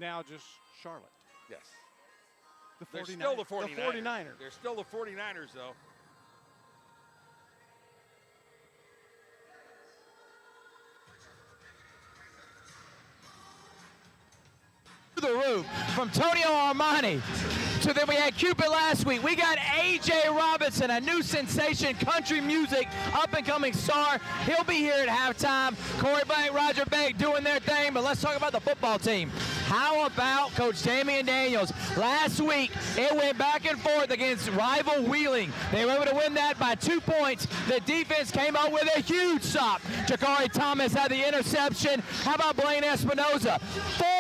now just Charlotte. Yes. They're still the 49ers. The 49ers. They're still the 49ers, though. The roof from Tonio Armani to then we had Cupid last week. We got A.J. Robinson, a new sensation, country music, up-and-coming star. He'll be here at halftime. Corey Blank, Roger Bank doing their thing, but let's talk about the football team. How about Coach Damian Daniels? Last week, it went back and forth against rival Wheeling. They were able to win that by 2 points. The defense came out with a huge stop. Jakari Thomas had the interception. How about Blaine Espinoza?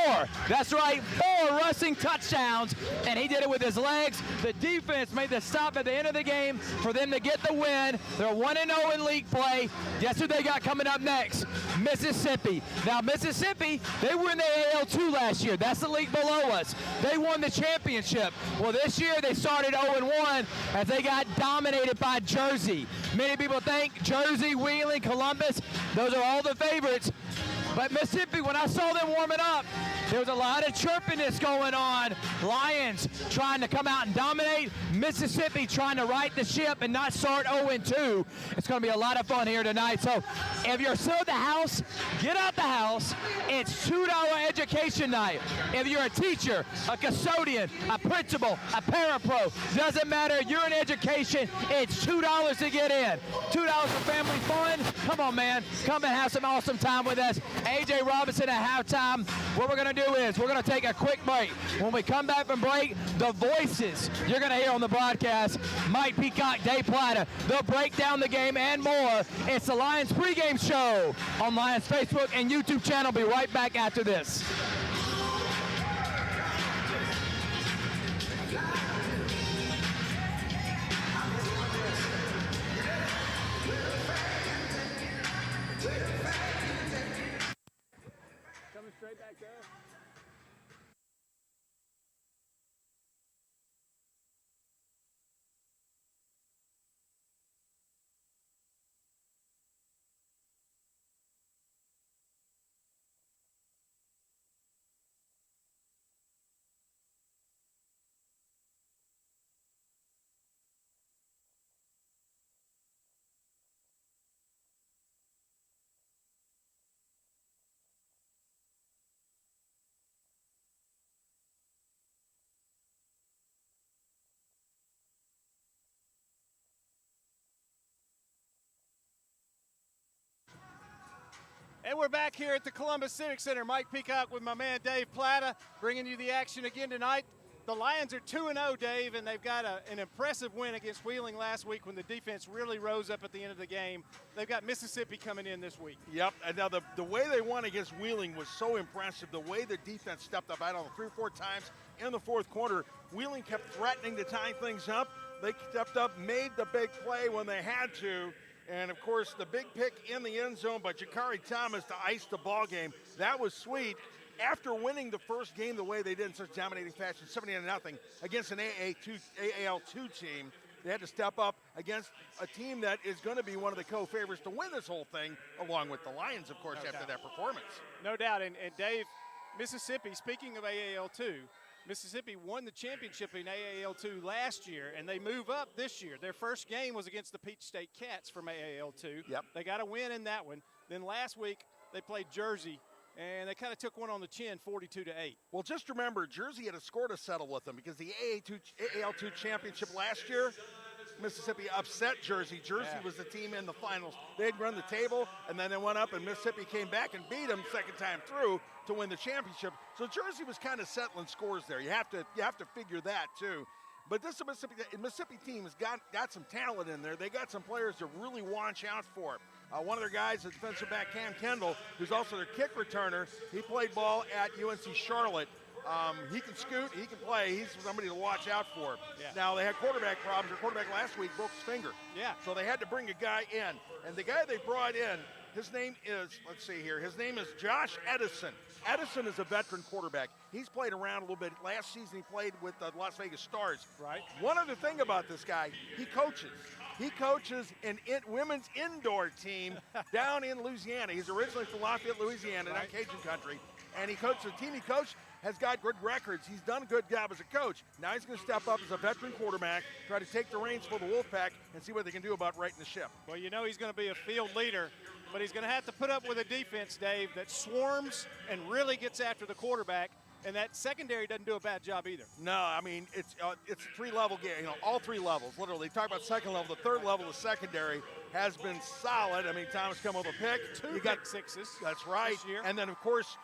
4, that's right, 4 rushing touchdowns, and he did it with his legs. The defense made the stop at the end of the game for them to get the win. They're 1-0 in league play. Guess who they got coming up next? Mississippi. Now, Mississippi, they were in the AL2 last year. That's the league below us. They won the championship. Well, this year they started 0-1 as they got dominated by Jersey. Many people think Jersey, Wheeling, Columbus, those are all the favorites. But Mississippi, when I saw them warming up, there was a lot of chirpiness going on. Lions trying to come out and dominate. Mississippi trying to right the ship and not start 0-2. It's going to be a lot of fun here tonight. So if you're still at the house, get out the house. It's $2 education night. If you're a teacher, a custodian, a principal, a parapro, doesn't matter. You're in education. It's $2 to get in. $2 for family fun. Come on, man. Come and have some awesome time with us. A.J. Robinson at halftime. What we're going to do is we're going to take a quick break. When we come back from break, the voices you're going to hear on the broadcast, Mike Peacock, Dave Plata, they'll break down the game and more. It's the Lions pregame show on Lions Facebook and YouTube channel. Be right back after this. Straight back there. And we're back here at the Columbus Civic Center. Mike Peacock with my man Dave Plata, bringing you the action again tonight. The Lions are 2-0, Dave, and they've got an impressive win against Wheeling last week when the defense really rose up at the end of the game. They've got Mississippi coming in this week. Yep, and now the way they won against Wheeling was so impressive. The way the defense stepped up, I don't know, 3 or 4 times in the fourth quarter. Wheeling kept threatening to tie things up. They stepped up, made the big play when they had to. And, of course, the big pick in the end zone by Jakari Thomas to ice the ball game. That was sweet. After winning the first game the way they did in such dominating fashion, 70-0 against an AAL2 team, they had to step up against a team that is going to be one of the co-favorites to win this whole thing, along with the Lions, of course, after that performance. No doubt. And Dave, Mississippi, speaking of AAL2, Mississippi won the championship in AAL2 last year, and they move up this year. Their first game was against the Peach State Cats from AAL2. Yep. They got a win in that one. Then last week, they played Jersey, and they kind of took one on the chin, 42-8. Well, just remember, Jersey had a score to settle with them because the AAL2 championship last year, Mississippi upset Jersey. Jersey was the team in the finals. They'd run the table, and then they went up, and Mississippi came back and beat them second time through to win the championship. So Jersey was kind of settling scores there. You have to figure that too. But this Mississippi team has got some talent in there. They got some players to really watch out for. One of their guys is defensive back Cam Kendall, who's also their kick returner. He played ball at UNC Charlotte. He can scoot, he can play. He's somebody to watch out for. Yeah. Now, they had quarterback problems. Their quarterback last week broke his finger. Yeah. So they had to bring a guy in. And the guy they brought in, his name is, let's see here, his name is Josh Edison. Edison is a veteran quarterback. He's played around a little bit. Last season he played with the Las Vegas Stars. Right. One other thing about this guy, he coaches. He coaches an women's indoor team down in Louisiana. He's originally from Lafayette, Louisiana, down Cajun country. And he coached the team he coached. has got good records. He's done a good job as a coach. Now he's going to step up as a veteran quarterback, try to take the reins for the Wolfpack, and see what they can do about righting the ship. Well, you know he's going to be a field leader, but he's going to have to put up with a defense, Dave, that swarms and really gets after the quarterback. And that secondary doesn't do a bad job either. No, I mean, it's a three-level game, all three levels, literally. Talk about second level. The third level, the secondary, has been solid. I mean, Thomas come with a pick. Two pick sixes. That's right. This year. And then, of course,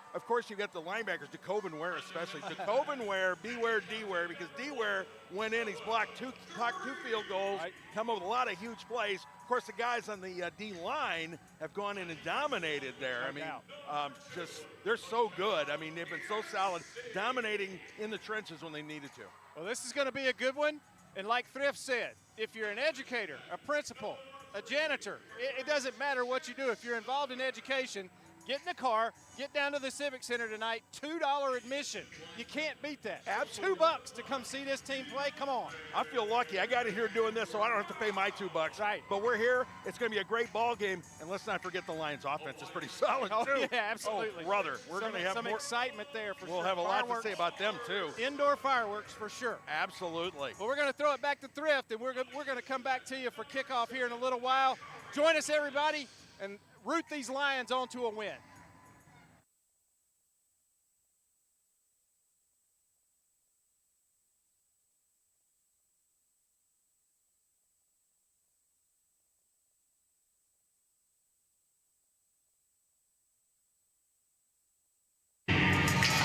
you got the linebackers, Jacobin Ware especially. Jacobin Ware, beware D-Ware, because D-Ware went in. He's blocked two field goals, right. Come up with a lot of huge plays. Of course, the guys on the D-line have gone in and dominated there. No I mean, doubt. they're so good. I mean, they've been so solid, dominating in the trenches when they needed to. Well, this is going to be a good one. And like Thrift said, if you're an educator, a principal, a janitor, it doesn't matter what you do. If you're involved in education, get in the car, get down to the Civic Center tonight, $2 admission. You can't beat that. Absolutely. $2 to come see this team play, come on. I feel lucky. I got in here doing this, so I don't have to pay my $2. Right. But we're here. It's going to be a great ball game, and let's not forget the Lions' offense is pretty solid, Oh, too. yeah, absolutely. Oh, brother, we're going to have some more excitement there for sure. We'll have a lot to Fireworks, say about them, too. Indoor fireworks for sure. Absolutely. Well, we're going to throw it back to Thrift, and we're going to come back to you for kickoff here in a little while. Join us, everybody, and root these Lions onto a win.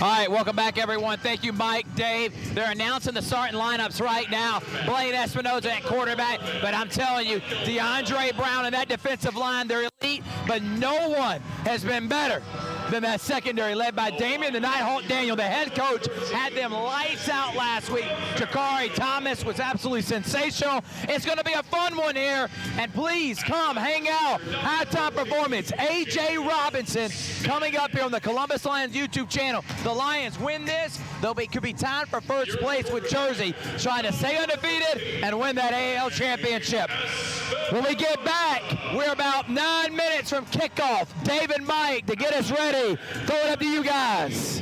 All right, welcome back, everyone. Thank you, Mike, Dave. They're announcing the starting lineups right now. Blaine Espinoza at quarterback, but I'm telling you, DeAndre Brown and that defensive line, they're elite, but no one has been better than that secondary led by Damian the Nighthawk Daniel. The head coach had them lights out last week. Jakari Thomas was absolutely sensational. It's going to be a fun one here, and please come hang out. Halftime performance, A.J. Robinson coming up here on the Columbus Lions YouTube channel. The Lions win this, could be tied for first place with Jersey, trying to stay undefeated and win that AAL championship. When we get back, we're about 9 minutes from kickoff. Dave and Mike to get us ready. Throw it up to you guys.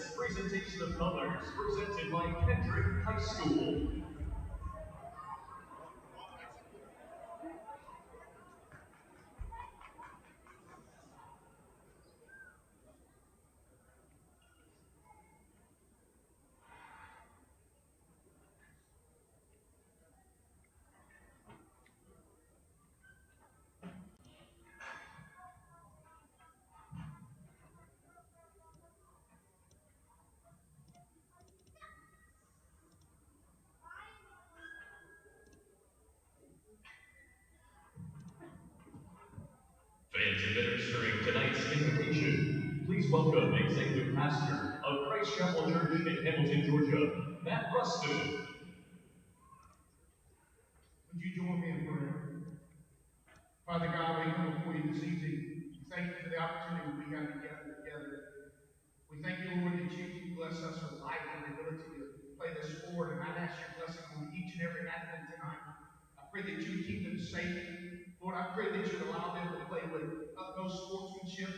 Athletics Presentation of Colors, presented by Kendrick High School. Fans administering tonight's invocation, please welcome Executive Pastor of Christ Chapel Church in Hamilton, Georgia, Matt Rustin. Would you join me in prayer? Father God, we come before you this evening. We thank you for the opportunity we got to gather together. We thank you, Lord, that you bless us with life and the ability to play this sport. And I ask your blessing on each and every athlete tonight. I pray that you keep them safe. Lord, I pray that you allow them to play with utmost sportsmanship.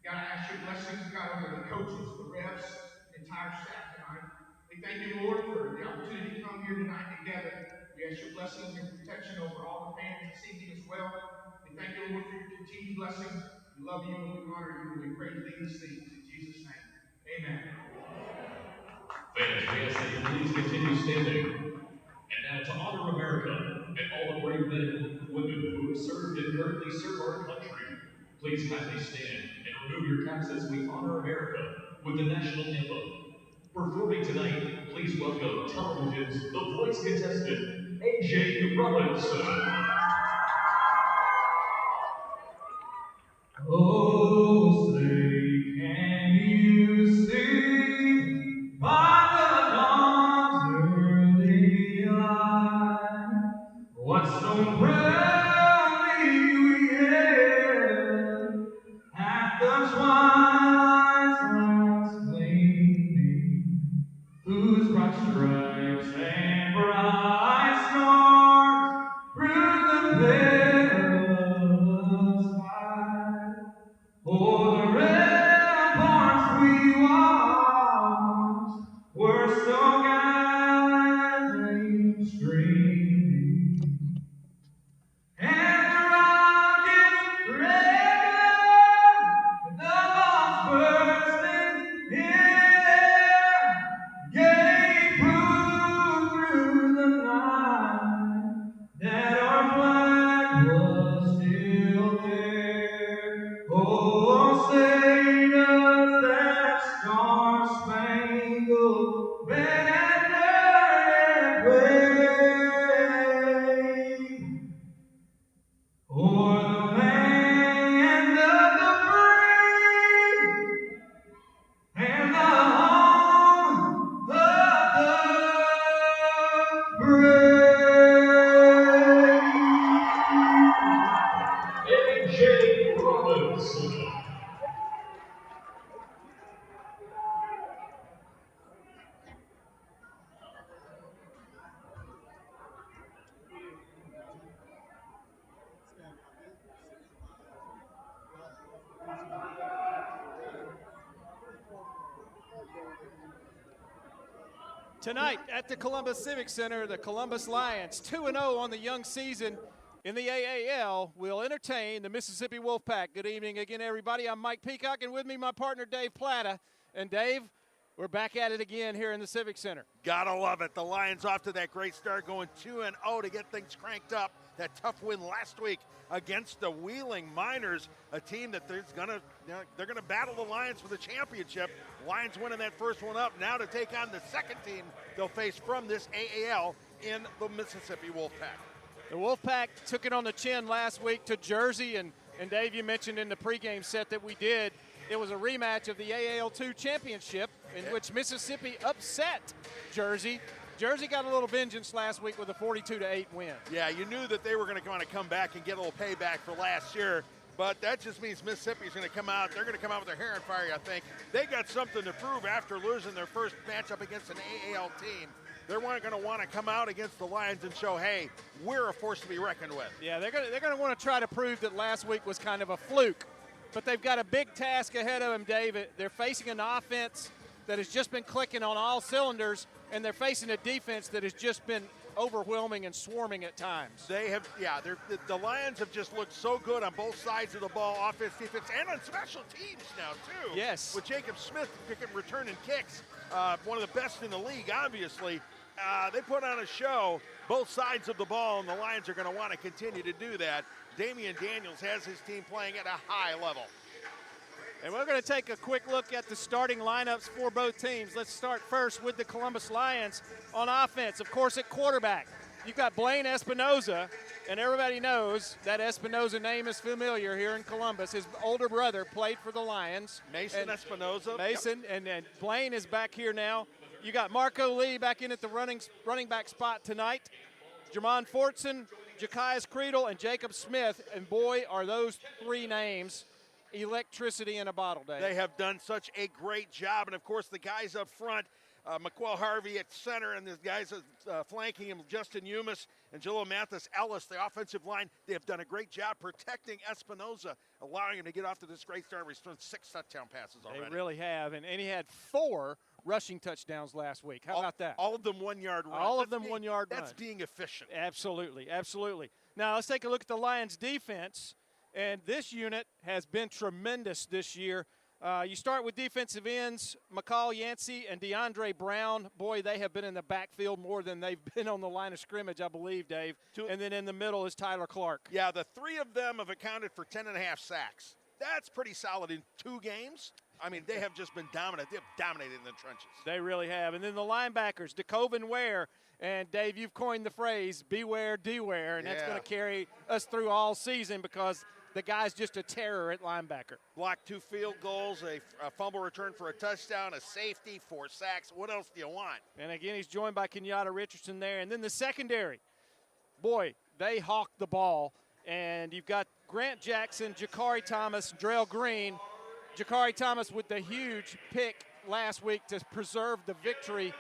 God, I ask your blessings, God, over the coaches, the refs, the entire staff tonight. We thank you, Lord, for the opportunity to come here tonight together. We ask your blessings and protection over all the fans this evening as well. We thank you, Lord, for your continued blessings. We love you and we honor you and we pray these things in Jesus' name. Amen. Fans, we ask that you please continue standing. And now to honor America and all the brave men and women who have served and currently serve our country, please kindly stand and remove your caps as we honor America with the national anthem. Performing tonight, please welcome television's The Voice contestant, AJ Robinson. Oh, say, can you see by the dawn's early light what so proudly we hailed at the twilight's last gleaming, whose broad stripes and bright stars through the perilous fight. Oh, the ramparts we watched were so gallantly streaming, and the rockets red, and the bombs bursting in air, gave proof through the night that our flag was still there. Oh, say does that star-spangled banner wave o'er the land of the free and the home of the brave. AJ Robinson. Tonight at the Columbus Civic Center, the Columbus Lions, 2-0 on the young season in the AAL, will entertain the Mississippi Wolfpack. Good evening again, everybody. I'm Mike Peacock, and with me, my partner, Dave Plata. And Dave, we're back at it again here in the Civic Center. Gotta love it. The Lions off to that great start, going 2-0 to get things cranked up. That tough win last week against the Wheeling Miners, a team that they're gonna battle the Lions for the championship. Lions winning that first one up. Now to take on the second team they'll face from this AAL in the Mississippi Wolfpack. The Wolfpack took it on the chin last week to Jersey, and Dave, you mentioned in the pregame set that we did, it was a rematch of the AAL2 championship in which Mississippi upset Jersey. Jersey got a little vengeance last week with a 42-8 win. Yeah, you knew that they were going to kind of come back and get a little payback for last year, but that just means Mississippi's going to come out. They're going to come out with their hair on fire, I think. They got something to prove after losing their first matchup against an AAL team. They're going to want to come out against the Lions and show, hey, we're a force to be reckoned with. Yeah, they're going to want to try to prove that last week was kind of a fluke, but they've got a big task ahead of them, Dave. They're facing an offense that has just been clicking on all cylinders, and they're facing a defense that has just been overwhelming and swarming at times. They have, yeah, the Lions have just looked so good on both sides of the ball, offense, defense, and on special teams now, too. Yes. With Jacob Smith picking, returning kicks, one of the best in the league, obviously. They put on a show, both sides of the ball, and the Lions are going to want to continue to do that. Damian Daniels has his team playing at a high level. And we're going to take a quick look at the starting lineups for both teams. Let's start first with the Columbus Lions on offense. Of course, at quarterback, you've got Blaine Espinoza, and everybody knows that Espinoza name is familiar here in Columbus. His older brother played for the Lions. Mason Espinoza. Mason, yep. and Blaine is back here now. You got Marco Lee back in at the running back spot tonight. Jermon Fortson, Jakias Creedle, and Jacob Smith. And boy, are those three names electricity in a bottle, Dave. They have done such a great job. And, of course, the guys up front, McQuell Harvey at center, and the guys flanking him, Justin Umas and Jalil Mathis Ellis, the offensive line. They have done a great job protecting Espinoza, allowing him to get off to this great start. He's thrown 6 touchdown passes already. They really have. And he had 4 rushing touchdowns last week. How about that? All of them 1-yard runs. All of them 1-yard runs. That's being efficient. Absolutely, absolutely. Now let's take a look at the Lions defense. And this unit has been tremendous this year. You start with defensive ends, McCall Yancey and DeAndre Brown. Boy, they have been in the backfield more than they've been on the line of scrimmage, I believe, Dave. And then in the middle is Tyler Clark. Yeah, the 3 of them have accounted for 10.5 sacks. That's pretty solid in 2 games. I mean, they have just been dominant. They've dominated in the trenches. They really have. And then the linebackers, DeCoven Ware. And, Dave, you've coined the phrase, beware, deware. And that's going to carry us through all season because the guy's just a terror at linebacker. Blocked 2 field goals, a fumble return for a touchdown, a safety, 4 sacks. What else do you want? And, again, he's joined by Kenyatta Richardson there. And then the secondary. Boy, they hawk the ball. And you've got Grant Jackson, Jakari Thomas, Drell Green. Jakari Thomas with the huge pick last week to preserve the victory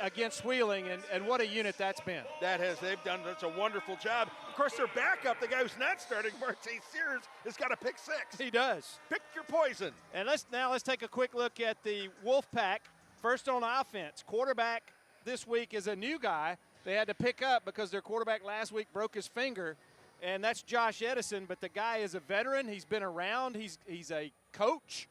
against Wheeling, and what a unit that's been. They've done such a wonderful job. Of course, their backup, the guy who's not starting, Marte Sears, has got a pick 6. He does. Pick your poison. And let's take a quick look at the Wolfpack. First on offense, quarterback this week is a new guy they had to pick up because their quarterback last week broke his finger, and that's Josh Edison. But the guy is a veteran. He's been around. He's a coach.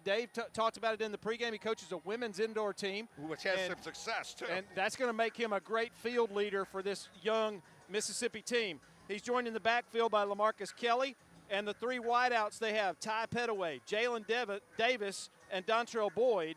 Dave talked about it in the pregame. He coaches a women's indoor team. Which has some success, too. And that's going to make him a great field leader for this young Mississippi team. He's joined in the backfield by LaMarcus Kelly. And the 3 wideouts they have, Ty Petaway, Jalen Davis, and Dontrell Boyd.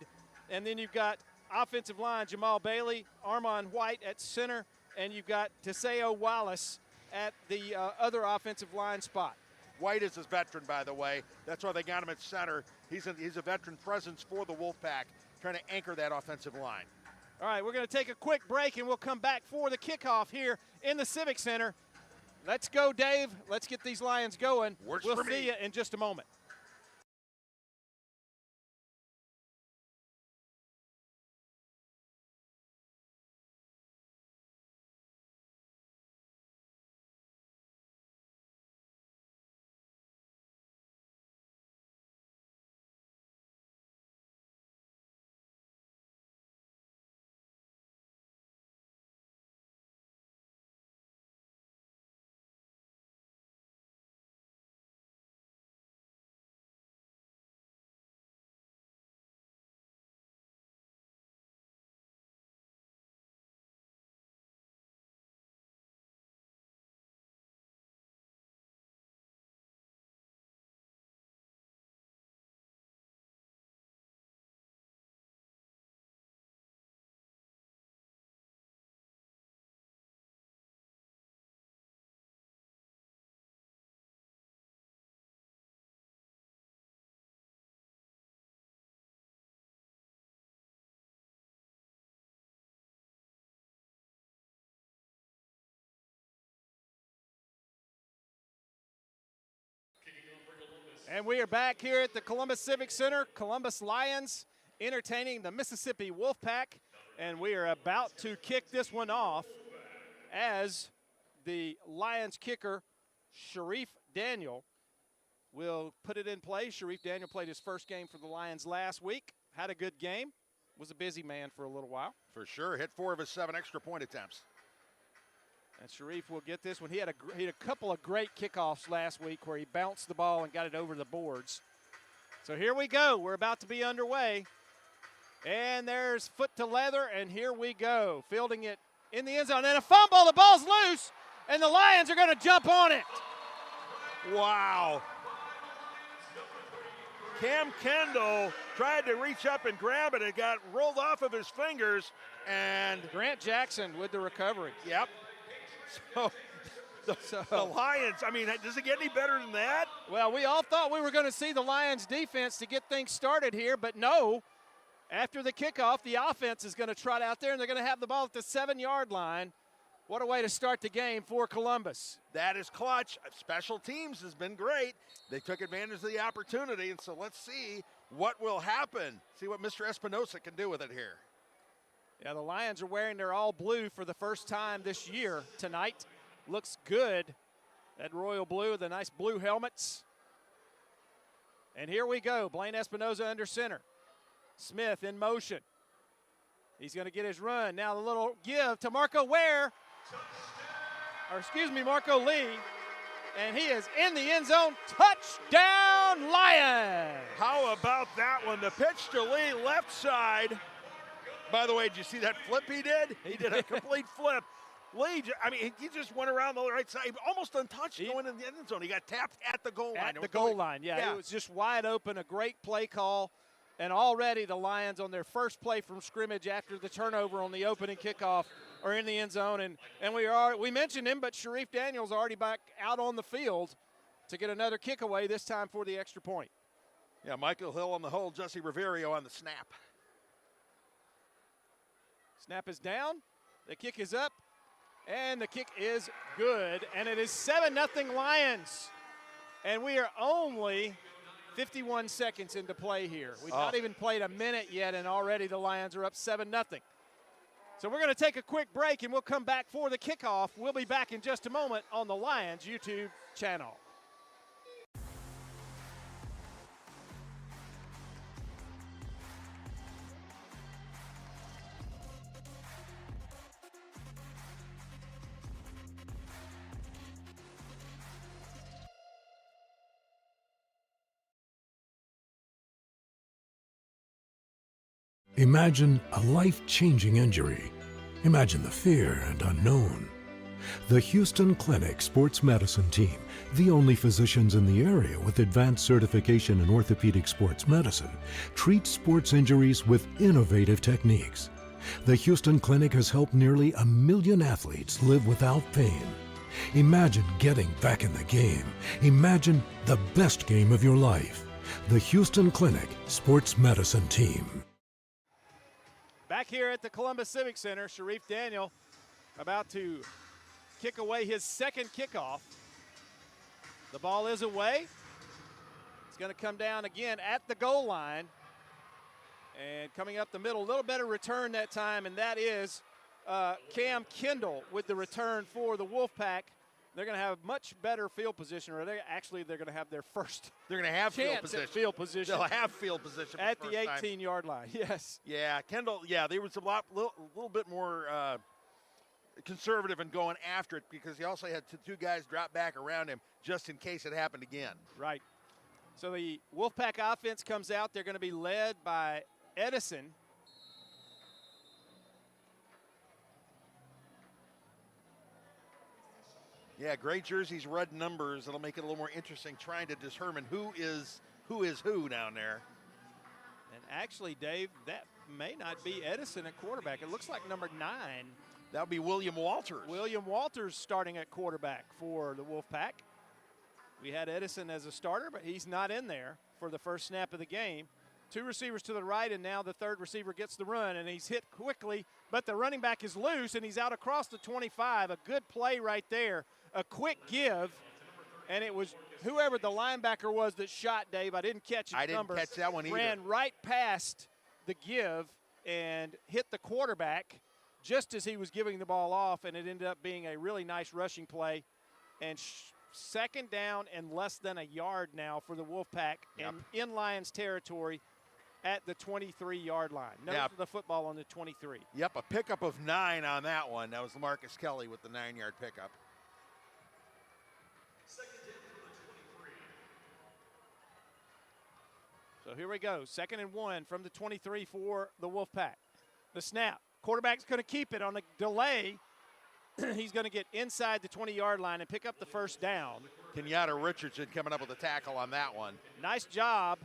And then you've got offensive line, Jamal Bailey, Armon White at center, and you've got Teseo Wallace at the other offensive line spot. White is his veteran, by the way. That's why they got him at center. He's a veteran presence for the Wolfpack, trying to anchor that offensive line. All right, we're going to take a quick break, and we'll come back for the kickoff here in the Civic Center. Let's go, Dave. Let's get these Lions going. Works we'll for me. see you in just a moment. And we are back here at the Columbus Civic Center. Columbus Lions entertaining the Mississippi Wolfpack. And we are about to kick this one off as the Lions kicker, Sharif Daniel, will put it in play. Sharif Daniel played his first game for the Lions last week. had a good game. Was a busy man for a little while. For sure. Hit 4 of his 7 extra point attempts. And Sharif will get this one. He had a couple of great kickoffs last week where he bounced the ball and got it over the boards. So here we go. We're about to be underway. And there's foot to leather, and here we go. Fielding it in the end zone. And a fumble. The ball's loose, and the Lions are going to jump on it. Wow. Cam Kendall tried to reach up and grab it. It got rolled off of his fingers, and Grant Jackson with the recovery. Yep. So the Lions, I mean, does it get any better than that? Well, we all thought we were going to see the Lions defense to get things started here, but no. After the kickoff, the offense is going to trot out there, and they're going to have the ball at the 7-yard line. What a way to start the game for Columbus. That is clutch. Special teams has been great. They took advantage of the opportunity, and so let's see what will happen. See what Mr. Espinosa can do with it here. Yeah, the Lions are wearing their all blue for the first time this year tonight. Looks good. That royal blue, the nice blue helmets. And here we go. Blaine Espinosa under center. Smith in motion. He's going to get his run. Now the little give to Marco Ware. Marco Lee. And he is in the end zone. Touchdown, Lions! How about that one? The pitch to Lee, left side. By the way, did you see that flip he did? He did a complete flip. Lee, I mean, he just went around the right side, almost untouched going in the end zone. He got tapped at the goal line. At the goal line, yeah. It was just wide open, a great play call. And already the Lions on their first play from scrimmage after the turnover on the opening kickoff are in the end zone. And we mentioned him, but Sharif Daniels already back out on the field to get another kick away, this time for the extra point. Yeah, Michael Hill on the hold, Jesse Riverio on the snap. Snap is down, the kick is up, and the kick is good. And it is 7-0 Lions. And we are only 51 seconds into play here. We've not even played a minute yet, and already the Lions are up 7-0. So we're going to take a quick break, and we'll come back for the kickoff. We'll be back in just a moment on the Lions YouTube channel. Imagine a life-changing injury. Imagine the fear and unknown. The Houston Clinic Sports Medicine Team, the only physicians in the area with advanced certification in orthopedic sports medicine, treats sports injuries with innovative techniques. The Houston Clinic has helped nearly 1 million athletes live without pain. Imagine getting back in the game. Imagine the best game of your life. The Houston Clinic Sports Medicine Team. Back here at the Columbus Civic Center, Sharif Daniel about to kick away his second kickoff. The ball is away. It's going to come down again at the goal line. And coming up the middle, a little better return that time, and that is Cam Kendall with the return for the Wolfpack. They're going to have much better field position, or they're going to have their first They're going to have field position. They'll have field position at the 18-yard line. Yes. Yeah, Kendall. Yeah, they was a little bit more conservative in going after it because he also had two guys drop back around him just in case it happened again. Right. So the Wolfpack offense comes out. They're going to be led by Edison. Yeah, gray jerseys, red numbers. It'll make it a little more interesting trying to determine who is who down there. And actually, Dave, that may not be Edison at quarterback. It looks like number 9. That would be William Walters. William Walters starting at quarterback for the Wolfpack. We had Edison as a starter, but he's not in there for the first snap of the game. 2 receivers to the right, and now the third receiver gets the run, and he's hit quickly, but the running back is loose, and he's out across the 25. A good play right there. A quick give, and it was whoever the linebacker was that shot, Dave. I didn't catch his number. I didn't catch that one either. Ran right past the give and hit the quarterback just as he was giving the ball off, and it ended up being a really nice rushing play. And second down and less than a yard now for the Wolfpack, and in Lions territory. at the 23-yard line. Nose Yeah. of the football on the 23. Yep, a pickup of 9 on that one. That was Marcus Kelly with the 9-yard pickup. So here we go. 2nd and 1 from the 23 for the Wolfpack. The snap. Quarterback's going to keep it on a delay. He's going to get inside the 20-yard line and pick up the first down. Kenyatta Richardson coming up with a tackle on that one. Nice job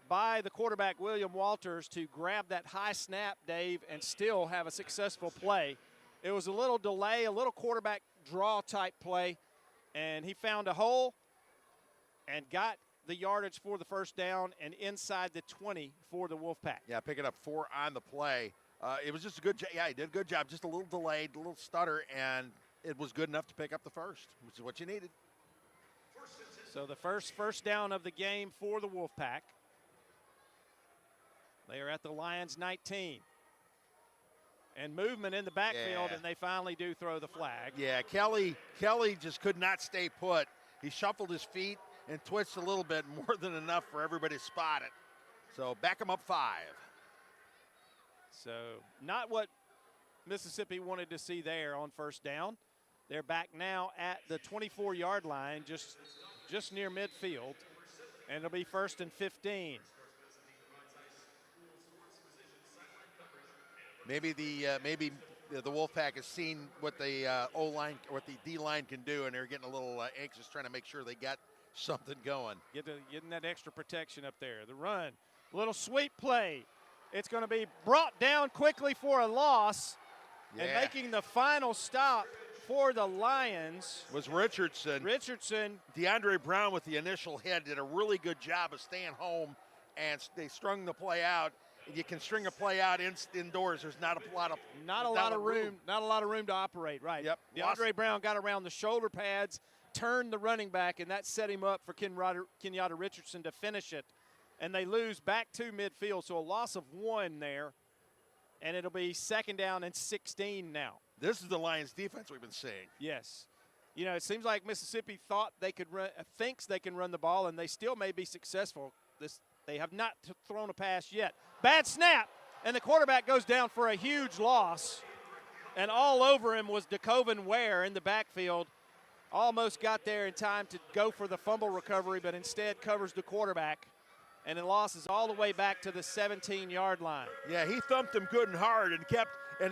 by the quarterback, William Walters, to grab that high snap, Dave, and still have a successful play. It was a little delay, a little quarterback draw type play, and he found a hole and got the yardage for the first down and inside the 20 for the Wolfpack. Yeah, picking up 4 on the play. It was just a good job. Yeah, he did a good job. Just a little delayed, a little stutter, and it was good enough to pick up the first, which is what you needed. So the first down of the game for the Wolfpack. They are at the Lions 19. And movement in the backfield, and they finally do throw the flag. Yeah, Kelly just could not stay put. He shuffled his feet and twitched a little bit, more than enough for everybody to spot it. So back him up 5. So not what Mississippi wanted to see there on first down. They're back now at the 24-yard line, just near midfield, and it'll be 1st and 15. Maybe the Wolfpack has seen what the O-line or what the D-line can do, and they're getting a little anxious, trying to make sure they got something going. Getting that extra protection up there. The run, little sweep play. It's going to be brought down quickly for a loss, and making the final stop for the Lions was Richardson. DeAndre Brown with the initial hit did a really good job of staying home, and they strung the play out. You can string a play out indoors. There's not a lot of room to operate. Right. Yep. DeAndre Brown got around the shoulder pads, turned the running back, and that set him up for Kenyatta Richardson to finish it. And they lose back to midfield, so a loss of 1 there, and it'll be 2nd down and 16 now. This is the Lions defense we've been seeing. Yes. You know, it seems like Mississippi thinks they can run the ball, and they still may be successful. They have not thrown a pass yet. Bad snap, and the quarterback goes down for a huge loss. And all over him was DeCoven Ware in the backfield. Almost got there in time to go for the fumble recovery, but instead covers the quarterback. And it losses all the way back to the 17-yard line. Yeah, he thumped him good and hard, and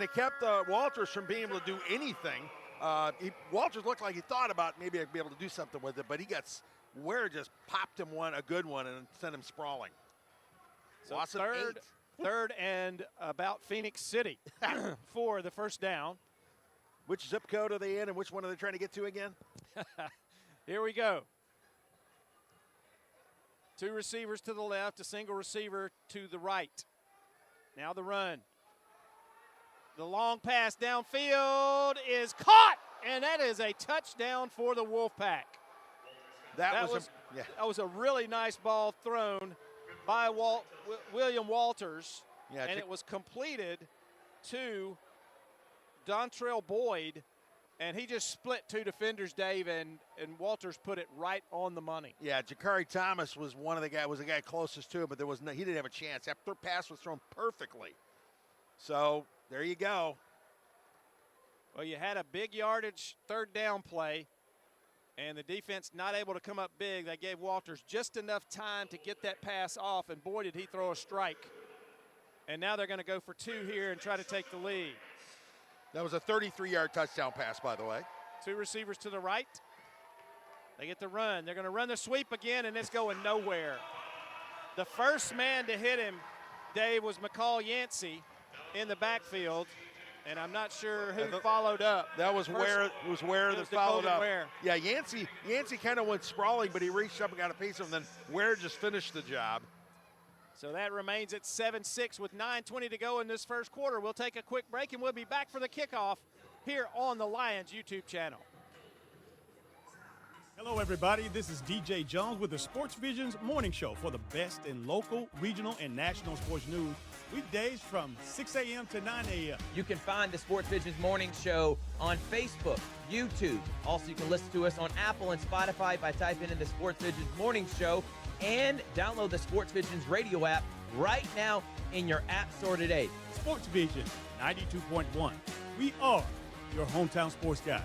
it kept Walters from being able to do anything. Walters looked like he thought about maybe I'd be able to do something with it, but Ware just popped him a good one, and sent him sprawling. So Loss of 8. Third and about Phoenix City for the first down. Which zip code are they in, and which one are they trying to get to again? Here we go. 2 receivers to the left, a single receiver to the right. Now the run. The long pass downfield is caught, and that is a touchdown for the Wolfpack. That was a really nice ball thrown by William Walters, and it was completed to Dontrell Boyd, and he just split 2 defenders, Dave, and Walters put it right on the money. Yeah, Jakari Thomas was the guy closest to him, but he didn't have a chance. That pass was thrown perfectly. So there you go. Well, you had a big yardage 3rd down play, and the defense not able to come up big. They gave Walters just enough time to get that pass off, and boy, did he throw a strike. And now they're going to go for 2 here and try to take the lead. That was a 33-yard touchdown pass, by the way. 2 receivers to the right. They get the run. They're going to run the sweep again, and it's going nowhere. The first man to hit him, Dave, was McCall Yancey in the backfield, and I'm not sure who followed up. That was Ware that followed up. Ware. Yeah, Yancey kind of went sprawling, but he reached up and got a piece of him, then Ware just finished the job. So that remains at 7-6 with 9:20 to go in this first quarter. We'll take a quick break, and we'll be back for the kickoff here on the Lions YouTube channel. Hello, everybody. This is DJ Jones with the Sports Visions Morning Show for the best in local, regional, and national sports news. Weekdays from 6 a.m. to 9 a.m. You can find the Sports Visions Morning Show on Facebook, YouTube. Also, you can listen to us on Apple and Spotify by typing in the Sports Visions Morning Show, and download the Sports Visions radio app right now in your app store today. Sports Vision 92.1. We are your hometown sports guys.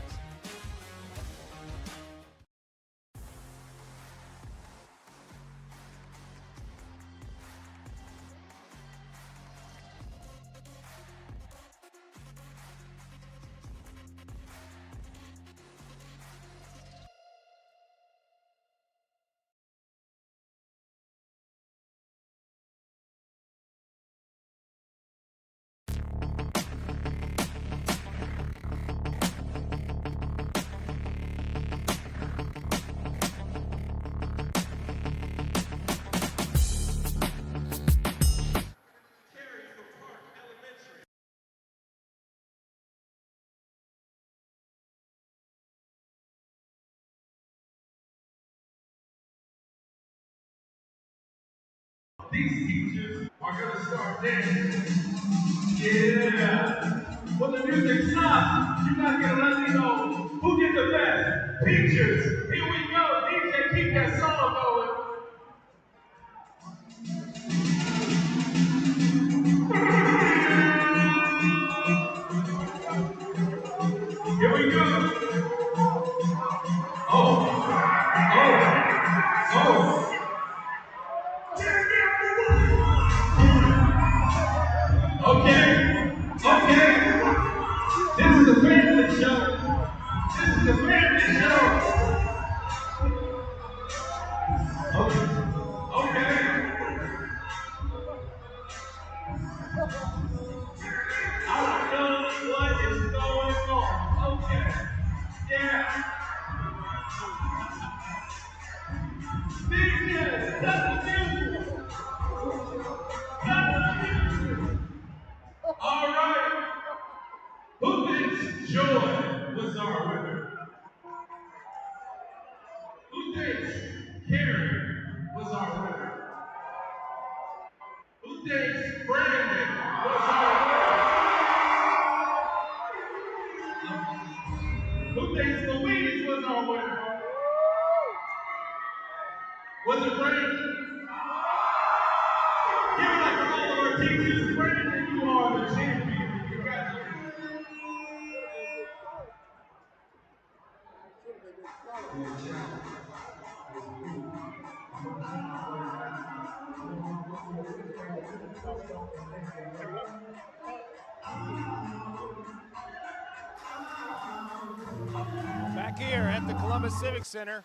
These teachers are going to start dancing. Yeah. When the music stops, you guys got to let me know who did the best. Teachers, here we go. DJ, keep that song going. Here we go. Okay. This is a family show. This is a family show. Okay. I don't know what is going on. Okay. Yeah. DJ, that's the music. That's the music. All right. Who thinks Joy was our winner? Who thinks Karen was our winner? Who thinks Brandon was our winner? Who thinks Louise was our winner? Was it Brandon? Give it up for all of our teachers. Brandon, you are the champion. Congratulations. Back here at the Columbus Civic Center,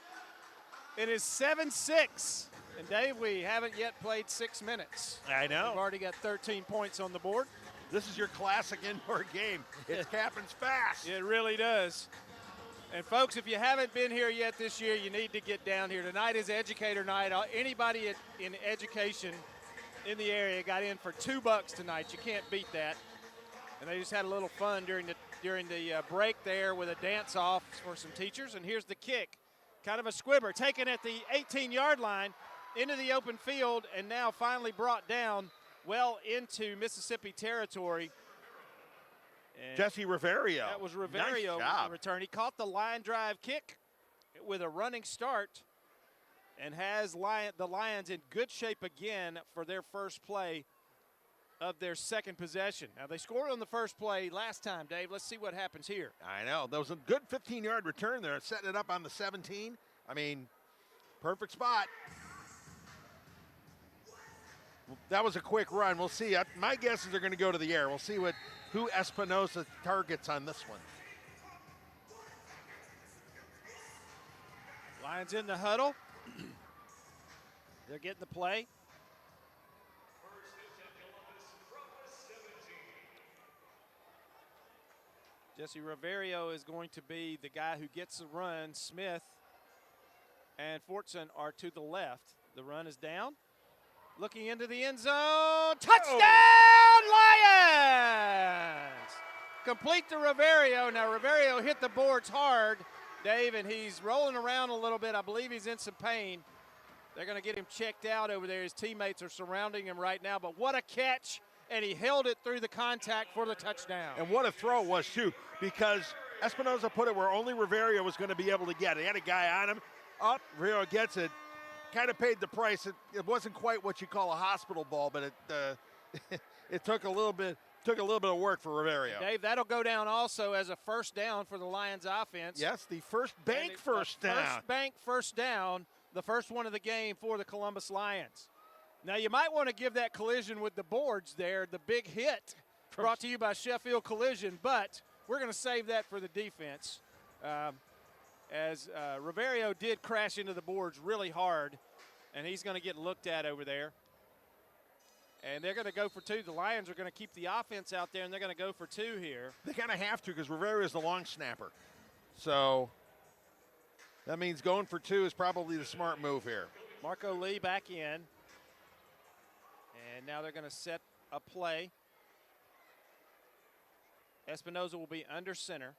it is 7-6. And Dave, we haven't yet played 6 minutes. I know. We've already got 13 points on the board. This is your classic indoor game. It happens fast. It really does. And folks, if you haven't been here yet this year, you need to get down here. Tonight is Educator Night. Anybody in education in the area got in for $2 tonight. You can't beat that. And they just had a little fun during the break there with a dance-off for some teachers. And here's the kick. Kind of a squibber, taken at the 18-yard line into the open field, and now finally brought down well into Mississippi territory. And Jesse Riverio. that was Riverio Nice job. return. He caught the line drive kick with a running start and has the Lions in good shape again for their first play of their second possession. Now, they scored on the first play last time, Dave. Let's see what happens here. I know. That was a good 15-yard return there, setting it up on the 17. I mean, perfect spot. That was a quick run. We'll see. My guess is they're going to go to the air. We'll see who Espinosa targets on this one. Lions in the huddle. They're getting the play. Jesse Riverio is going to be the guy who gets the run. Smith and Fortson are to the left. The run is down. Looking into the end zone. Touchdown, Lions! Complete to Riverio. Now, Riverio hit the boards hard, Dave, and he's rolling around a little bit. I believe he's in some pain. They're going to get him checked out over there. His teammates are surrounding him right now, but what a catch, and he held it through the contact for the touchdown. And what a throw it was, too, because Espinosa put it where only Riverio was going to be able to get it. He had a guy on him. Up, Riverio gets it. kind of paid the price. It wasn't quite what you call a hospital ball, but it took a little bit of work for Riverio. Dave, that'll go down also as a first down for the Lions offense. Yes, the first bank first down. First bank first down, the first one of the game for the Columbus Lions. Now, you might want to give that collision with the boards there, the big hit, brought to you by Sheffield Collision, but we're going to save that for the defense. As Riverio did crash into the boards really hard, and he's going to get looked at over there. And they're going to go for two. The Lions are going to keep the offense out there, and they're going to go for two here. They kind of have to because Riverio is the long snapper. So that means going for two is probably the smart move here. Marco Lee back in. And now they're going to set a play. Espinoza will be under center.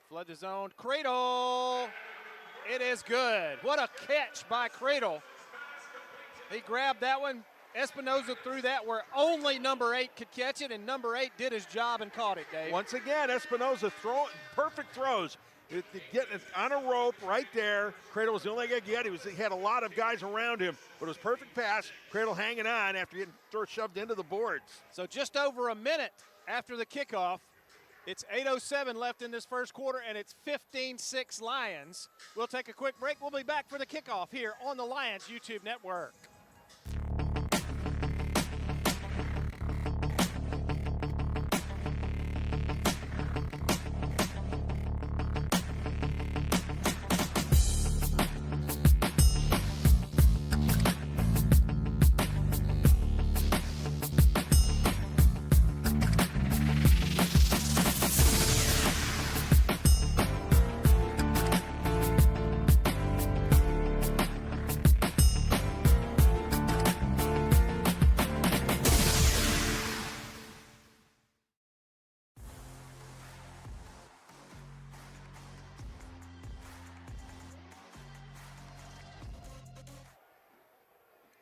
Flood the zone. Cradle. It is good. What a catch by Cradle. He grabbed that one. Espinoza threw that where only number 8 could catch it, and number 8 did his job and caught it, Dave. Once again, Espinoza perfect throws. Getting it on a rope right there. Cradle was the only guy he had. He had a lot of guys around him, but it was perfect pass. Cradle hanging on after getting shoved into the boards. So just over a minute after the kickoff, it's 8:07 left in this first quarter, and it's 15-6 Lions. We'll take a quick break. We'll be back for the kickoff here on the Lions YouTube network.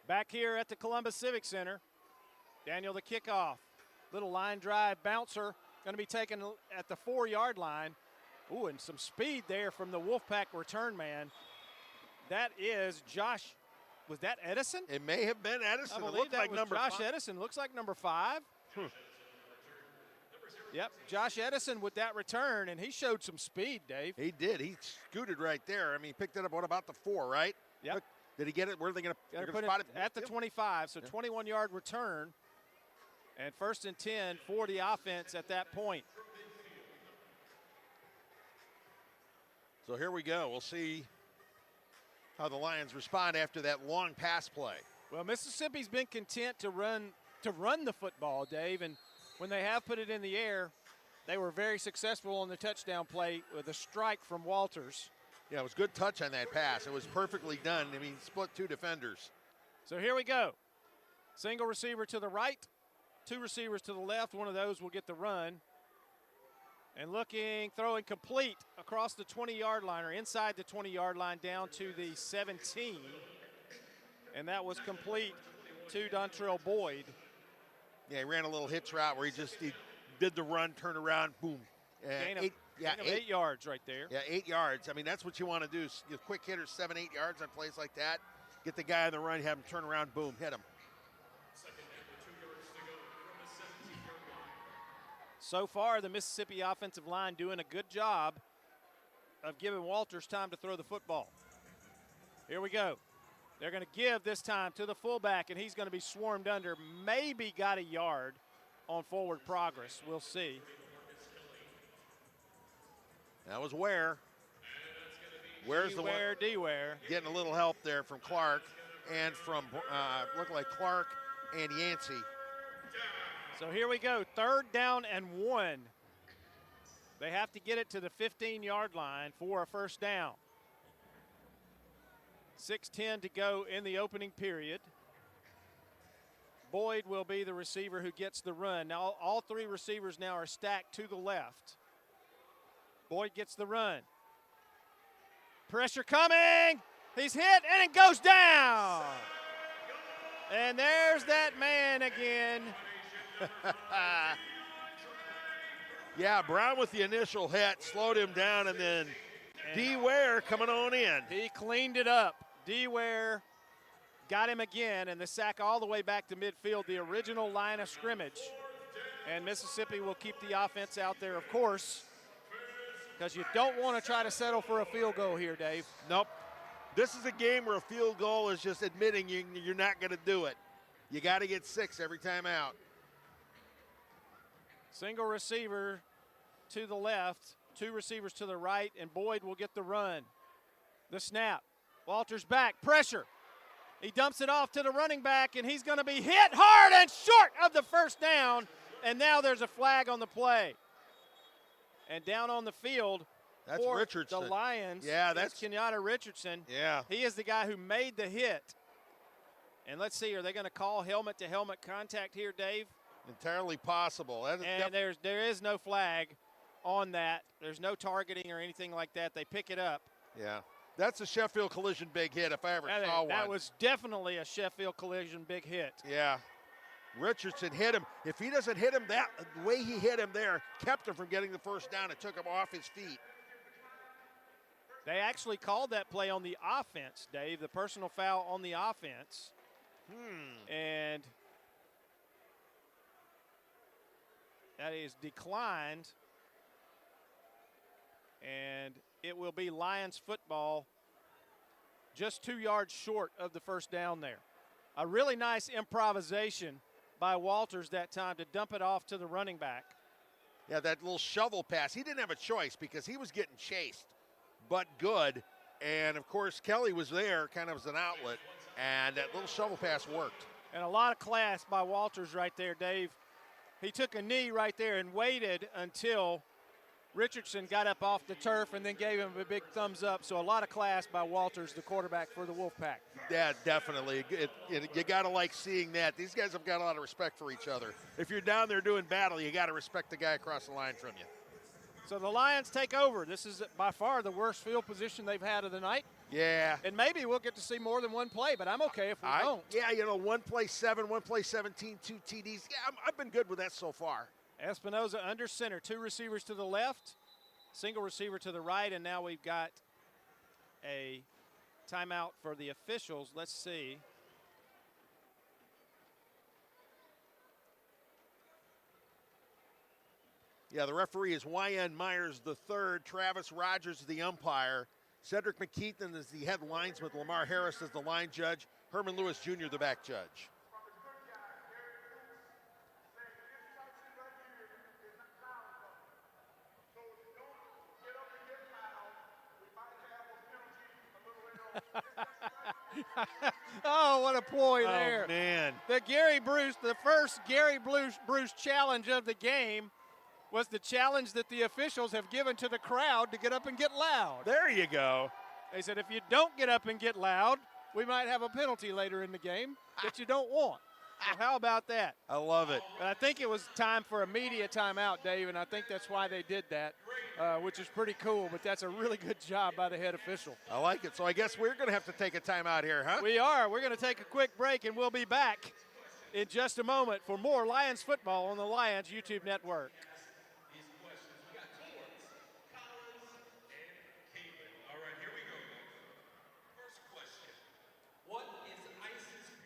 Back here at the Columbus Civic Center, Daniel the kickoff. Little line drive bouncer going to be taken at the 4-yard line. Ooh, and some speed there from the Wolfpack return man. That is Josh. Was that Edison? It may have been Edison. I believe it looked that like was number Josh 5. Edison. Looks like number 5. Yep, Josh Edison with that return, and he showed some speed, Dave. He did. He scooted right there. I mean, he picked it up, what, about the 4, right? Yep. Did he get it? Where are they going to put spot it? At the 25, so 21-yard return. And 1st and 10 for the offense at that point. So here we go. We'll see how the Lions respond after that long pass play. Well, Mississippi's been content to run the football, Dave, and when they have put it in the air, they were very successful on the touchdown play with a strike from Walters. Yeah, it was good touch on that pass. It was perfectly done. I mean, split 2 defenders. So here we go. Single receiver to the right, 2 receivers to the left. One of those will get the run. And looking, throwing complete across the 20-yard line, or inside the 20-yard line down to the 17. And that was complete to Dontrell Boyd. Yeah, he ran a little hitch route where he did the run, turn around, boom. Gain of 8 yards right there. Yeah, 8 yards. I mean, that's what you want to do. Quick hitters, 7, 8 yards on plays like that. Get the guy on the run, have him turn around, boom, hit him. So far, the Mississippi offensive line doing a good job of giving Walters time to throw the football. Here we go. They're going to give this time to the fullback, and he's going to be swarmed under. Maybe got a yard on forward progress. We'll see. That was Ware. Where's the one? D-Ware. Getting a little help there from Clark and from, looked like Clark and Yancey. So here we go, 3rd down and 1. They have to get it to the 15-yard line for a first down. 6:10 to go in the opening period. Boyd will be the receiver who gets the run. Now all 3 receivers now are stacked to the left. Boyd gets the run. Pressure coming. He's hit, and it goes down. And there's that man again. Yeah, Brown with the initial hit slowed him down, and then D. Ware coming on in. He cleaned it up. D. Ware got him again, and the sack all the way back to midfield, the original line of scrimmage. And Mississippi will keep the offense out there, of course, because you don't want to try to settle for a field goal here, Dave. Nope. This is a game where a field goal is just admitting you're not going to do it. You got to get 6 every time out. Single receiver to the left, 2 receivers to the right, and Boyd will get the run. The snap. Walters back, pressure. He dumps it off to the running back, and he's going to be hit hard and short of the first down, and now there's a flag on the play. And down on the field, that's for Richardson. The Lions. Yeah, that's Kenyatta Richardson. Yeah. He is the guy who made the hit. And let's see, are they going to call helmet-to-helmet contact here, Dave? Entirely possible. And there is no flag on that. There's no targeting or anything like that. They pick it up. Yeah. That's a Sheffield Collision big hit if I ever saw one. That was definitely a Sheffield Collision big hit. Yeah. Richardson hit him. If he doesn't hit him, the way he hit him there kept him from getting the first down. It took him off his feet. They actually called that play on the offense, Dave, the personal foul on the offense. And that is declined. And it will be Lions football just 2 yards short of the first down there. A really nice improvisation by Walters that time to dump it off to the running back. Yeah, that little shovel pass. He didn't have a choice because he was getting chased, but good. And, of course, Kelly was there kind of as an outlet, and that little shovel pass worked. And a lot of class by Walters right there, Dave. He took a knee right there and waited until Richardson got up off the turf and then gave him a big thumbs up. So a lot of class by Walters, the quarterback for the Wolfpack. Yeah, definitely. You got to like seeing that. These guys have got a lot of respect for each other. If you're down there doing battle, you got to respect the guy across the line from you. So the Lions take over. This is by far the worst field position they've had of the night. Yeah. And maybe we'll get to see more than one play, but I'm okay if we don't. Yeah, one play 7, one play 17, 2 TDs. Yeah, I've been good with that so far. Espinoza under center, 2 receivers to the left, single receiver to the right, and now we've got a timeout for the officials. Let's see. Yeah, the referee is Y.N. Myers III. Travis Rogers is the umpire. Cedric McKeithen is the head linesman. Lamar Harris is the line judge. Herman Lewis Jr. the back judge. Oh, what a ploy there. Oh, man. The first Gary Bruce challenge of the game was the challenge that the officials have given to the crowd to get up and get loud. There you go. They said if you don't get up and get loud, we might have a penalty later in the game that you don't want. So how about that? I love it. And I think it was time for a media timeout, Dave, and I think that's why they did that, which is pretty cool, but that's a really good job by the head official. I like it. So I guess we're going to have to take a timeout here, huh? We are. We're going to take a quick break, and we'll be back in just a moment for more Lions football on the Lions YouTube network.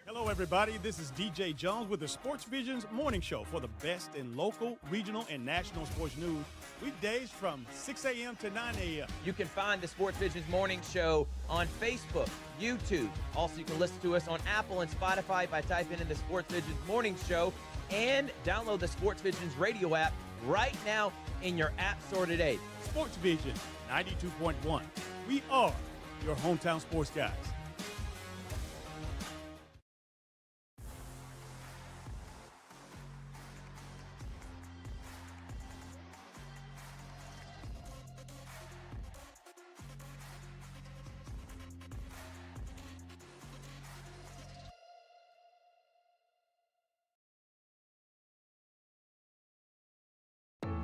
Hello, everybody. This is DJ Jones with the Sports Visions Morning Show for the best in local, regional, and national sports news. Weekdays from 6 a.m. to 9 a.m. You can find the Sports Visions Morning Show on Facebook, YouTube. Also, you can listen to us on Apple and Spotify by typing in the Sports Visions Morning Show, and download the Sports Visions radio app right now in your app store today. Sports Vision 92.1. We are your hometown sports guys.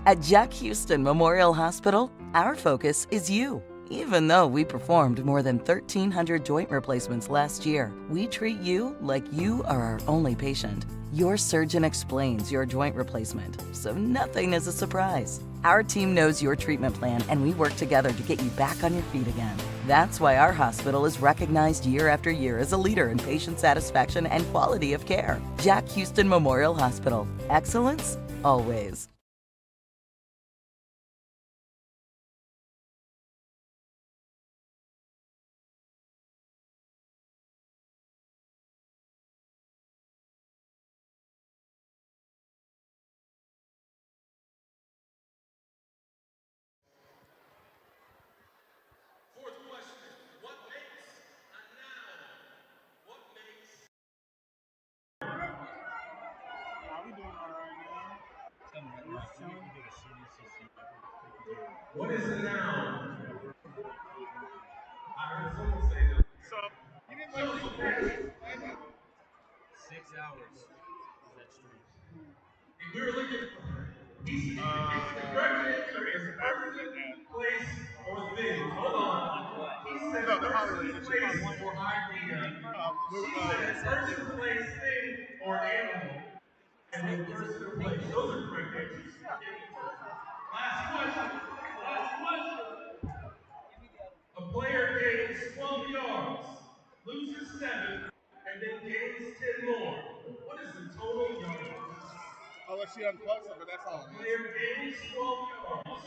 At Jack Houston Memorial Hospital, our focus is you. Even though we performed more than 1,300 joint replacements last year, we treat you like you are our only patient. Your surgeon explains your joint replacement, so nothing is a surprise. Our team knows your treatment plan, and we work together to get you back on your feet again. That's why our hospital is recognized year after year as a leader in patient satisfaction and quality of care. Jack Houston Memorial Hospital. Excellence, always. Fourth question, what makes a noun? What makes... What is a noun? I heard someone say that. Show some passion. 6 hours. Is that true? If we were looking, the correct answer is person, place, or thing. Hold on. He said person, place, or idea. She said person, place, thing, or animal. And then person or place. Those are correct answers. Last question. Last question. A player gains 12 yards, loses 7, and then gains 10 more. What is the total yardage? Unless she unplugs it, but that's all. A player gains 12 yards,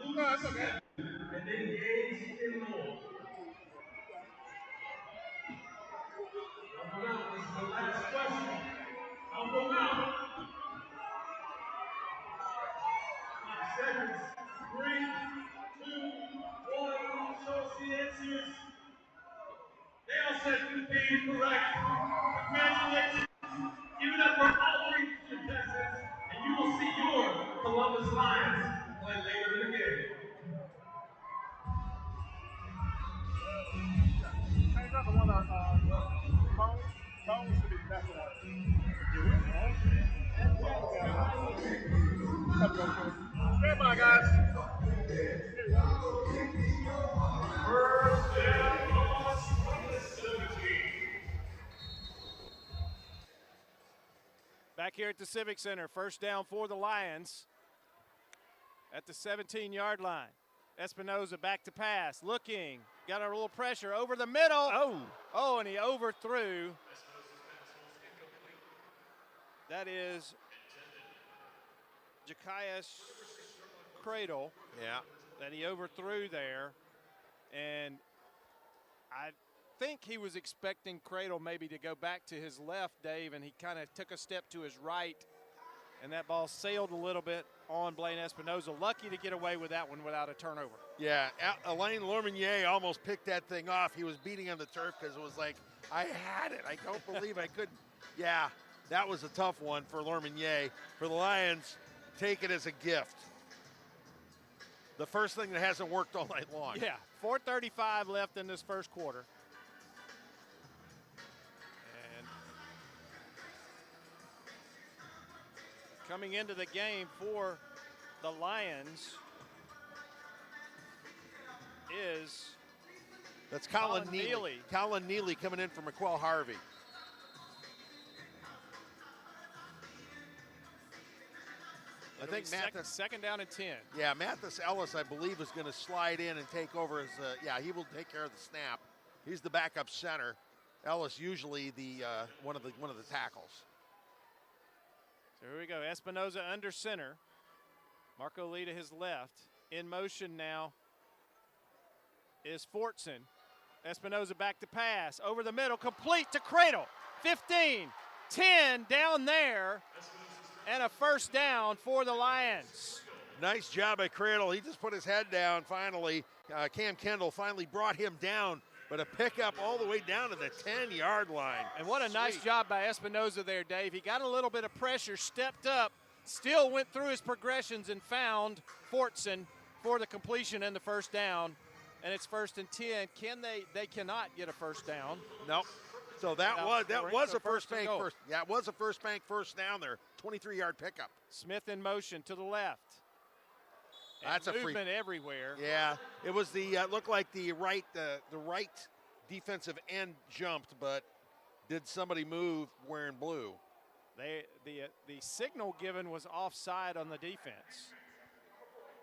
loses 7, and then gains 10 more. I'll go out. This is the last question. I'll go out. 5 seconds. 3, 2, 1. Show us the answers. They all said 15 correct. Congratulations. Give it up for all 3 contestants, and you will see your Columbus Lions play later in the game. Stand by, guys. First down loss from the 17. Back here at the Civic Center, first down for the Lions at the 17-yard line. Espinoza back to pass, looking, got a little pressure over the middle. Oh, and he overthrew. That is Jakias Cradle. Yeah. That he overthrew there. And I think he was expecting Cradle maybe to go back to his left, Dave, and he kind of took a step to his right, and that ball sailed a little bit on Blaine Espinoza. Lucky to get away with that one without a turnover. Yeah, Alain Lorminier almost picked that thing off. He was beating on the turf because it was like, I had it. I don't believe I couldn't. Yeah, that was a tough one for Lorminier. For the Lions, take it as a gift. The first thing that hasn't worked all night long. Yeah, 4:35 left in this first quarter. And coming into the game for the Lions is That's Colin Neely. Colin Neely coming in for McQuell Harvey. I think Mathis, second down and 10. Yeah, Mathis Ellis, I believe, is going to slide in and take over as, he will take care of the snap. He's the backup center. Ellis usually the one of the tackles. So here we go. Espinoza under center. Marco Lee to his left. In motion now is Fortson. Espinoza back to pass. Over the middle, complete to Cradle. 15, 10 down there. And a first down for the Lions. Nice job by Cradle. He just put his head down finally. Cam Kendall finally brought him down, but a pickup all the way down to the 10-yard line. And what a nice job by Espinoza there, Dave. He got a little bit of pressure, stepped up, still went through his progressions and found Fortson for the completion and the first down. And it's 1st and 10. They cannot get a first down. Nope. So that was a first bank first. Yeah, it was a first bank first down there. 23-yard pickup. Smith in motion to the left. And that's a movement everywhere. Yeah, it was the looked like the right defensive end jumped, but did somebody move wearing blue? The signal given was offside on the defense.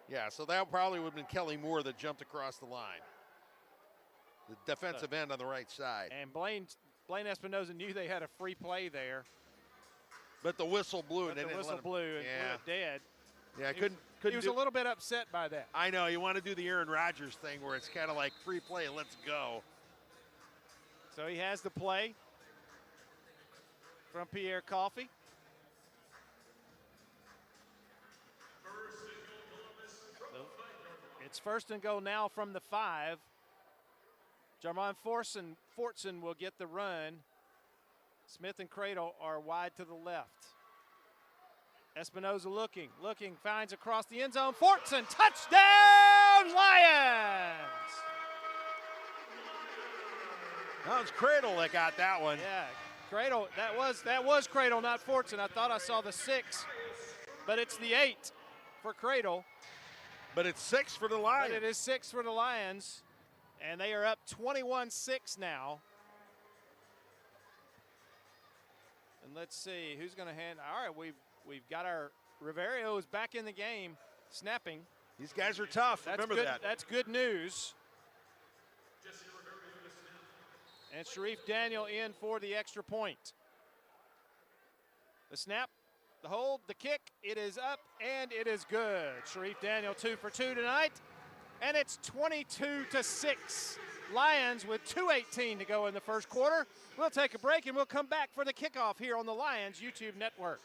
Yeah, so that probably would have been Kelly Moore that jumped across the line. The defensive end on the right side. And Blaine Espinoza knew they had a free play there. But the whistle blew and the whistle blew and blew it dead. Yeah, he was a little bit upset by that. I know, you want to do the Aaron Rodgers thing where it's kind of like free play, let's go. So he has the play from Pierre Coffey. It's first and goal now from the 5. Jarmon Fortson will get the run. Smith and Cradle are wide to the left. Espinoza looking, finds across the end zone. Fortson, touchdown, Lions! That was Cradle that got that one. Yeah, Cradle, that was Cradle, not Fortson. I thought I saw the 6, but it's the 8 for Cradle. But it's 6 for the Lions. But it is 6 for the Lions, and they are up 21-6 now. And let's see who's going to hand. All right, we've got our Riverio is back in the game, snapping. These guys are tough. Remember that. That's good news. And Sharif Daniel in for the extra point. The snap, the hold, the kick, it is up and it is good. Sharif Daniel 2 for 2 tonight, and it's 22-6. Lions with 2:18 to go in the first quarter. We'll take a break and we'll come back for the kickoff here on the Lions YouTube network.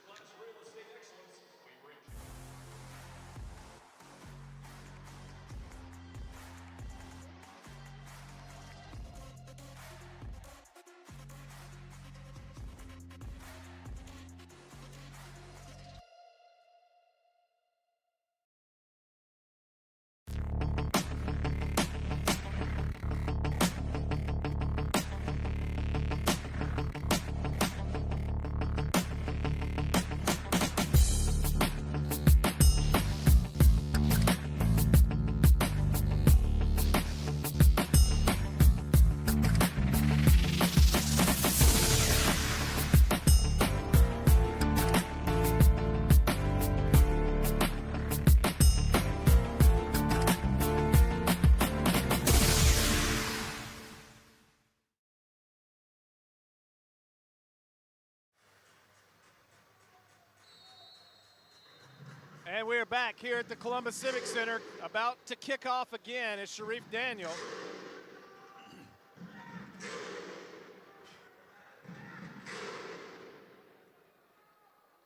And we're back here at the Columbus Civic Center, about to kick off again is Sharif Daniel.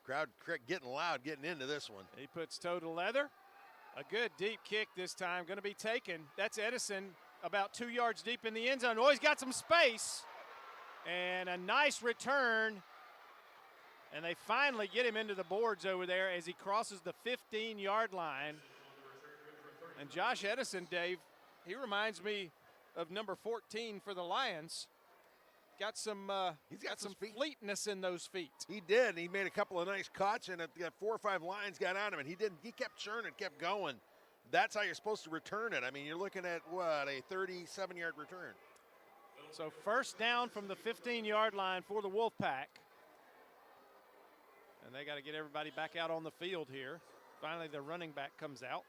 Crowd getting loud, getting into this one. He puts toe to leather. A good deep kick this time, going to be taken. That's Edison about 2 yards deep in the end zone. Oh, he's got some space. And a nice return. And they finally get him into the boards over there as he crosses the 15-yard line. And Josh Edison, Dave, he reminds me of number 14 for the Lions. Got some He's got some fleetness in those feet. He did. He made a couple of nice cuts, and 4 or 5 lines got on him, and he didn't. He kept churning, kept going. That's how you're supposed to return it. I mean, you're looking at, what, a 37-yard return. So first down from the 15-yard line for the Wolfpack. And they got to get everybody back out on the field here. Finally, the running back comes out.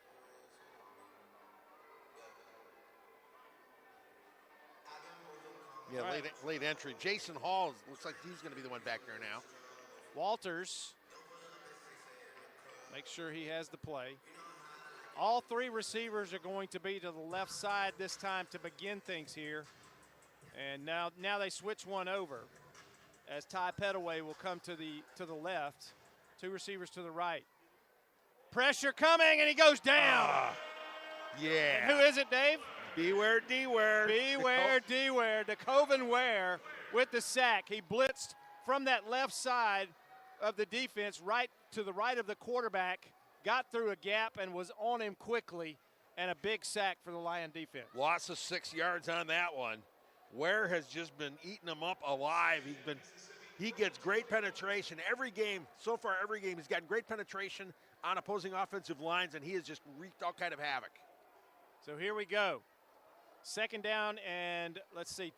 Yeah, right. late entry. Jason Hall looks like he's going to be the one back there now. Walters, make sure he has the play. All 3 receivers are going to be to the left side this time to begin things here. And now they switch one over as Ty Pettaway will come to the left. 2 receivers to the right. Pressure coming, and he goes down. Yeah. And who is it, Dave? Beware, D-Ware. Beware, D-Ware. DeCoven Ware with the sack. He blitzed from that left side of the defense right to the right of the quarterback, got through a gap and was on him quickly, and a big sack for the Lion defense. Loss of 6 yards on that one. Ware has just been eating them up alive. He gets great penetration every game. So far, every game, he's gotten great penetration on opposing offensive lines, and he has just wreaked all kind of havoc. So here we go. Second down and, let's see,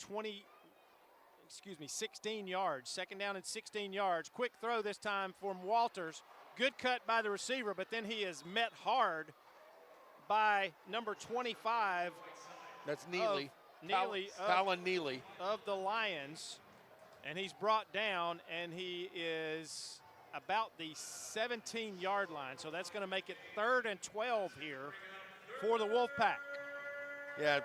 16 yards. Second down and 16 yards. Quick throw this time from Walters. Good cut by the receiver, but then he is met hard by number 25. That's Neely. Fallon Neely of the Lions. And he's brought down, and he is about the 17-yard line. So that's going to make it 3rd and 12 here for the Wolfpack. Yeah,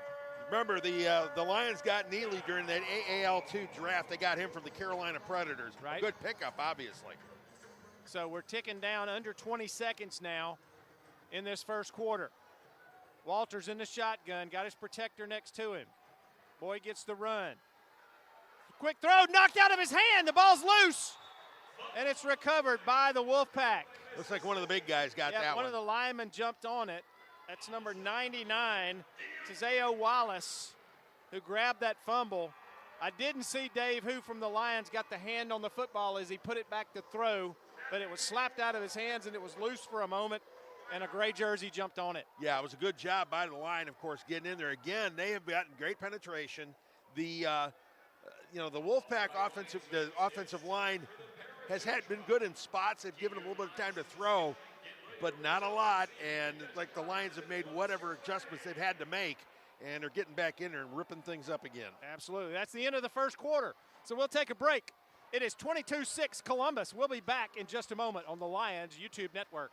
remember the Lions got Neely during that AAL2 draft. They got him from the Carolina Predators. Right. Good pickup, obviously. So we're ticking down under 20 seconds now in this first quarter. Walters in the shotgun, got his protector next to him. Boyd gets the run. Quick throw, knocked out of his hand. The ball's loose, and it's recovered by the Wolfpack. Looks like one of the big guys got that one. One of the linemen jumped on it. That's number 99, Tizeo Wallace, who grabbed that fumble. I didn't see Dave, who from the Lions got the hand on the football as he put it back to throw, but it was slapped out of his hands, and it was loose for a moment, and a gray jersey jumped on it. Yeah, it was a good job by the line, of course, getting in there. Again, they have gotten great penetration. The Wolfpack offensive line has been good in spots. They've given them a little bit of time to throw, but not a lot. And like the Lions have made whatever adjustments they've had to make, and they're getting back in there and ripping things up again. Absolutely. That's the end of the first quarter. So we'll take a break. It is 22-6 Columbus. We'll be back in just a moment on the Lions YouTube network.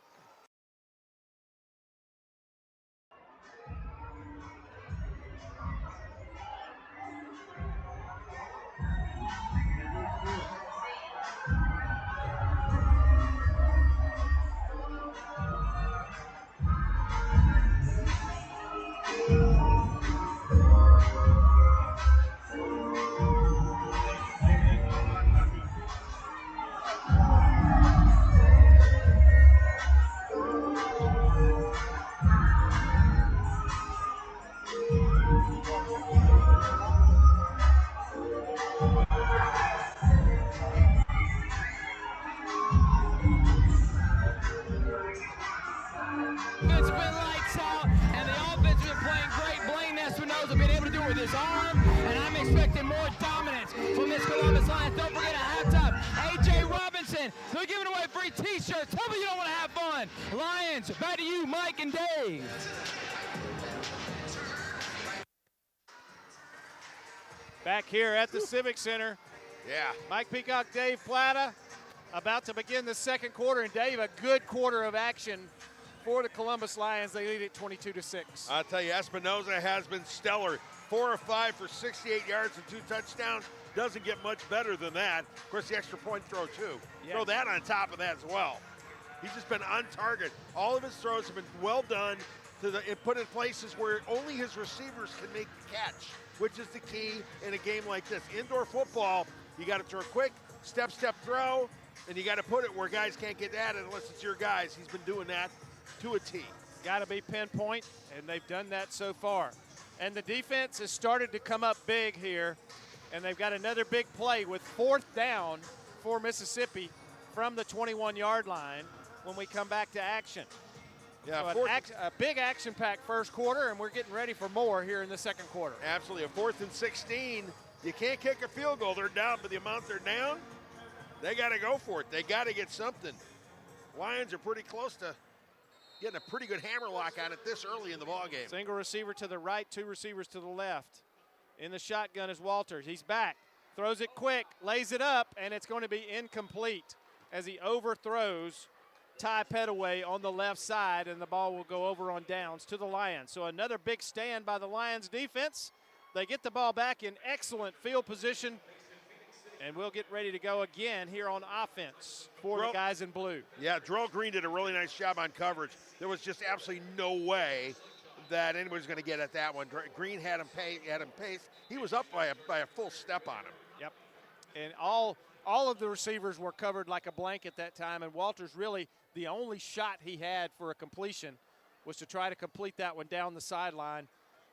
It's been lights out, and the offense has been playing great. Blaine Espinosa has been able to do it with his arm, and I'm expecting more dominance from this Columbus Lions. Don't forget at halftime, A.J. Robinson, they're giving away free T-shirts. Tell me you don't want to have fun. Lions, back to you, Mike and Dave. Back here at the Civic Center. Yeah. Mike Peacock, Dave Plata, about to begin the second quarter. And Dave, a good quarter of action for the Columbus Lions. They lead it 22-6. I'll tell you, Espinosa has been stellar. 4 of 5 for 68 yards and 2 touchdowns. Doesn't get much better than that. Of course, the extra point throw, too. Yeah. Throw that on top of that as well. He's just been on target. All of his throws have been well done, put in places where only his receivers can make the catch, which is the key in a game like this. Indoor football, you got to throw quick, step throw, and you got to put it where guys can't get at it unless it's your guys. He's been doing that to a T. Got to be pinpoint, and they've done that so far. And the defense has started to come up big here, and they've got another big play with 4th down for Mississippi from the 21-yard line when we come back to action. Yeah, so a big action-packed first quarter, and we're getting ready for more here in the second quarter. Absolutely. A 4th and 16. You can't kick a field goal. They're down, but the amount they're down, they got to go for it. They got to get something. Lions are pretty close to getting a pretty good hammerlock on it this early in the ballgame. Single receiver to the right, 2 receivers to the left. In the shotgun is Walters. He's back, throws it quick, lays it up, and it's going to be incomplete as he overthrows Ty Petaway on the left side, and the ball will go over on downs to the Lions. So another big stand by the Lions defense. They get the ball back in excellent field position, and we'll get ready to go again here on offense for the guys in blue. Yeah, Drell Green did a really nice job on coverage. There was just absolutely no way that anybody's going to get at that one. Green had him paced. He was up by a full step on him. Yep. And all of the receivers were covered like a blanket that time, and Walters really the only shot he had for a completion was to try to complete that one down the sideline,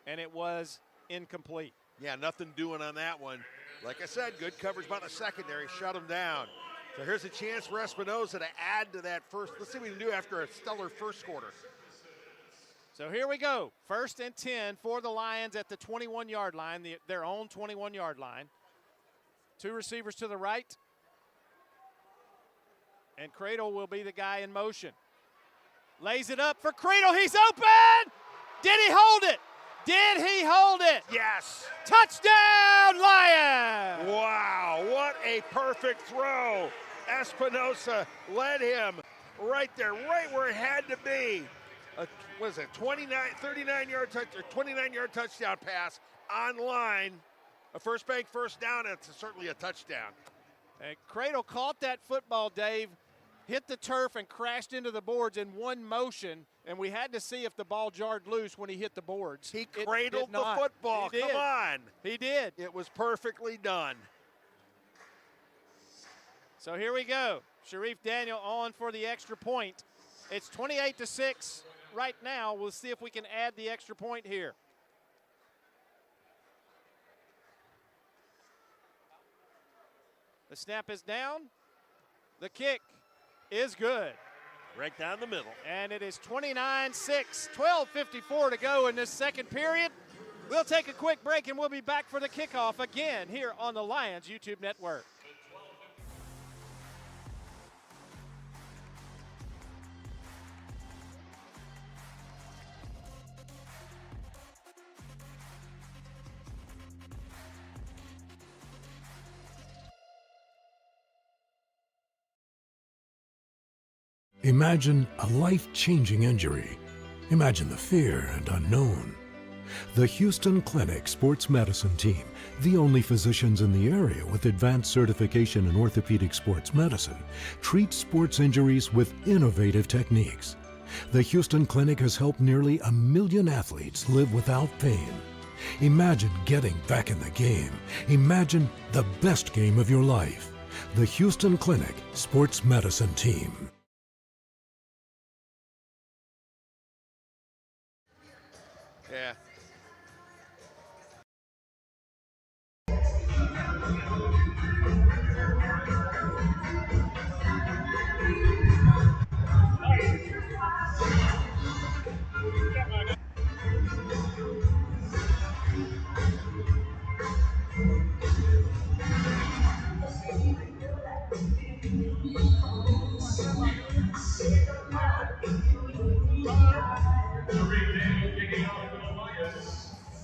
and it was incomplete. Yeah, nothing doing on that one. Like I said, good coverage by the secondary, shut him down. So here's a chance for Espinosa to add to that first. Let's see what we can do after a stellar first quarter. So here we go. 1st and 10 for the Lions at the 21-yard line, their own 21-yard line. Two receivers to the right. And Cradle will be the guy in motion. Lays it up for Cradle. He's open! Did he hold it? Did he hold it? Yes. Touchdown, Lions! Wow, what a perfect throw. Espinosa led him right there, right where it had to be. What is it, 39-yard touch or 29-yard touchdown pass online. A first bank first down, and it's certainly a touchdown. And Cradle caught that football, Dave, hit the turf and crashed into the boards in one motion, and we had to see if the ball jarred loose when he hit the boards. He cradled the football. He did. Come on. He did. It was perfectly done. So here we go. Sharif Daniel on for the extra point. It's 28-6 right now. We'll see if we can add the extra point here. The snap is down. The kick is good. Right down the middle. And it is 29-6, 12:54 to go in this second period. We'll take a quick break and we'll be back for the kickoff again here on the Lions YouTube network. Imagine a life-changing injury. Imagine the fear and unknown. The Houston Clinic Sports Medicine Team, the only physicians in the area with advanced certification in orthopedic sports medicine, treats sports injuries with innovative techniques. The Houston Clinic has helped nearly 1 million athletes live without pain. Imagine getting back in the game. Imagine the best game of your life. The Houston Clinic Sports Medicine Team. Yeah.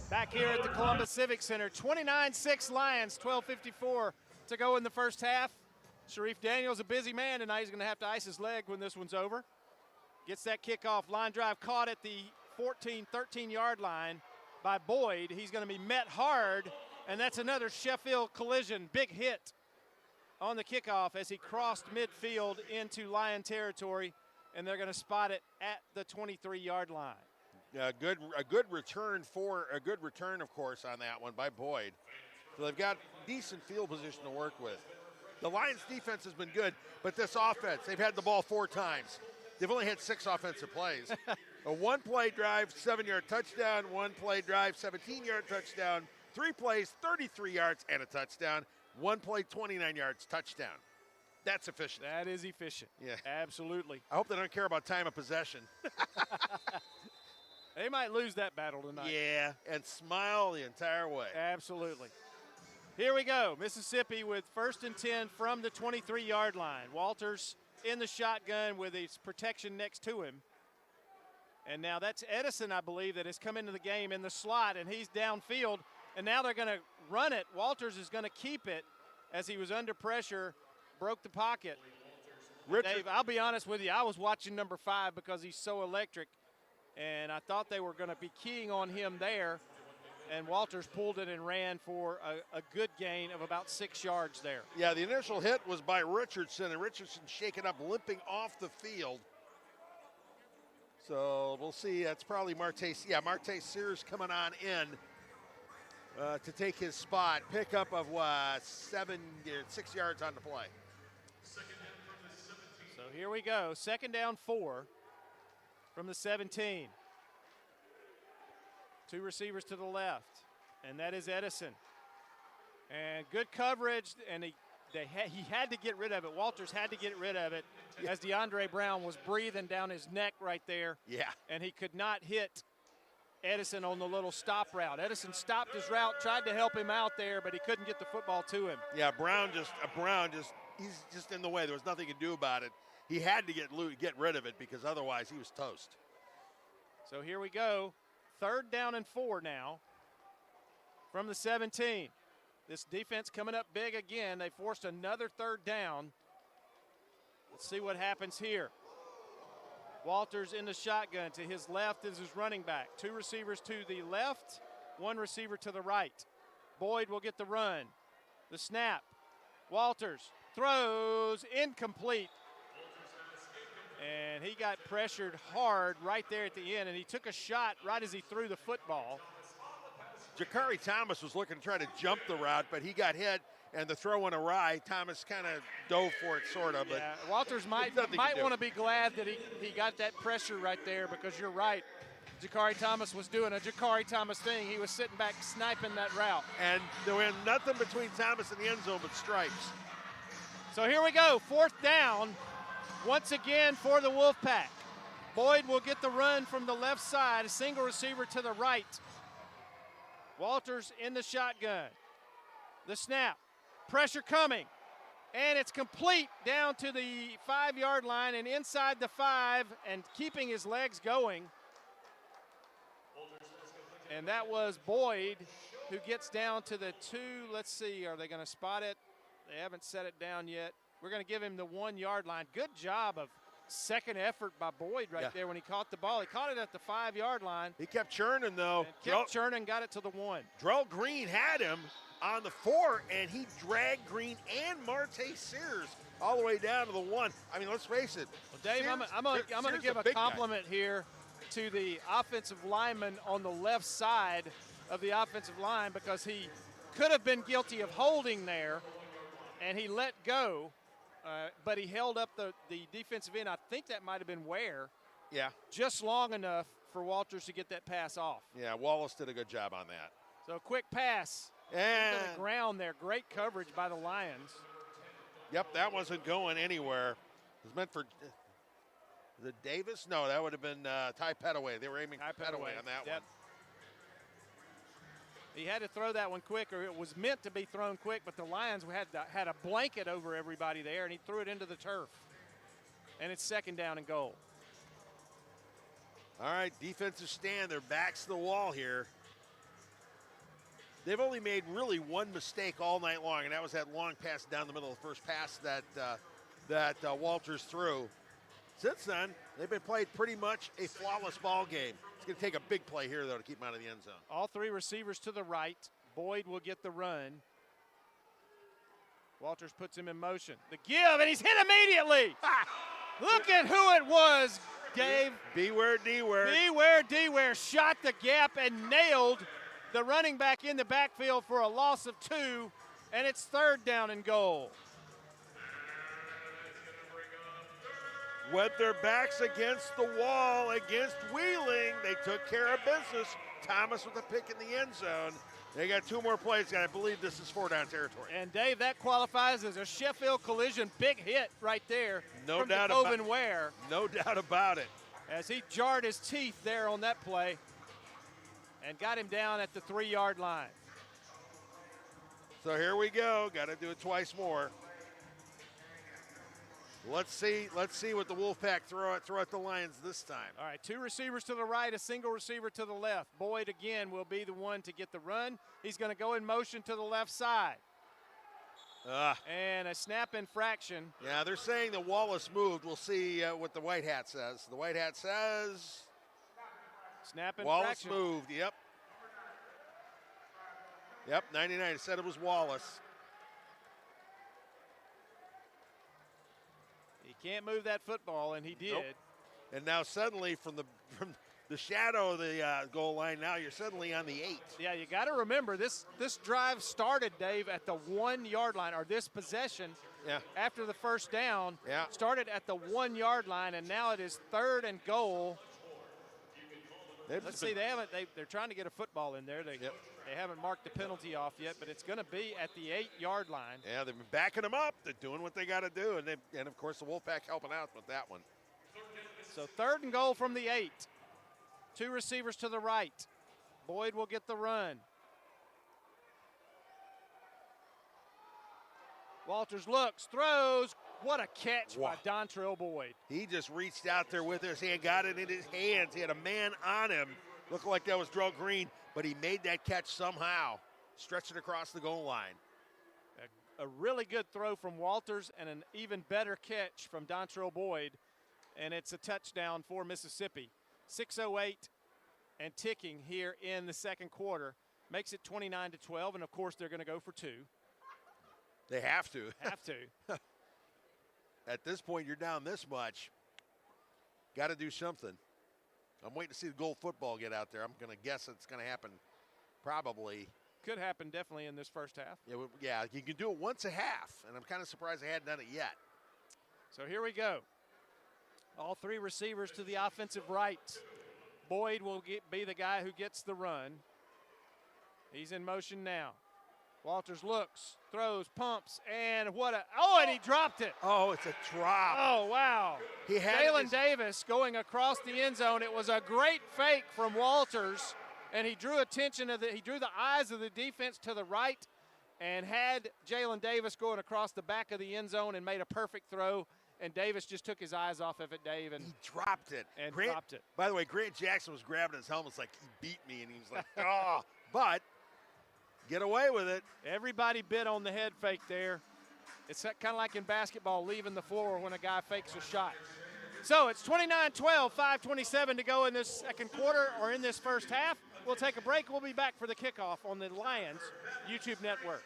Back here at the Columbus Civic Center, 29-6 Lions, 12:54 to go in the first half. Sharif Daniel's a busy man tonight. He's going to have to ice his leg when this one's over. Gets that kickoff line drive caught at the 13-yard line by Boyd. He's going to be met hard, and that's another Sheffield collision. Big hit on the kickoff as he crossed midfield into Lion territory, and they're going to spot it at the 23-yard line. A good return, of course, on that one by Boyd. So they've got decent field position to work with. The Lions defense has been good, but this offense, they've had the ball 4 times. They've only had 6 offensive plays. A 1-play drive, 7-yard touchdown, 1-play drive, 17-yard touchdown, 3 plays, 33 yards and a touchdown, 1 play, 29 yards, touchdown. That's efficient. That is efficient. Yeah. Absolutely. I hope they don't care about time of possession. They might lose that battle tonight. Yeah, and smile the entire way. Absolutely. Here we go. Mississippi with 1st and 10 from the 23-yard line. Walters in the shotgun with his protection next to him. And now that's Edison, I believe, that has come into the game in the slot, and he's downfield. And now they're going to run it. Walters is going to keep it as he was under pressure, broke the pocket. Dave, I'll be honest with you. I was watching number 5 because he's so electric. And I thought they were going to be keying on him there. And Walters pulled it and ran for a good gain of about 6 yards there. Yeah, the initial hit was by Richardson, and Richardson shaken up, limping off the field. So we'll see. That's probably Marte. Yeah, Marte Sears coming on in to take his spot. Pickup of 6 yards on the play. So here we go. 2nd down 4. From the 17. 2 receivers to the left, and that is Edison. And good coverage, and he had to get rid of it. Walters had to get rid of it as DeAndre Brown was breathing down his neck right there. Yeah. And he could not hit Edison on the little stop route. Edison stopped his route, tried to help him out there, but he couldn't get the football to him. Yeah, Brown he's just in the way. There was nothing he could do about it. He had to get rid of it because otherwise he was toast. So here we go. 3rd down and 4 now from the 17. This defense coming up big again. They forced another 3rd down. Let's see what happens here. Walters in the shotgun. To his left is his running back. 2 receivers to the left, 1 receiver to the right. Boyd will get the run. The snap. Walters throws incomplete. And he got pressured hard right there at the end, and he took a shot right as he threw the football. Jakari Thomas was looking to try to jump the route, but he got hit, and the throw went awry. Thomas kind of dove for it, sort of. But yeah, Walters might want to be glad that he got that pressure right there, because you're right. Jakari Thomas was doing a Jakari Thomas thing. He was sitting back sniping that route. And there was nothing between Thomas and the end zone but stripes. So here we go, 4th down. Once again for the Wolfpack. Boyd will get the run from the left side, a single receiver to the right. Walters in the shotgun. The snap, pressure coming, and it's complete down to the 5-yard line and inside the 5 and keeping his legs going. And that was Boyd who gets down to the 2. Let's see, are they going to spot it? They haven't set it down yet. We're going to give him the 1-yard line. Good job of second effort by Boyd right there when he caught the ball. He caught it at the 5-yard line. He kept churning, though. Kept churning, got it to the 1. Drell Green had him on the 4, and he dragged Green and Marte Sears all the way down to the 1. I mean, let's face it. Well, Dave, I'm going to give a compliment here to the offensive lineman on the left side of the offensive line, because he could have been guilty of holding there, and he let go. But he held up the defensive end. I think that might have been Ware. Yeah. Just long enough for Walters to get that pass off. Yeah, Wallace did a good job on that. So a quick pass. And to the ground there. Great coverage by the Lions. Yep, that wasn't going anywhere. It was meant for the Davis? No, that would have been Ty Petaway. They were aiming for Petaway on that one. He had to throw that one quick, or it was meant to be thrown quick, but the Lions had a blanket over everybody there, and he threw it into the turf. And it's 2nd down and goal. All right, defensive stand. Their backs to the wall here. They've only made really one mistake all night long, and that was that long pass down the middle of the first pass that Walters threw. Since then, they've been playing pretty much a flawless ball game. It's going to take a big play here, though, to keep him out of the end zone. All 3 receivers to the right. Boyd will get the run. Walters puts him in motion. The give, and he's hit immediately. Look at who it was, Dave. Beware, D-Ware. Beware, D-Ware shot the gap and nailed the running back in the backfield for a loss of 2, and it's 3rd down and goal. With their backs against the wall, against Wheeling, they took care of business. Thomas with a pick in the end zone. They got 2 more plays, and I believe this is 4-down territory. And, Dave, that qualifies as a Sheffield collision big hit right there no from doubt Owen Ware. No doubt about it. As he jarred his teeth there on that play and got him down at the 3-yard line. So here we go. Got to do it twice more. Let's see what the Wolfpack throw at the Lions this time. All right, 2 receivers to the right, a single receiver to the left. Boyd again will be the one to get the run. He's going to go in motion to the left side. And a snap infraction. Yeah, they're saying that Wallace moved. We'll see what the white hat says. The white hat says snap infraction. Wallace moved. Yep. 99. It said it was Wallace. He can't move that football, and he did. Nope. And now suddenly from the shadow of the goal line, now you're suddenly on the 8. Yeah, you got to remember this drive started, Dave, at the 1-yard line, or this possession after the first down started at the 1-yard line, and now it is 3rd and goal. Let's see, they're trying to get a football in there. They haven't marked the penalty off yet, but it's going to be at the 8-yard line. Yeah, they've been backing them up. They're doing what they got to do, and of course the Wolfpack helping out with that one. So 3rd and goal from the 8. Two receivers to the right. Boyd will get the run. Walters looks, throws. What a catch by Dontrell Boyd. He just reached out there with his hand, got it in his hands. He had a man on him. Looked like that was Drell Green, but he made that catch somehow. Stretched it across the goal line. A really good throw from Walters and an even better catch from Dontrell Boyd, and it's a touchdown for Mississippi. 6:08 and ticking here in the second quarter. Makes it 29-12, and of course they're going to go for two. They have to. Have to. At this point, you're down this much. Got to do something. I'm waiting to see the goal football get out there. I'm going to guess it's going to happen probably. Could happen definitely in this first half. Yeah, you can do it once a half, and I'm kind of surprised they hadn't done it yet. So here we go. All three receivers to the offensive right. Boyd will be the guy who gets the run. He's in motion now. Walters looks, throws, pumps, and and he dropped it. Oh, it's a drop. Oh, wow. Jalen Davis going across the end zone. It was a great fake from Walters, and he drew he drew the eyes of the defense to the right and had Jalen Davis going across the back of the end zone and made a perfect throw. And Davis just took his eyes off of it, Dave. And he dropped it. Dropped it. By the way, Grant Jackson was grabbing his helmet like he beat me, and he was like, oh. But get away with it. Everybody bit on the head fake there. It's kind of like in basketball, leaving the floor when a guy fakes a shot. So it's 29-12, 5:27 to go in this second quarter or in this first half. We'll take a break. We'll be back for the kickoff on the Lions YouTube network.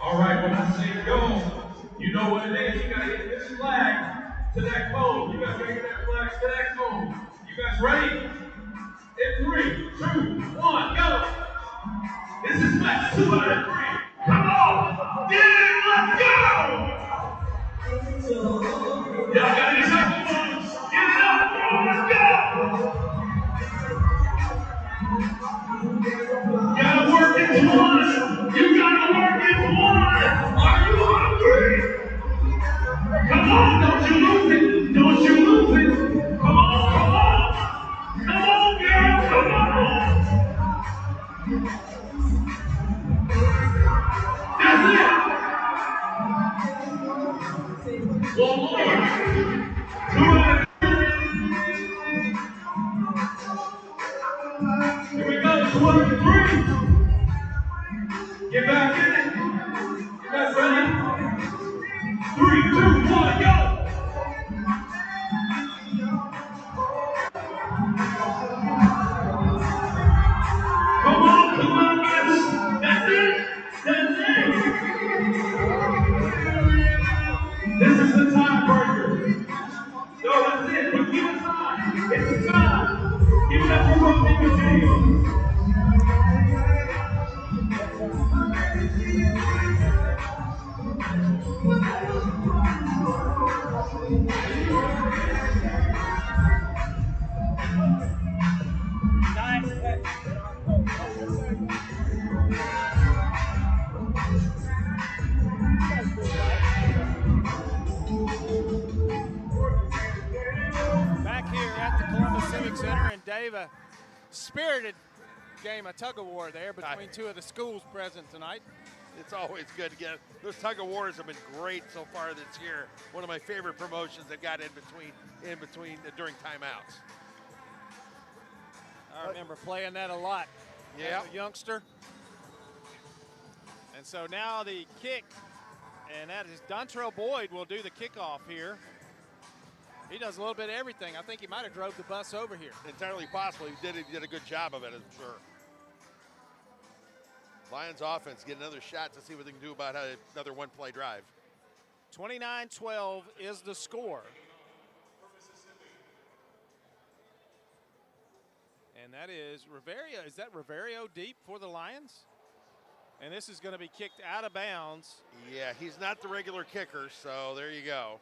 All right, when I say go, you know what it is. You gotta hit this flag to that cone. You gotta hit that flag to that cone. You guys ready? In 3, 2, 1, go! This is match 2 out of 3. Come on! Get it, let's go! Y'all got any saxophones? Get it up, bro, let's go! Gotta work as one! You gotta work as one! Are you hungry? Come on, don't you lose it! Don't you lose it! Come on, come on! Come on, girl, come on! That's it! One more! 2 out of 3! Here we go, 2 out of 3! Get back in it! You guys ready? 3, 2, 1, go! Come on, guys! That's it! That's it! This is the tiebreaker. No, that's it. But give it time. It's time. Give it up for one thing to do. Back here at the Columbus Civic Center, and Dave, a spirited game, a tug-of-war there between two of the schools present tonight. It's always good to get those tug-of-wars have been great so far this year. One of my favorite promotions that got in between during timeouts. I remember playing that a lot as a youngster. And so now the kick, and that is Dontrell Boyd will do the kickoff here. He does a little bit of everything. I think he might have drove the bus over here. Entirely possible. He did a good job of it, I'm sure. Lions offense get another shot to see what they can do about another one-play drive. 29-12 is the score. And that is Riverio. Is that Riverio deep for the Lions? And this is going to be kicked out of bounds. Yeah, he's not the regular kicker, so there you go.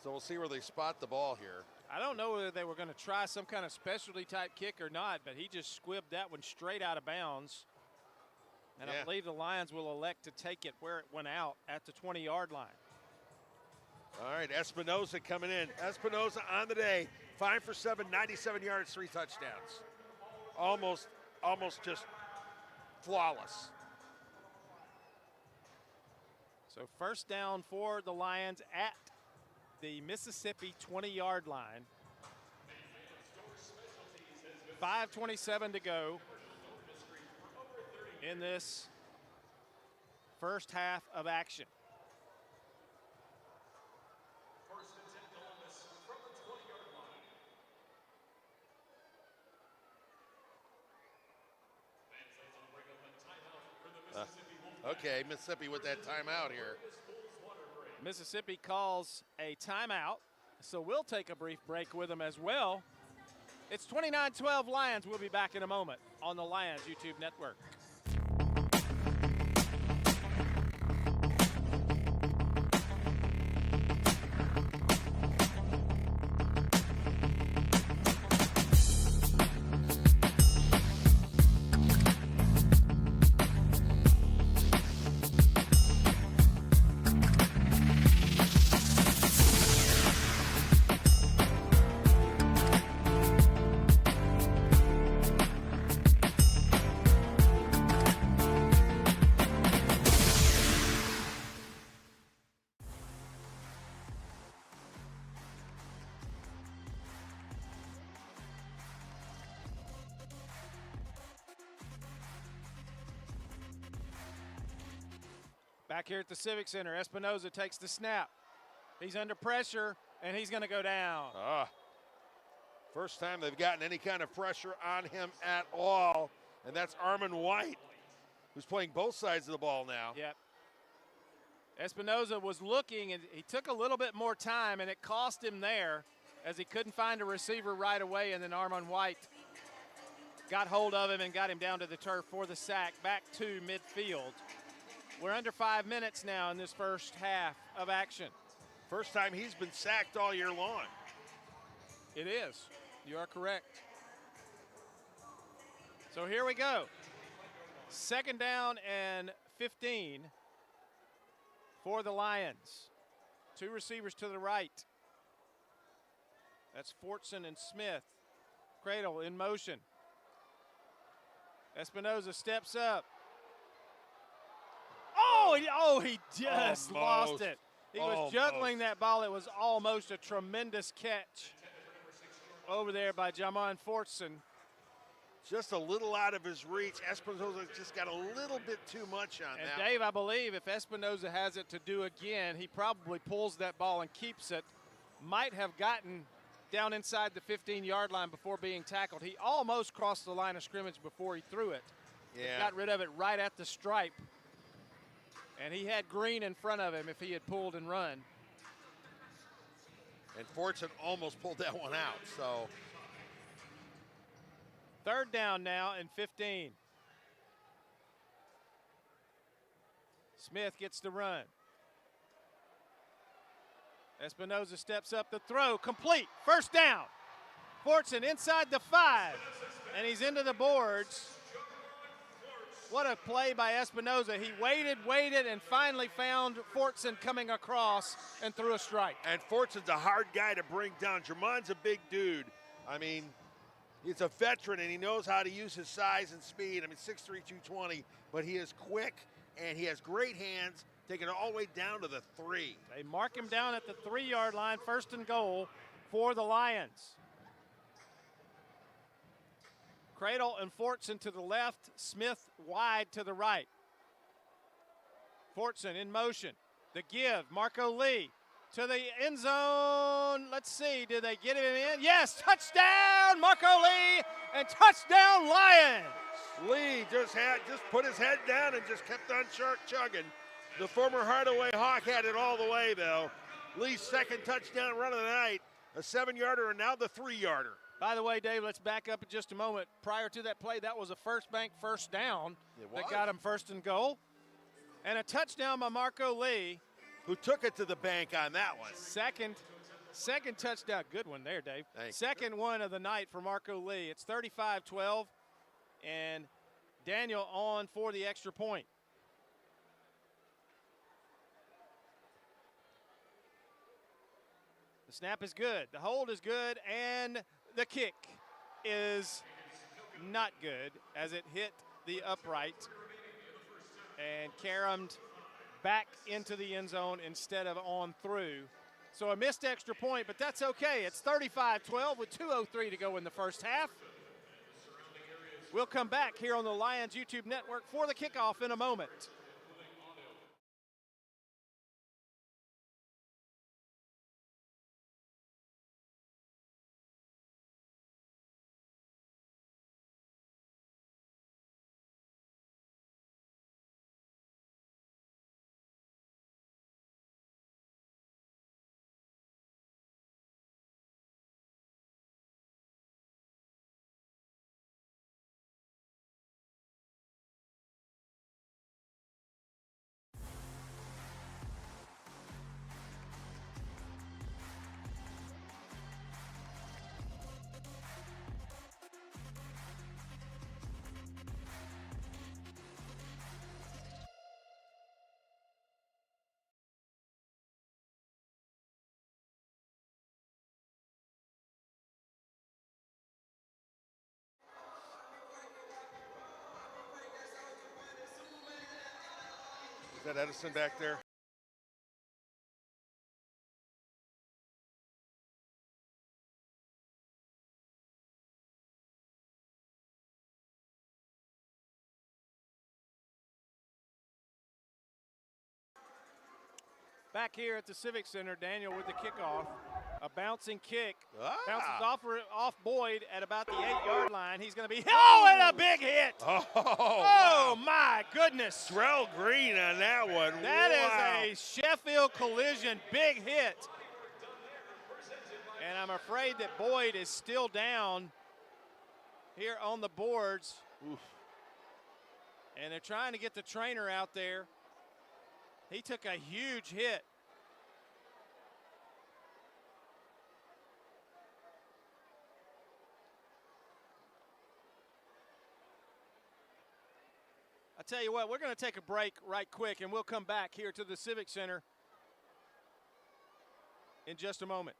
So we'll see where they spot the ball here. I don't know whether they were going to try some kind of specialty type kick or not, but he just squibbed that one straight out of bounds. And I believe the Lions will elect to take it where it went out at the 20-yard line. All right, Espinoza coming in. Espinoza on the day, 5 for 7, 97 yards, 3 touchdowns. Almost just flawless. So first down for the Lions at the Mississippi 20-yard line. 5:27 to go in this first half of action. Okay, Mississippi with that timeout here. Mississippi calls a timeout, so we'll take a brief break with them as well. It's 29-12 Lions. We'll be back in a moment on the Lions YouTube network. Back here at the Civic Center, Espinoza takes the snap. He's under pressure, and he's going to go down. First time they've gotten any kind of pressure on him at all, and that's Armand White, who's playing both sides of the ball now. Yep. Espinoza was looking, and he took a little bit more time, and it cost him there as he couldn't find a receiver right away, and then Armand White got hold of him and got him down to the turf for the sack, back to midfield. We're under 5 minutes now in this first half of action. First time he's been sacked all year long. It is. You are correct. So here we go. Second down and 15 for the Lions. 2 receivers to the right. That's Fortson and Smith. Cradle in motion. Espinoza steps up. He just lost it. He was juggling that ball. It was almost a tremendous catch over there by Jamon Fortson. Just a little out of his reach. Espinoza just got a little bit too much on that. And Dave, I believe if Espinoza has it to do again, he probably pulls that ball and keeps it. Might have gotten down inside the 15-yard line before being tackled. He almost crossed the line of scrimmage before he threw it. Yeah. Got rid of it right at the stripe. And he had Green in front of him if he had pulled and run. And Fortson almost pulled that one out, so. Third down now and 15. Smith gets the run. Espinoza steps up the throw, complete, first down. Fortson inside the 5, and he's into the boards. What a play by Espinoza. He waited, and finally found Fortson coming across and threw a strike. And Fortson's a hard guy to bring down. Jermon's a big dude. I mean, he's a veteran, and he knows how to use his size and speed. I mean, 6'3", 220, but he is quick, and he has great hands, taking it all the way down to the 3. They mark him down at the 3-yard line, first and goal for the Lions. Cradle and Fortson to the left, Smith wide to the right. Fortson in motion. The give, Marco Lee to the end zone. Let's see, did they get him in? Yes, touchdown, Marco Lee, and touchdown, Lions. Lee just put his head down and just kept on chugging. The former Hardaway Hawk had it all the way, though. Lee's second touchdown run of the night, a 7-yarder, and now the 3-yarder. By the way, Dave, let's back up in just a moment. Prior to that play, that was a first bank first down that got him first and goal. And a touchdown by Marco Lee. Who took it to the bank on that one. Second touchdown. Good one there, Dave. Thanks. Second one of the night for Marco Lee. It's 35-12, and Daniel on for the extra point. The snap is good. The hold is good, and the kick is not good as it hit the upright and caromed back into the end zone instead of on through. So a missed extra point, but that's okay. It's 35-12 with 2:03 to go in the first half. We'll come back here on the Lions YouTube network for the kickoff in a moment. Is that Edison back there? Back here at the Civic Center, Daniel with the kickoff. A bouncing kick. Bounces off Boyd at about the 8-yard line. He's going to be, and a big hit. Oh, my goodness. Terrell Green on that one. That is a Sheffield collision, big hit. And I'm afraid that Boyd is still down here on the boards. Oof. And they're trying to get the trainer out there. He took a huge hit. I tell you what, we're going to take a break right quick, and we'll come back here to the Civic Center in just a moment.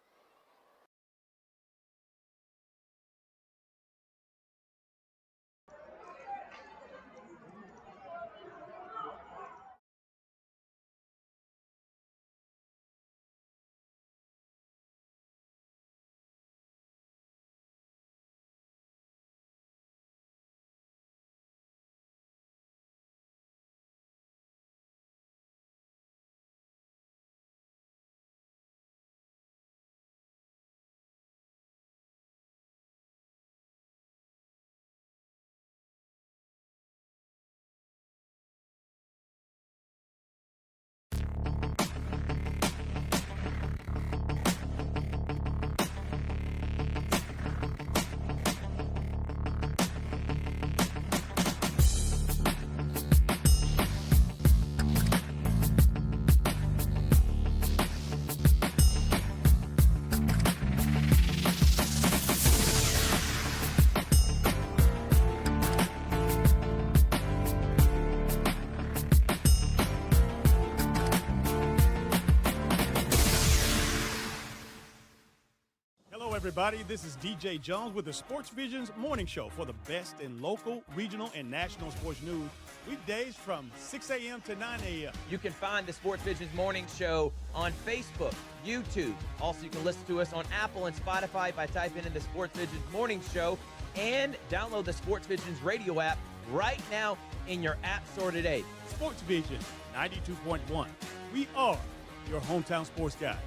Everybody, this is DJ Jones with the Sports Visions Morning Show for the best in local, regional, and national sports news. Weekdays from 6 a.m. to 9 a.m. You can find the Sports Visions Morning Show on Facebook, YouTube. Also, you can listen to us on Apple and Spotify by typing in the Sports Visions Morning Show, and download the Sports Visions radio app right now in your app store today. Sports Vision 92.1. We are your hometown sports guys.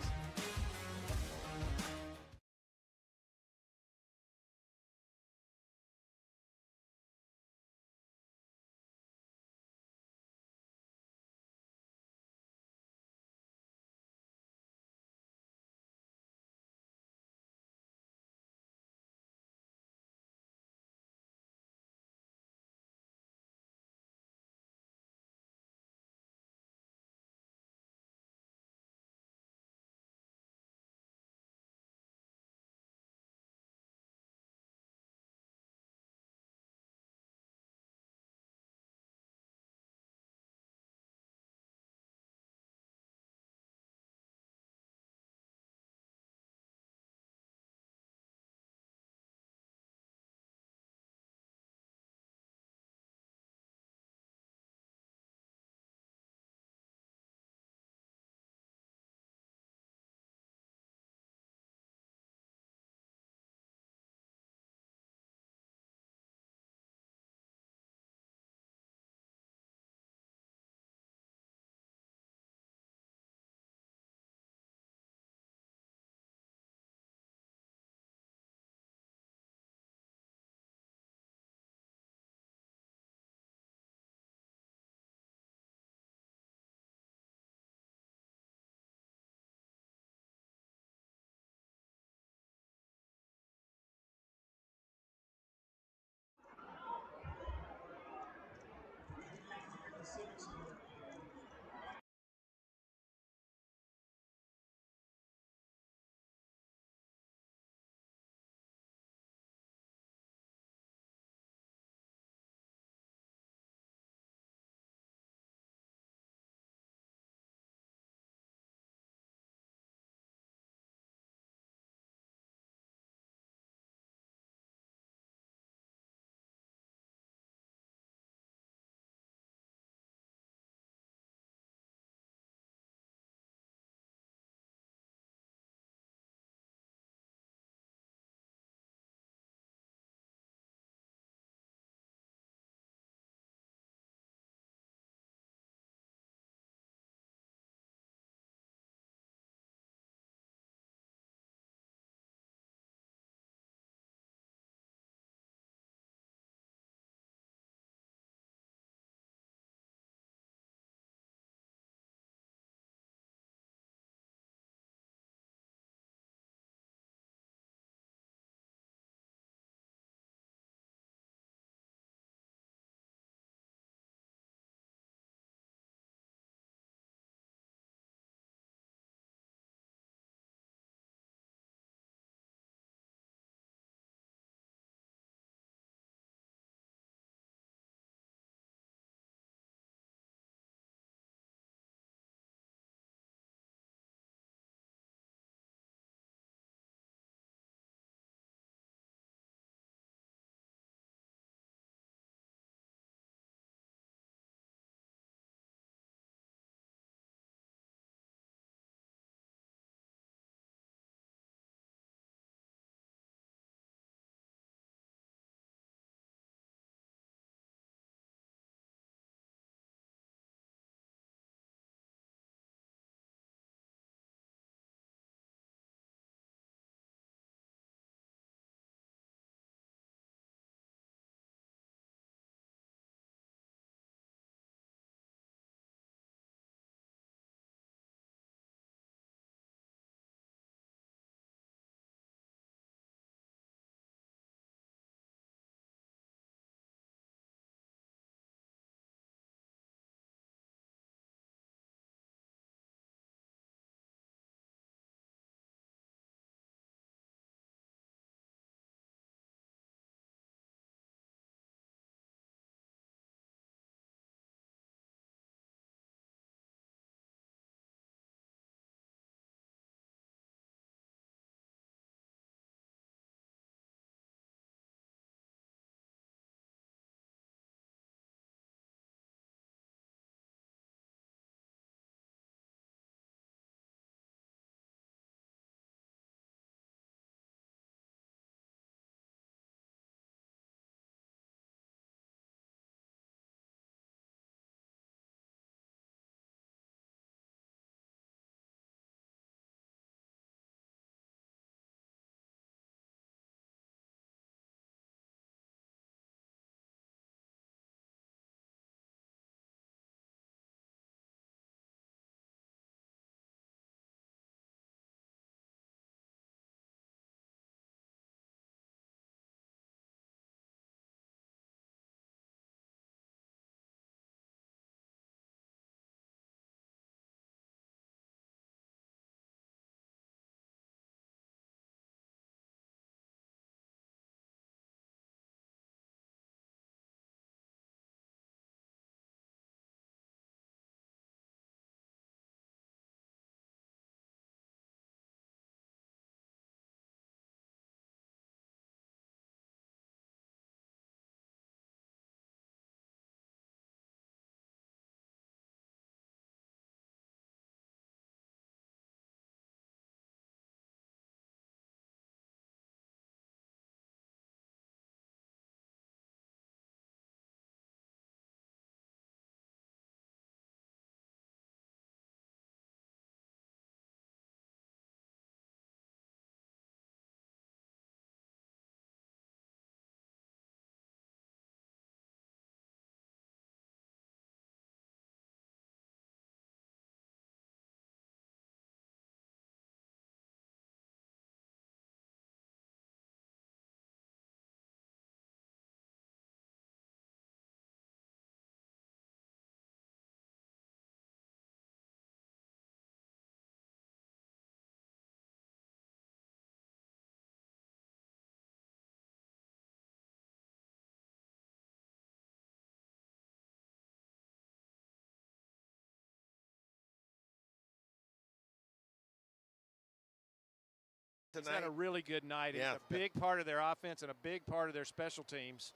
It's had a really good night. Yeah. It's a big part of their offense and a big part of their special teams.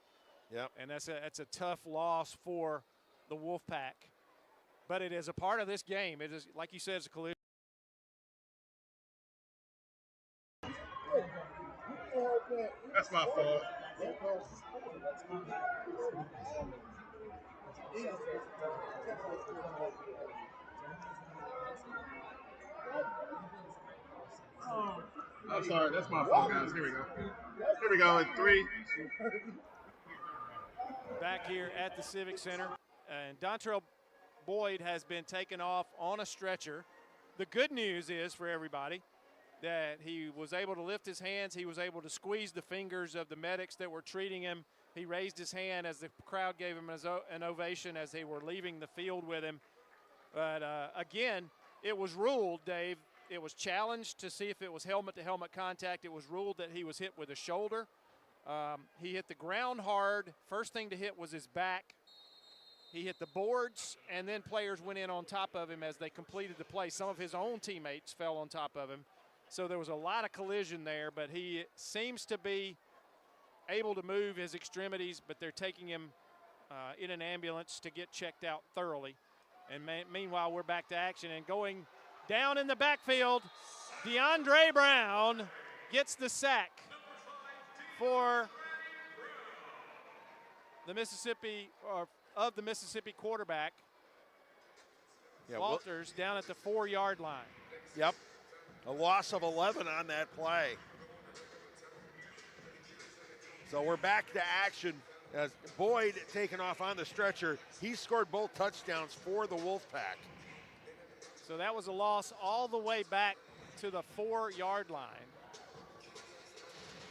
Yep. And that's a tough loss for the Wolfpack. But it is a part of this game. It is, like you said, it's a collision. That's my fault. I'm sorry, that's my fault, guys. Here we go. Here we go in 3. Back here at the Civic Center. And Dontrell Boyd has been taken off on a stretcher. The good news is for everybody that he was able to lift his hands. He was able to squeeze the fingers of the medics that were treating him. He raised his hand as the crowd gave him an ovation as they were leaving the field with him. But again, it was ruled, Dave, it was challenged to see if it was helmet-to-helmet contact. It was ruled that he was hit with a shoulder. He hit the ground hard. First thing to hit was his back. He hit the boards, and then players went in on top of him as they completed the play. Some of his own teammates fell on top of him. So there was a lot of collision there, but he seems to be able to move his extremities, but they're taking him in an ambulance to get checked out thoroughly. And meanwhile, we're back to action and going down in the backfield. DeAndre Brown gets the sack for the Mississippi, or of the Mississippi quarterback. Walters down at the 4-yard line. Yep. A loss of 11 on that play. So we're back to action as Boyd taken off on the stretcher. He scored both touchdowns for the Wolfpack. So that was a loss all the way back to the 4-yard line.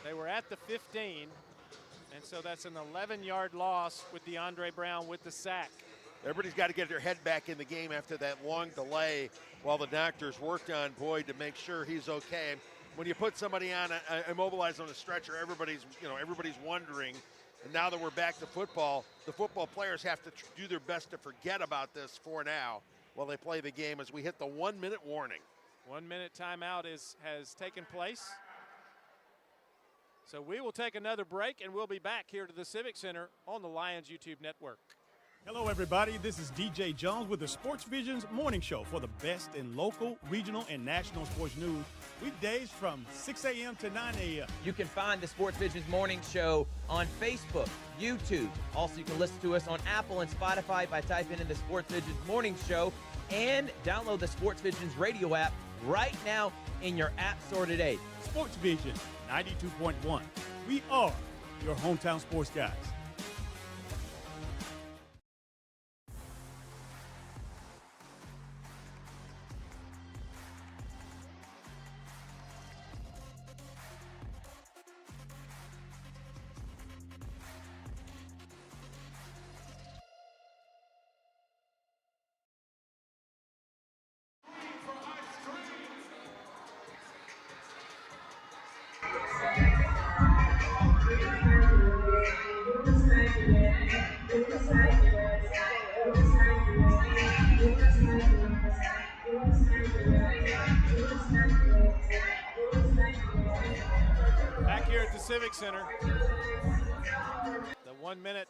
They were at the 15, and so that's an 11-yard loss with DeAndre Brown with the sack. Everybody's got to get their head back in the game after that long delay while the doctors worked on Boyd to make sure he's okay. When you put somebody on immobilized on a stretcher, everybody's wondering. And now that we're back to football, the football players have to do their best to forget about this for now while they play the game as we hit the 1-minute warning. 1-minute timeout has taken place. So we will take another break, and we'll be back here to the Civic Center on the Lions YouTube network. Hello, everybody. This is DJ Jones with the Sports Vision's morning show for the best in local, regional, and national sports news. Weekdays from 6 a.m. to 9 a.m. You can find the Sports Vision's morning show on Facebook, YouTube. Also, you can listen to us on Apple and Spotify by typing in the Sports Vision's morning show, and download the Sports Vision's radio app right now in your app store today. Sports Vision 92.1. We are your hometown sports guys. Back here at the Civic Center, the 1-minute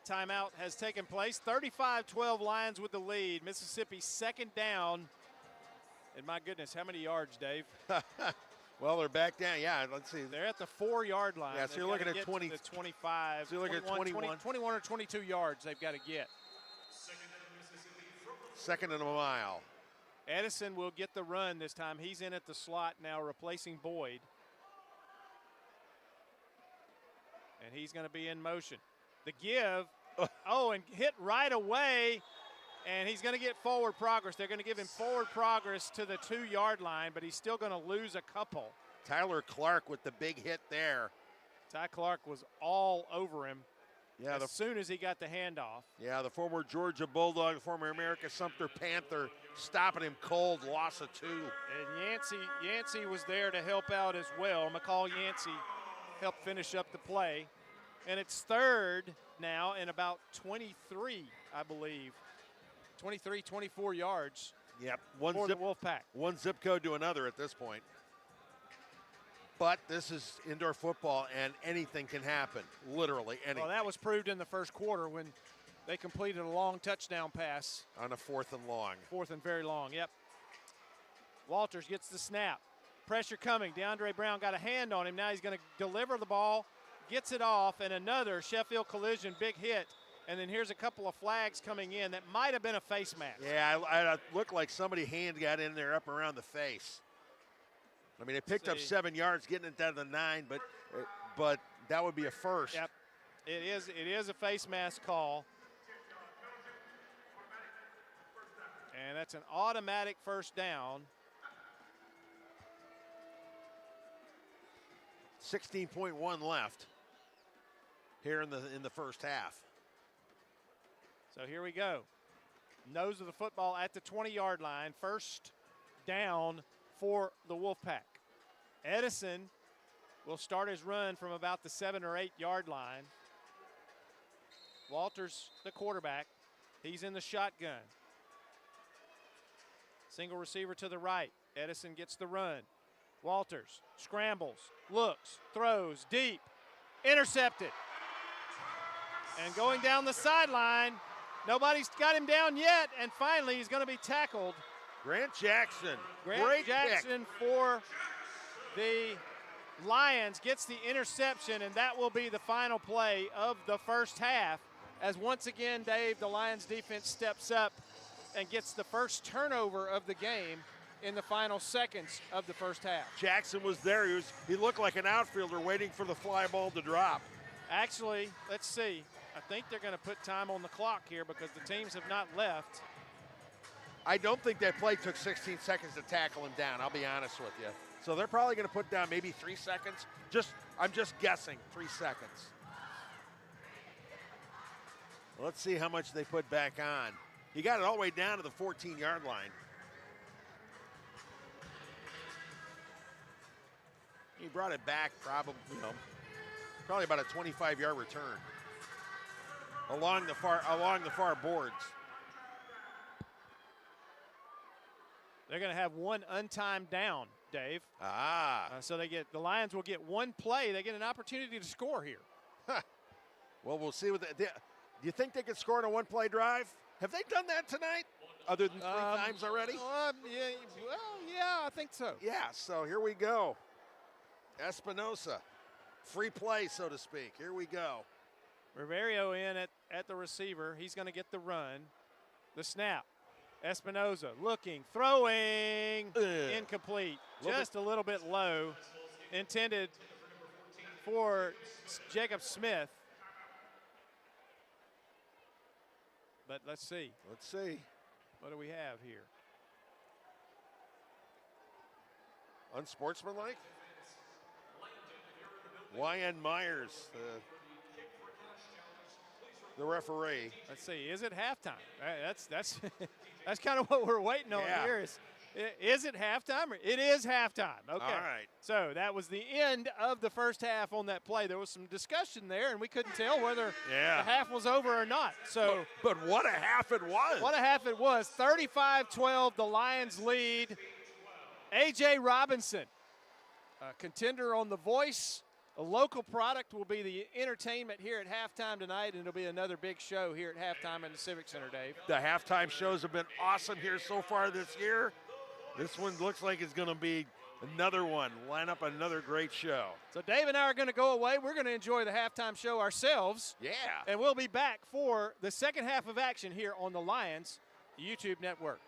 timeout has taken place. 35-12 Lions with the lead. Mississippi second down. And my goodness, how many yards, Dave? Well, they're back down. Yeah, let's see. They're at the 4-yard line. Yeah, so you're looking at 20. The 25. So you're looking at 21. 21 or 22 yards they've got to get. Second and a mile. Edison will get the run this time. He's in at the slot now, replacing Boyd. And he's going to be in motion. The give. Oh, and hit right away. And he's going to get forward progress. They're going to give him forward progress to the 2-yard line, but he's still going to lose a couple. Tyler Clark with the big hit there. Ty Clark was all over him as soon as he got the handoff. Yeah, the former Georgia Bulldog, the former America Sumter Panther, stopping him cold, loss of 2. And Yancey was there to help out as well. McCall Yancey helped finish up the play. And it's third now and about 23, I believe. 23, 24 yards. Yep, for the Wolfpack. One zip code to another at this point. But this is indoor football, and anything can happen, literally anything. Well, that was proved in the first quarter when they completed a long touchdown pass. On a 4th and long. 4th and very long, yep. Walters gets the snap. Pressure coming. DeAndre Brown got a hand on him. Now he's going to deliver the ball, gets it off, and another Sheffield collision, big hit. And then here's a couple of flags coming in that might have been a face mask. Yeah, it looked like somebody's hand got in there up around the face. I mean, it picked up 7 yards, getting it down to 9, but that would be a first. Yep, it is a face mask call. And that's an automatic first down. 16.1 left here in the first half. So here we go. Nose of the football at the 20-yard line. First down for the Wolfpack. Edison will start his run from about the 7 or 8 yard line. Walters, the quarterback, he's in the shotgun. Single receiver to the right. Edison gets the run. Walters scrambles, looks, throws deep, intercepted. And going down the sideline, nobody's got him down yet, and finally he's going to be tackled. Grant Jackson. Grant Jackson for the Lions gets the interception, and that will be the final play of the first half. As once again, Dave, the Lions defense steps up and gets the first turnover of the game in the final seconds of the first half. Jackson was there. He looked like an outfielder waiting for the fly ball to drop. Actually, let's see. I think they're going to put time on the clock here because the teams have not left. I don't think that play took 16 seconds to tackle him down, I'll be honest with you. So they're probably going to put down maybe 3 seconds. I'm just guessing, 3 seconds. Let's see how much they put back on. He got it all the way down to the 14-yard line. He brought it back probably about a 25-yard return along the far boards. They're going to have one untimed down, Dave. So the Lions will get one play. They get an opportunity to score here. Well, we'll see. Do you think they could score in a one-play drive? Have they done that tonight, other than 3 times already? Yeah, I think so. Yeah, so here we go. Espinosa, free play, so to speak. Here we go. Riverio in at the receiver. He's going to get the run. The snap. Espinosa looking, throwing, incomplete. Just a little bit low. Intended for Jacob Smith. But let's see. Let's see. What do we have here? Unsportsmanlike? Y.N. Myers, the referee. Let's see. Is it halftime? That's kind of what we're waiting on here. Is it halftime? It is halftime. Okay. All right. So that was the end of the first half on that play. There was some discussion there, and we couldn't tell whether the half was over or not. So, but what a half it was. What a half it was. 35-12, the Lions lead. A.J. Robinson, a contender on The Voice. A local product will be the entertainment here at halftime tonight, and it'll be another big show here at halftime in the Civic Center, Dave. The halftime shows have been awesome here so far this year. This one looks like it's going to be another one. Line up another great show. So Dave and I are going to go away. We're going to enjoy the halftime show ourselves. Yeah. And we'll be back for the second half of action here on the Lions YouTube network.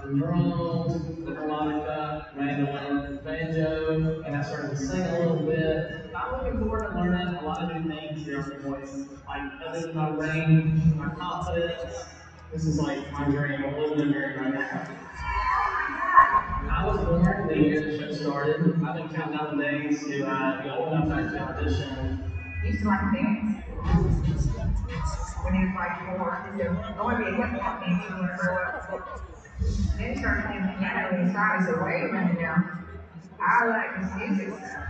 the drums, the harmonica, mandolin, banjo, and I started to sing a little bit. I'm looking forward to learning a lot of new things here on the voice, like building my range, my confidence. This is like my dream. I'm living a dream right now. I was born the year the show started. I've been counting down the days to be old enough to actually audition. You used to like to dance when he was like 4. I want to be a hip hop dancer when I grow up. Then he started playing the piano and he started. I said, wait a minute now. I like this music stuff.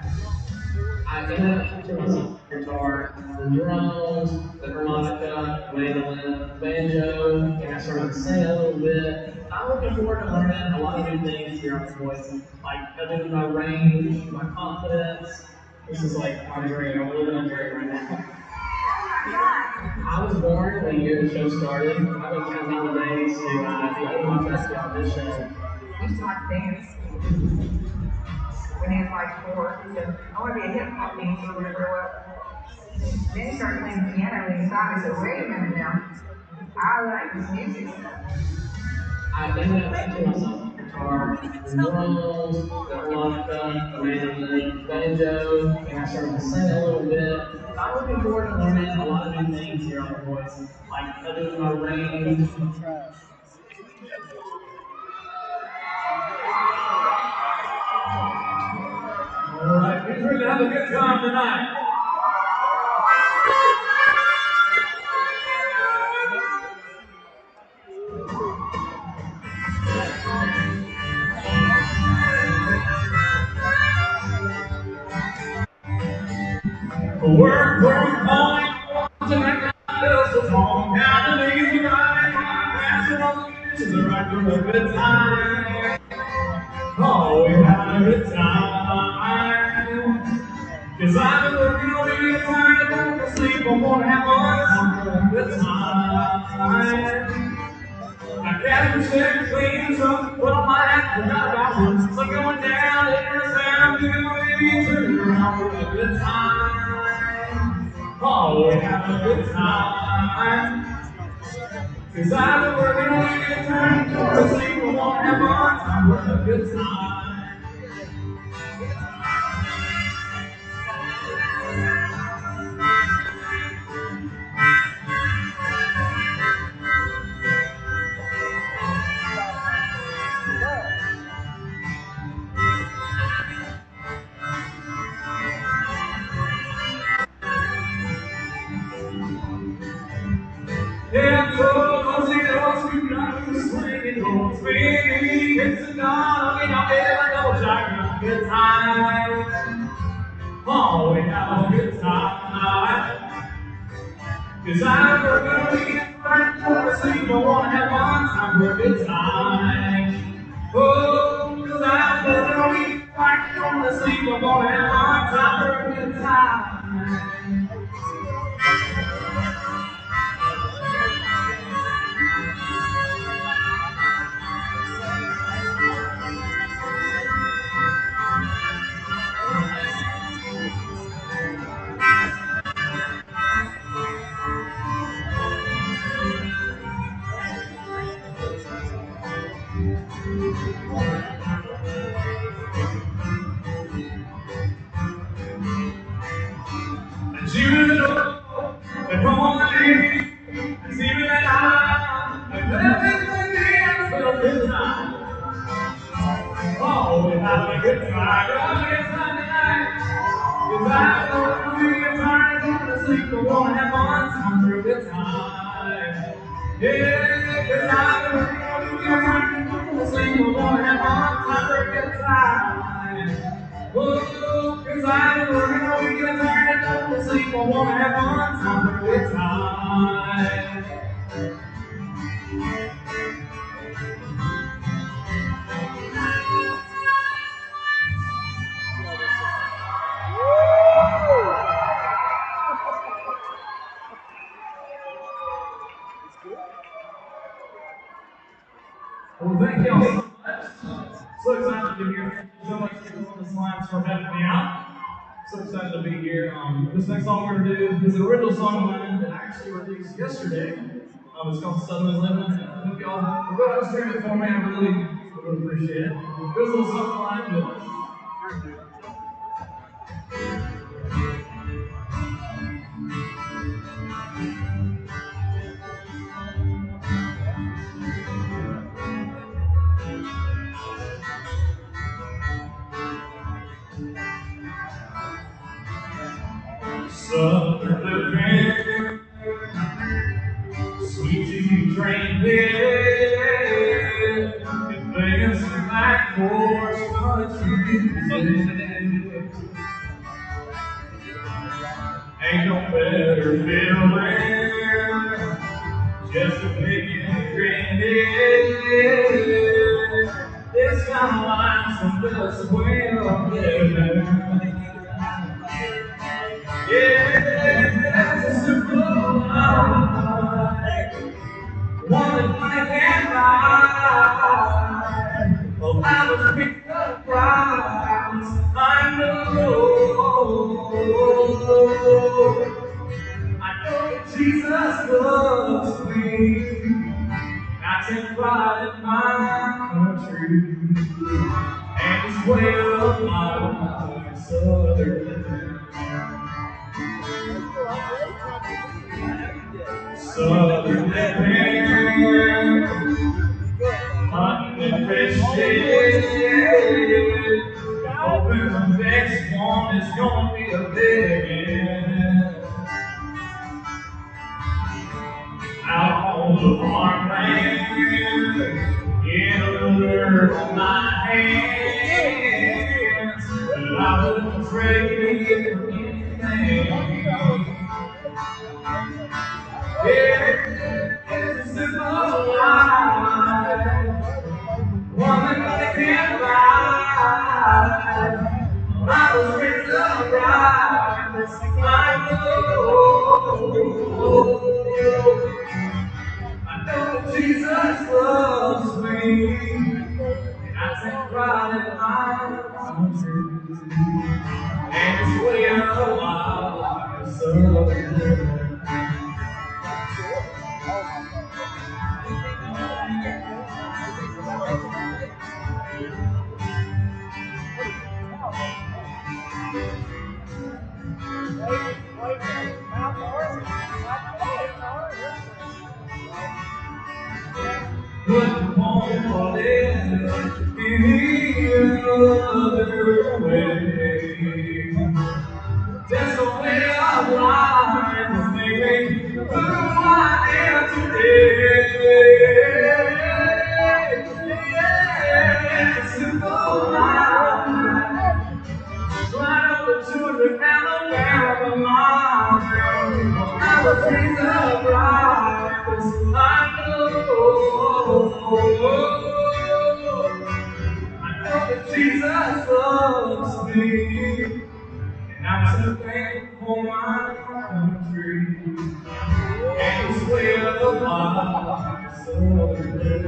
I ended up teaching myself the guitar, the drums, the harmonica, mandolin, banjo, and I started to sing a little bit. I'm looking forward to learning a lot of new things here on the voice, like building my range, my confidence. This is like my dream. I'm living a dream right now. I was born the year the show started. I've been counting down the days to be old enough to audition. You used to like to dance when he was like 4. He said, I want to be a hip hop dancer when I grow up. Then he started playing the piano and he started. I said, wait a minute now. I like this music stuff. I ended up teaching myself the guitar, the drums, the harmonica, the mandolin, banjo, and I started to sing a little bit. I'm looking forward to learning a lot of new things here on the voice, like building my range. Alright, we're going to have a good time tonight. Work, tonight, so long, now the days are right, dancing on the beaches are right for a good time. Oh, we're having a good time. Cause I've been working all the time, I don't go sleep, I'm gonna have a good time. I got to check clean, so put on my hat, forgot about one. So going down in the sound, you know, maybe turn around for a good time. Oh, we're having a good time. Cause I've been working all the time, don't go sleep, I'm gonna have fun, we're having a good time. Yeah, so see those who know the swinging doors, baby, it's a dawn, I mean, I'll be like a giant good time. Oh, we have a good time. Cause I'm gonna be right for sleep, I wanna have fun time for a good time. Oh, cause I'm gonna be right for sleep, I wanna have fun time for a good time. Oh, we're having a good time. We're having a good time tonight. Cause I know we're getting tired of going to sleep. We wanna have fun time for a good time. Yeah, cause I know we're getting tired of going to sleep. We wanna have fun time for a good time. Oh, cause I know we're getting tired of going to sleep. We wanna have fun time for a good time. Well, thank y'all so much. So excited to be here. Thank you so much to the Slimes for having me out. So excited to be here. This next song we're going to do is an original song of mine that I actually released yesterday. It's called Southern Living. Hope y'all wrote streaming for me. I really appreciate it. It goes a little something like this. Southern living, sweet tea train bed, and playing some black horse country music. Ain't no better feeling, just a picking and grinning. This kind of life's the best way of living. Yeah, it's a simple life, one that I can't buy. Oh, I was picked up prize, I know that Jesus loves me. I take pride in my country, and this way of life is Southern. Southern living, hunting and fishing, hoping the next one is gonna be a living. Out on the farmland, in a lure on my hands, but I wouldn't trade it for anything. Yeah, it's a simple life, one that I can't buy. I was raised upright, I know that Jesus loves me, and I take pride in my country, and this way of life is Southern. Wouldn't want to live any other way. That's the way of life is made who I am today. Yeah, it's a simple life, right on the children and the Alabama. I was raised upright, I know that Jesus loves me, and I'm so thankful for my country, and this way of life is Southern.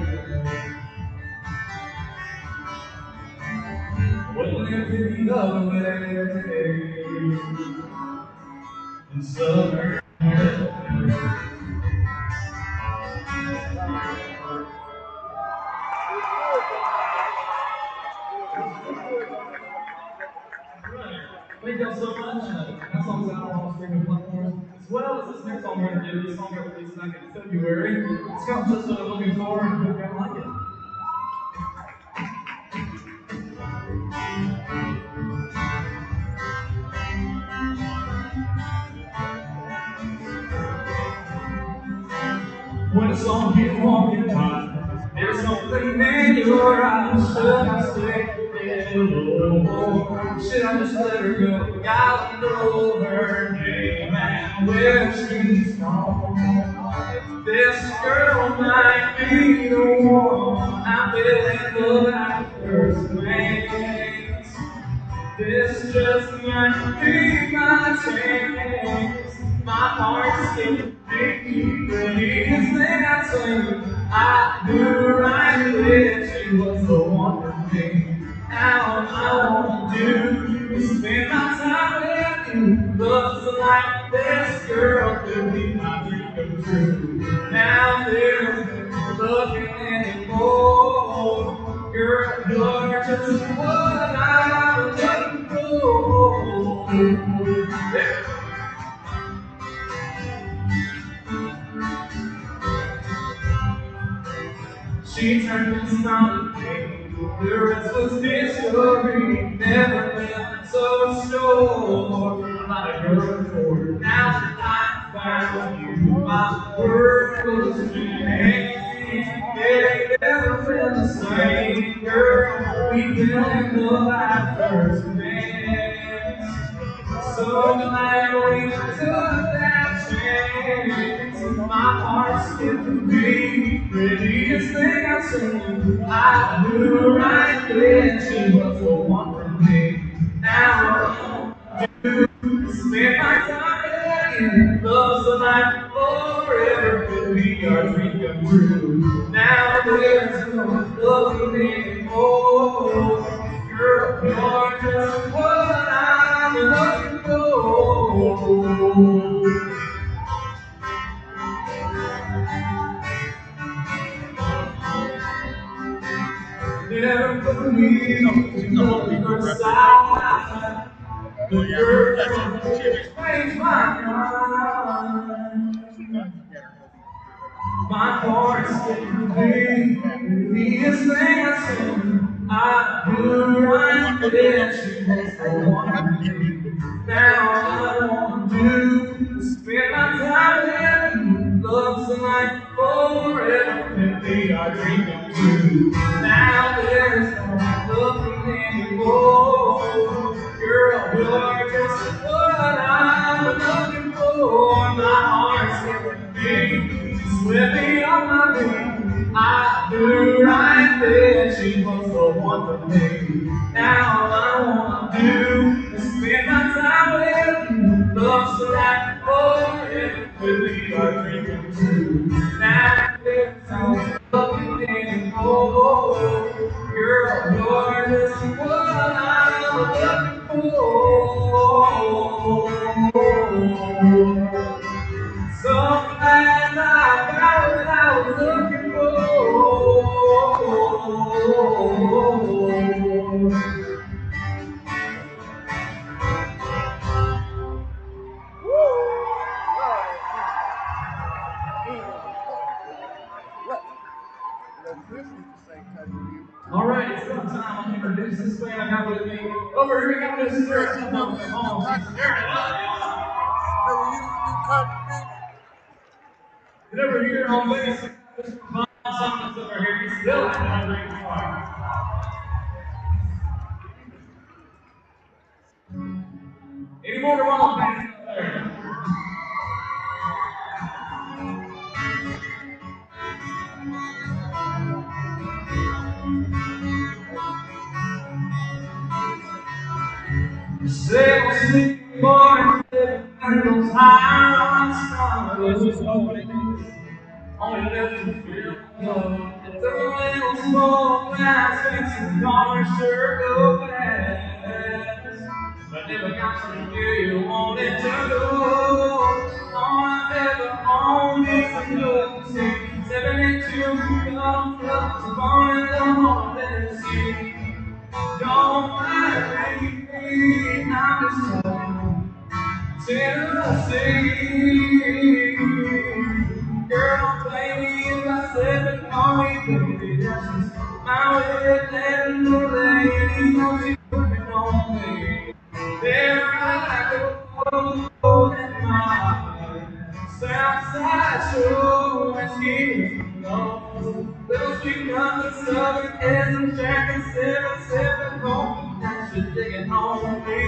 We'll live in the other way in Southern. Thank y'all so much. That song's out on all streaming platforms, as well as this next song we're going to do. This song got released back in February. It's called Just What I'm Looking For, and I hope y'all like it. When a song keeps walking by, there's something in your eyes. Should I say hello? Should I just let her go? Gotta know her name and where she's from. This girl might be the one I've been in love at first glance. This just might be my chance. My heart's still beating, but each thing I say, I knew right that she was the one for me. Now all I want to do is spend my time with you. Looks like this girl could be my dream come true. Now there's looking anymore. Girl, you're just what I'm looking for. Yeah. She turned and smiled at me. The rest was history. Never been so sure about a girl before. Now that I found you, my world was changed. It ain't never been the same, girl. We've been in love at first glance. So glad we took that chance. My heart's skipping beat. Prettiest thing I've seen. I knew right then she was the one for me. Now I do spend my time in love's the night forever. Could be our dream come true. Now there's no love anymore. Girl, you're just what I'm looking for. Never put me to your side. The girl changed my mind. My heart's getting big. The easiest thing I said, I knew right then she was the one for me. Now all I want to do is spend my time with you. Love's the night forever, and we are dreaming too. Now there's no looking anymore. Girl, you're just what I'm looking for. My heart's getting big. With me on my feet, I knew right then she was the one for me. Now all I wanna do is spend my time with you. Love's the night forever, we are dreaming too. Now there's no looking anymore. Girl, you're just what I'm looking for. So glad I found what I was looking for. All right, it's about time to introduce this man I got with me. Over here, we got Mr. And over here on bass, Mr. Von Simons over here. He's still at my great fire. Any more on bass out there? Sexy boy, those high stars, only left to feel love. The little small glass makes the dollar sure go fast. But never got to where you wanted to go. All I've ever owned is a good thing. 72 young clubs born in the holiday. Don't mind me, I'm just Tennessee. Girl, play me if I said to call me baby. That's just my way of letting the ladies know she's working on me. There I go, and my Southside show, and she knows. Little sweet nothing, southern as I'm jacking 7-7 home. And she's digging on me,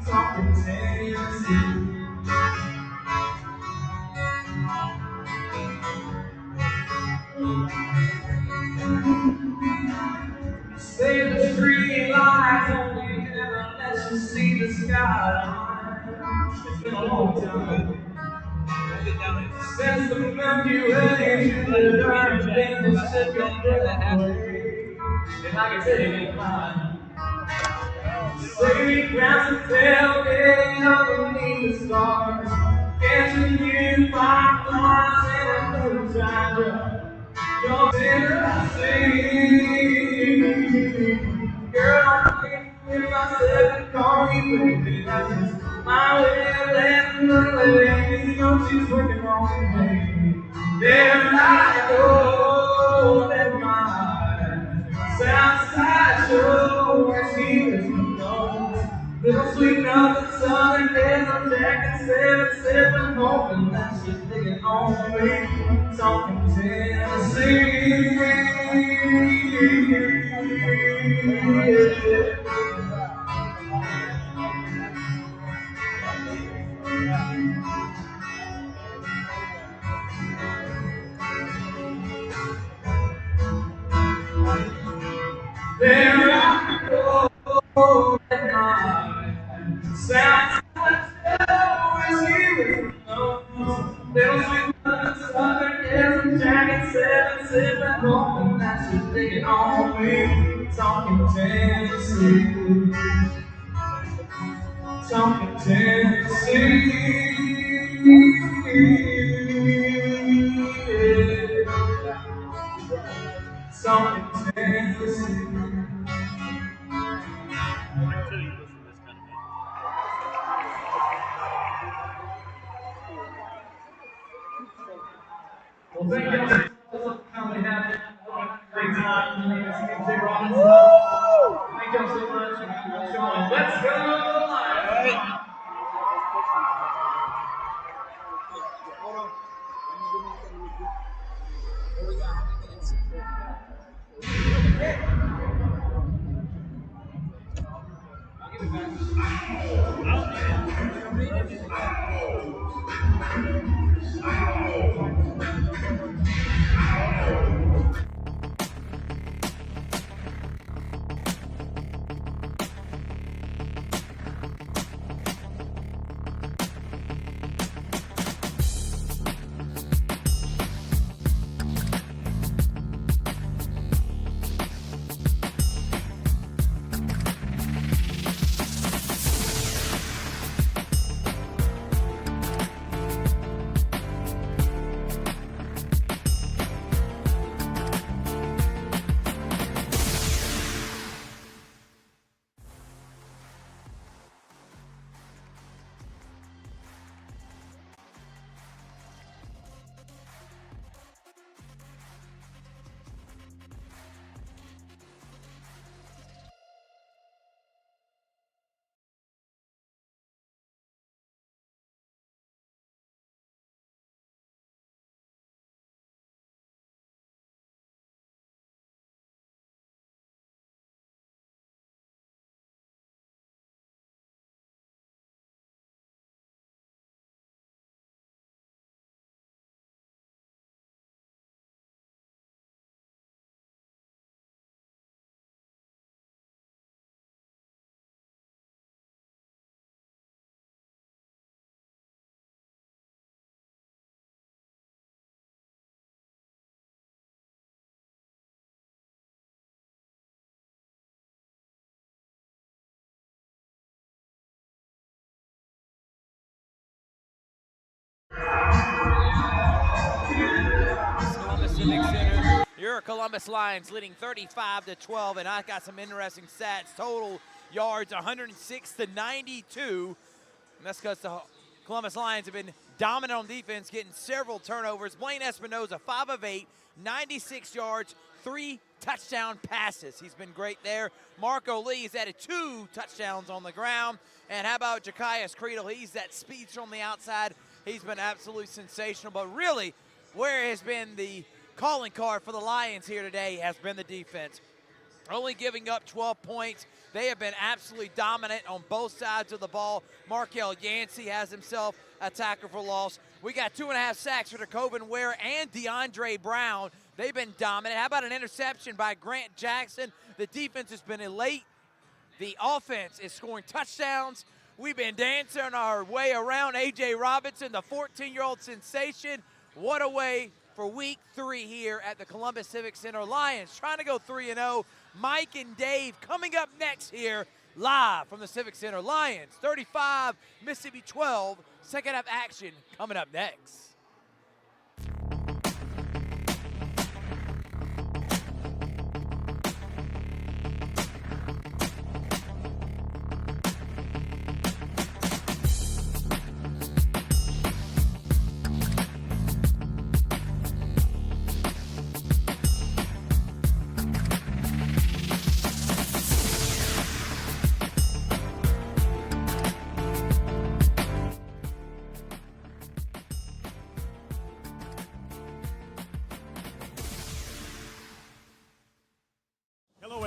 talking Tennessee. Say the tree lies only heaven lets you see the sky. It's been a long time since the Milky Way to the dark things that go that way. And I can take it fine. Say we grab some tailgate underneath the stars. Catching you fireflies in a moonshine. There I go at night. Sounds like always here. Little sweet southern desert jacket, 7 sipping home. That's just thinking on me. Talking Tennessee. Talking Tennessee. Talking Tennessee. Well, thank you all for coming. Have a great time. My name is AJ Robinson. Thank you all so much. Let's go live. Columbus Civic Center. Your Columbus Lions leading 35-12, and I got some interesting stats. Total yards 106 to 92. And that's because the Columbus Lions have been dominant on defense, getting several turnovers. Blaine Espinoza, 5 of 8, 96 yards, 3 touchdown passes. He's been great there. Marco Lee has added 2 touchdowns on the ground. And how about Jakias Creedle? He's that speedster on the outside. He's been absolutely sensational. But really, where has been the calling card for the Lions here today has been the defense. Only giving up 12 points. They have been absolutely dominant on both sides of the ball. Markel Yancey has himself a tackle for loss. We got 2.5 sacks for Jacobin Ware and DeAndre Brown. They've been dominant. How about an interception by Grant Jackson? The defense has been elite. The offense is scoring touchdowns. We've been dancing our way around A.J. Robinson, the 14-year-old sensation. What a way for week 3 here at the Columbus Civic Center. Lions trying to go 3-0. Mike and Dave coming up next here live from the Civic Center. Lions 35, Mississippi 12. Second half action coming up next.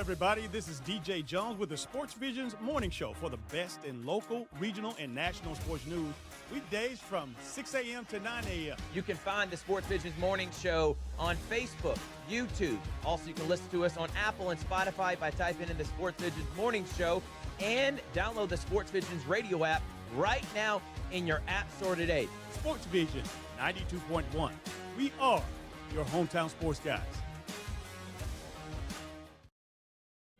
everybody. This is DJ Jones with the Sports Visions Morning Show for the best in local, regional, and national sports news. Weekdays from 6 a.m. to 9 a.m. You can find the Sports Visions Morning Show on Facebook, YouTube. Also, you can listen to us on Apple and Spotify by typing in the Sports Visions Morning Show, and download the Sports Visions radio app right now in your app store today. Sports Vision 92.1. We are your hometown sports guys.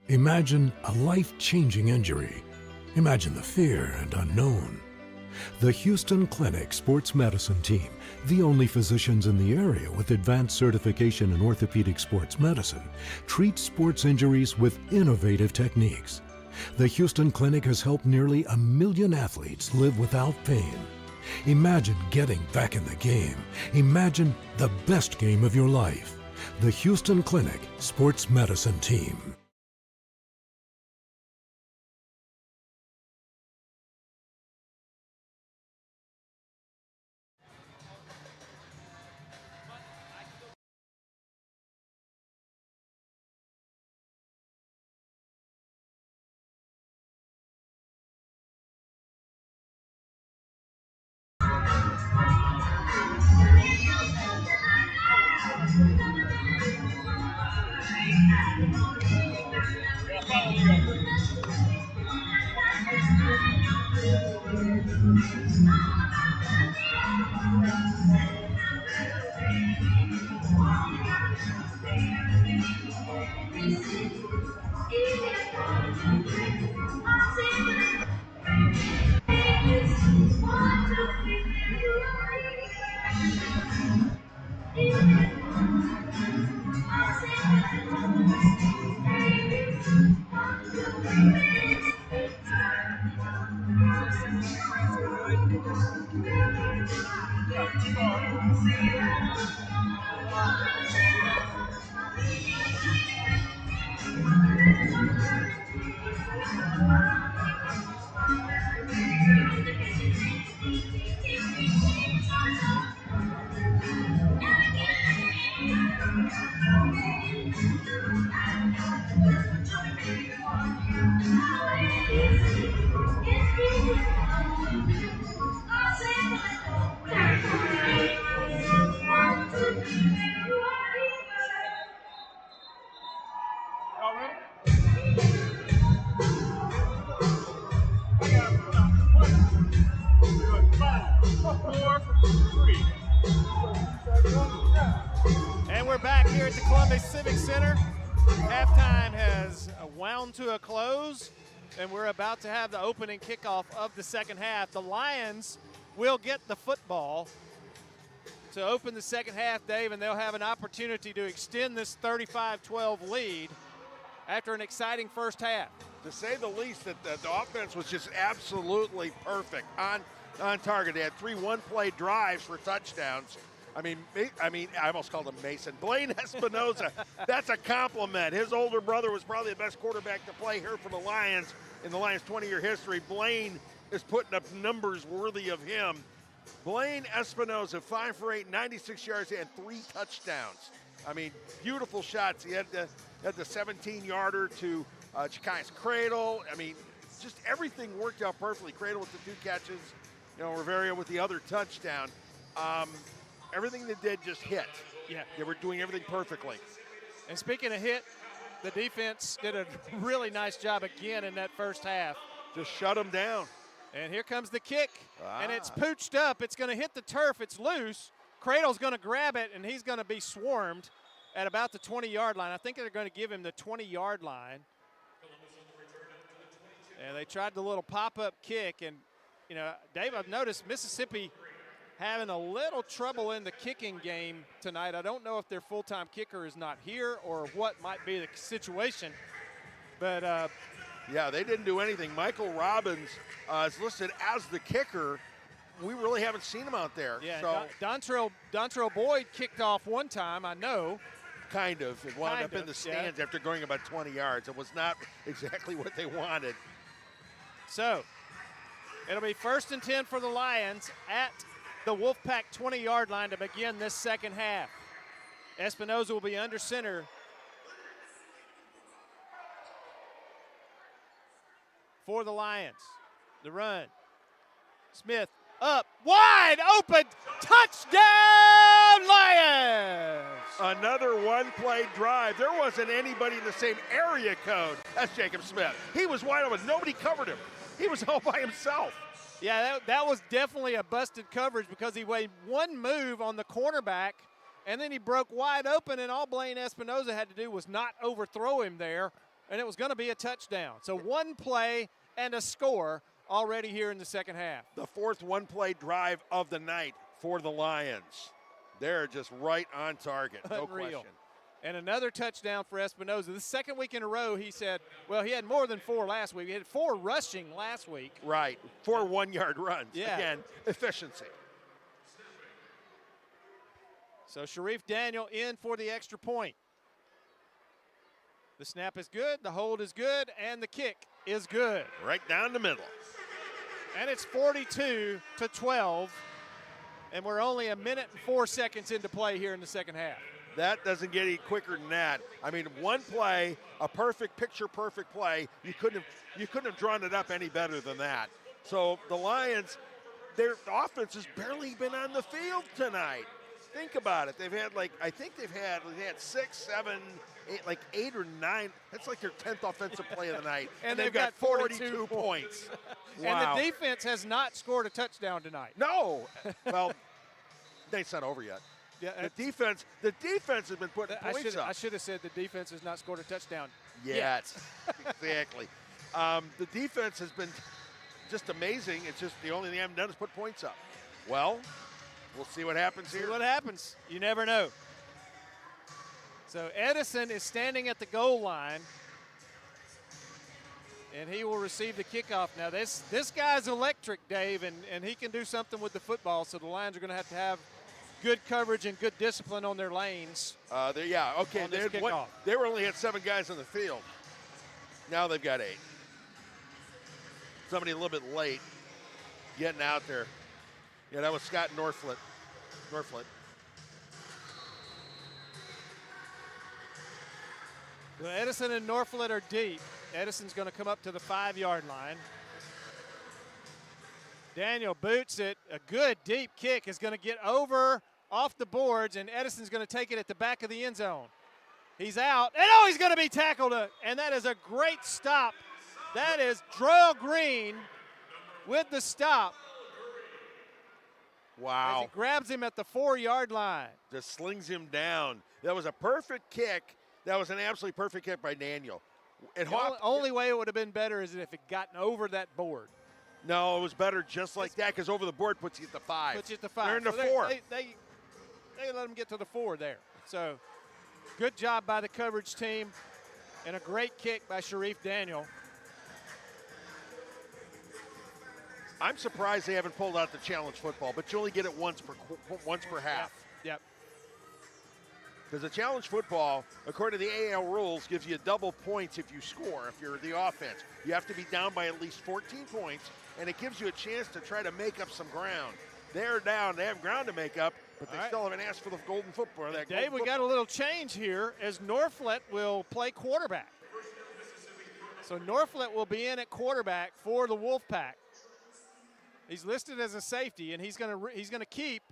Imagine a life-changing injury. Imagine the fear and unknown. The Houston Clinic Sports Medicine Team, the only physicians in the area with advanced certification in orthopedic sports medicine, treats sports injuries with innovative techniques. The Houston Clinic has helped nearly 1 million athletes live without pain. Imagine getting back in the game. Imagine the best game of your life. The Houston Clinic Sports Medicine Team. And we're back here at the Columbus Civic Center. Halftime has wound to a close, and we're about to have the opening kickoff of the second half. The Lions will get the football to open the second half, Dave, and they'll have an opportunity to extend this 35-12 lead after an exciting first half. To say the least, that the offense was just absolutely perfect on target. They had 3 one-play drives for touchdowns. I mean, I almost called him Mason. Blaine Espinoza, that's a compliment. His older brother was probably the best quarterback to play here for the Lions in the Lions' 20-year history. Blaine is putting up numbers worthy of him. Blaine Espinoza, 5 for 8, 96 yards, and 3 touchdowns. I mean, beautiful shots. He had the 17-yarder to Chakai's cradle. I mean, just everything worked out perfectly. Cradle with the 2 catches, Riveria with the other touchdown. Everything they did just hit. Yeah. They were doing everything perfectly. And speaking of hit, the defense did a really nice job again in that first half. Just shut them down. And here comes the kick, and it's pooched up. It's going to hit the turf. It's loose. Cradle's going to grab it, and he's going to be swarmed at about the 20-yard line. I think they're going to give him the 20-yard line. And they tried the little pop-up kick. And, Dave, I've noticed Mississippi having a little trouble in the kicking game tonight. I don't know if their full-time kicker is not here or what might be the situation. But yeah, they didn't do anything. Michael Robbins is listed as the kicker. We really haven't seen him out there. Yeah, so Dontrell Boyd kicked off one time, I know. Kind of. It wound up in the stands after going about 20 yards. It was not exactly what they wanted. So it'll be 1st and 10 for the Lions at the Wolfpack 20-yard line to begin this second half. Espinoza will be under center. for the Lions. The run. Smith up, wide open, touchdown Lions! Another one-play drive. There wasn't anybody in the same area code as Jacob Smith. He was wide open. Nobody covered him. He was all by himself. Yeah, that was definitely a busted coverage because he made one move on the cornerback, and then he broke wide open, and all Blaine Espinoza had to do was not overthrow him there, and it was going to be a touchdown. So one play and a score already here in the second half. The fourth one-play drive of the night for the Lions. They're just right on target, no question. And another touchdown for Espinoza. The second week in a row, he said, well, he had more than 4 last week. He had 4 rushing last week. Right, 4 one-yard runs. Yeah. Again, efficiency. So Sharif Daniel in for the extra point. The snap is good, the hold is good, and the kick is good. Right down the middle. And it's 42-12, and we're only a minute and 4 seconds into play here in the second half. That doesn't get any quicker than that. I mean, one play, a perfect, picture-perfect play. You couldn't have drawn it up any better than that. So the Lions, their offense has barely been on the field tonight. Think about it. They've had they had 6, 7, 8, 8 or 9. That's like their 10th offensive play of the night. And they've got 42 points. Wow. And the defense has not scored a touchdown tonight. No. Well, it's not over yet. Yeah, the defense has been putting points up. I should have said the defense has not scored a touchdown yet. Exactly. The defense has been just amazing. It's just the only thing they haven't done is put points up. Well, we'll see what happens here. See what happens. You never know. So Edison is standing at the goal line, and he will receive the kickoff. Now, this guy's electric, Dave, and he can do something with the football, so the Lions are going to have good coverage and good discipline on their lanes. Okay. They were only had 7 guys on the field. Now they've got 8. Somebody a little bit late getting out there. Yeah, that was Scott Norflet. So Edison and Norflet are deep. Edison's going to come up to the 5-yard line. Daniel boots it. A good deep kick is going to get over off the boards, and Edison's going to take it at the back of the end zone. He's out, and he's going to be tackled, and that is a great stop. That is Droyle Green with the stop. Wow. As he grabs him at the 4-yard line. Just slings him down. That was a perfect kick. That was an absolutely perfect kick by Daniel. The only way it would have been better is if it gotten over that board. No, it was better just like that because over the board puts you at the 5. Puts you at the 5. They're in the 4. They let him get to the 4 there. So good job by the coverage team and a great kick by Sharif Daniel. I'm surprised they haven't pulled out the challenge football, but you only get it once per half. Yep. Because the challenge football, according to the AL rules, gives you double points if you score, if you're the offense. You have to be down by at least 14 points, and it gives you a chance to try to make up some ground. They're down. They have ground to make up, but they still haven't asked for the golden football. Dave, we got a little change here as Norflet will play quarterback. So Norflet will be in at quarterback for the Wolfpack. He's listed as a safety, and he's going to keep,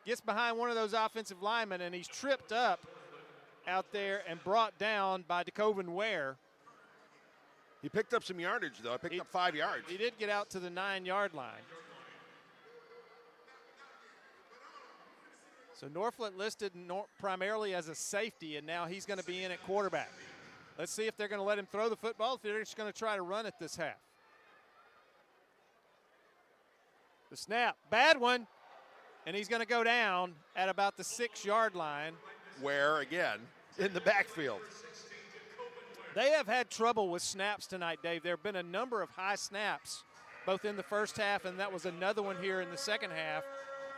gets behind one of those offensive linemen, and he's tripped up out there and brought down by DeCoven Ware. He picked up some yardage, though. He picked up 5 yards. He did get out to the 9-yard line. So Norflet listed primarily as a safety, and now he's going to be in at quarterback. Let's see if they're going to let him throw the football, if they're just going to try to run it this half. The snap, bad one, and he's going to go down at about the 6-yard line. Where, again, in the backfield. They have had trouble with snaps tonight, Dave. There have been a number of high snaps, both in the first half, and that was another one here in the second half,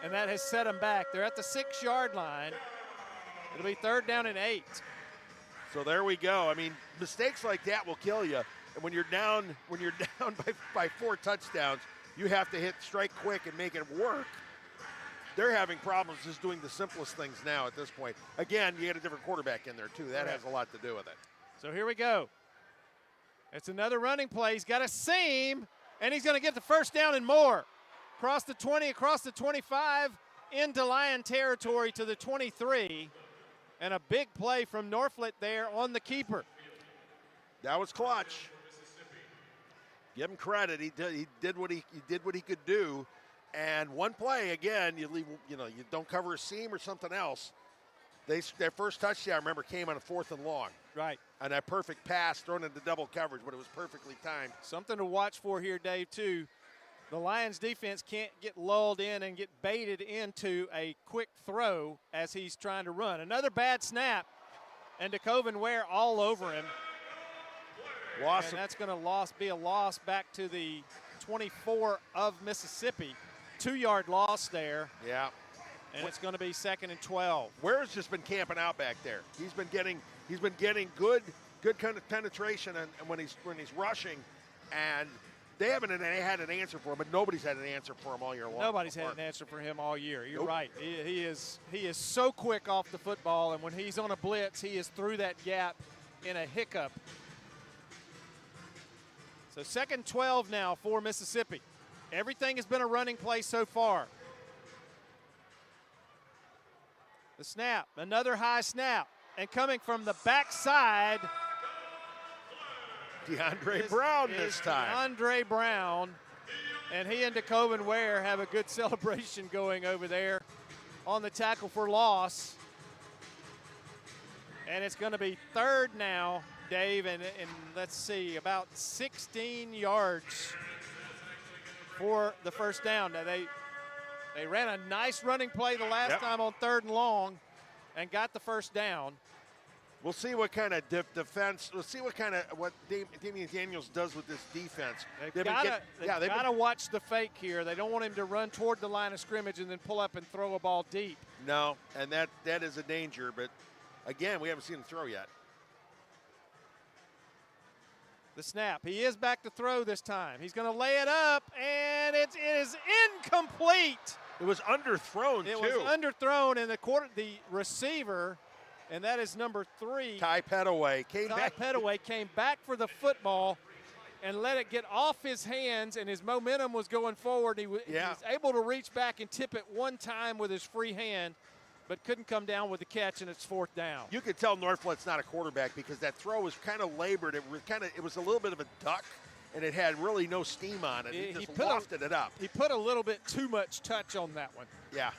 and that has set them back. They're at the 6-yard line. It'll be 3rd down and 8. So there we go. I mean, mistakes like that will kill you. And when you're down by 4 touchdowns, you have to strike quick and make it work. They're having problems just doing the simplest things now at this point. Again, you get a different quarterback in there, too. That has a lot to do with it. So here we go. It's another running play. He's got a seam, and he's going to get the first down and more. Across the 20, across the 25, into Lion territory to the 23. And a big play from Norflet there on the keeper. That was clutch. Give him credit. He did what he could do. And one play again, you don't cover a seam or something else. Their first touchdown, I remember, came on a 4th and long. Right. And that perfect pass thrown into double coverage, but it was perfectly timed. Something to watch for here, Dave, too. The Lions defense can't get lulled in and get baited into a quick throw as he's trying to run. Another bad snap, and DeCoven Ware all over him. Loss. And that's going to be a loss back to the 24 of Mississippi. 2-yard loss there. Yeah. And it's going to be 2nd and 12. Ware's just been camping out back there. He's been getting good kind of penetration and when he's rushing, and they haven't had an answer for him, but nobody's had an answer for him all year long. Nobody's had an answer for him all year. You're right. He is so quick off the football, and when he's on a blitz, he is through that gap in a hiccup. So 2nd and 12 now for Mississippi. Everything has been a running play so far. The snap, another high snap, and coming from the backside, DeAndre Brown this time. DeAndre Brown, and he and DeCoven Ware have a good celebration going over there on the tackle for loss. And it's going to be 3rd now, Dave, and let's see, about 16 yards for the first down. Now they ran a nice running play the last time on 3rd and long and got the first down. We'll see what kind of defense. We'll see what Damian Daniels does with this defense. They've got to watch the fake here. They don't want him to run toward the line of scrimmage and then pull up and throw a ball deep. No, and that is a danger. But again, we haven't seen him throw yet. The snap. He is back to throw this time. He's going to lay it up, and it is incomplete. It was underthrown, It was underthrown, and the receiver, and that is number 3. Ty Pettaway came back for the football and let it get off his hands, and his momentum was going forward. He was able to reach back and tip it one time with his free hand, but couldn't come down with the catch, and it's 4th down. You could tell Norflet's not a quarterback because that throw was kind of labored. It was a little bit of a duck, and it had really no steam on it. He just lofted it up. He put a little bit too much touch on that one. Yeah.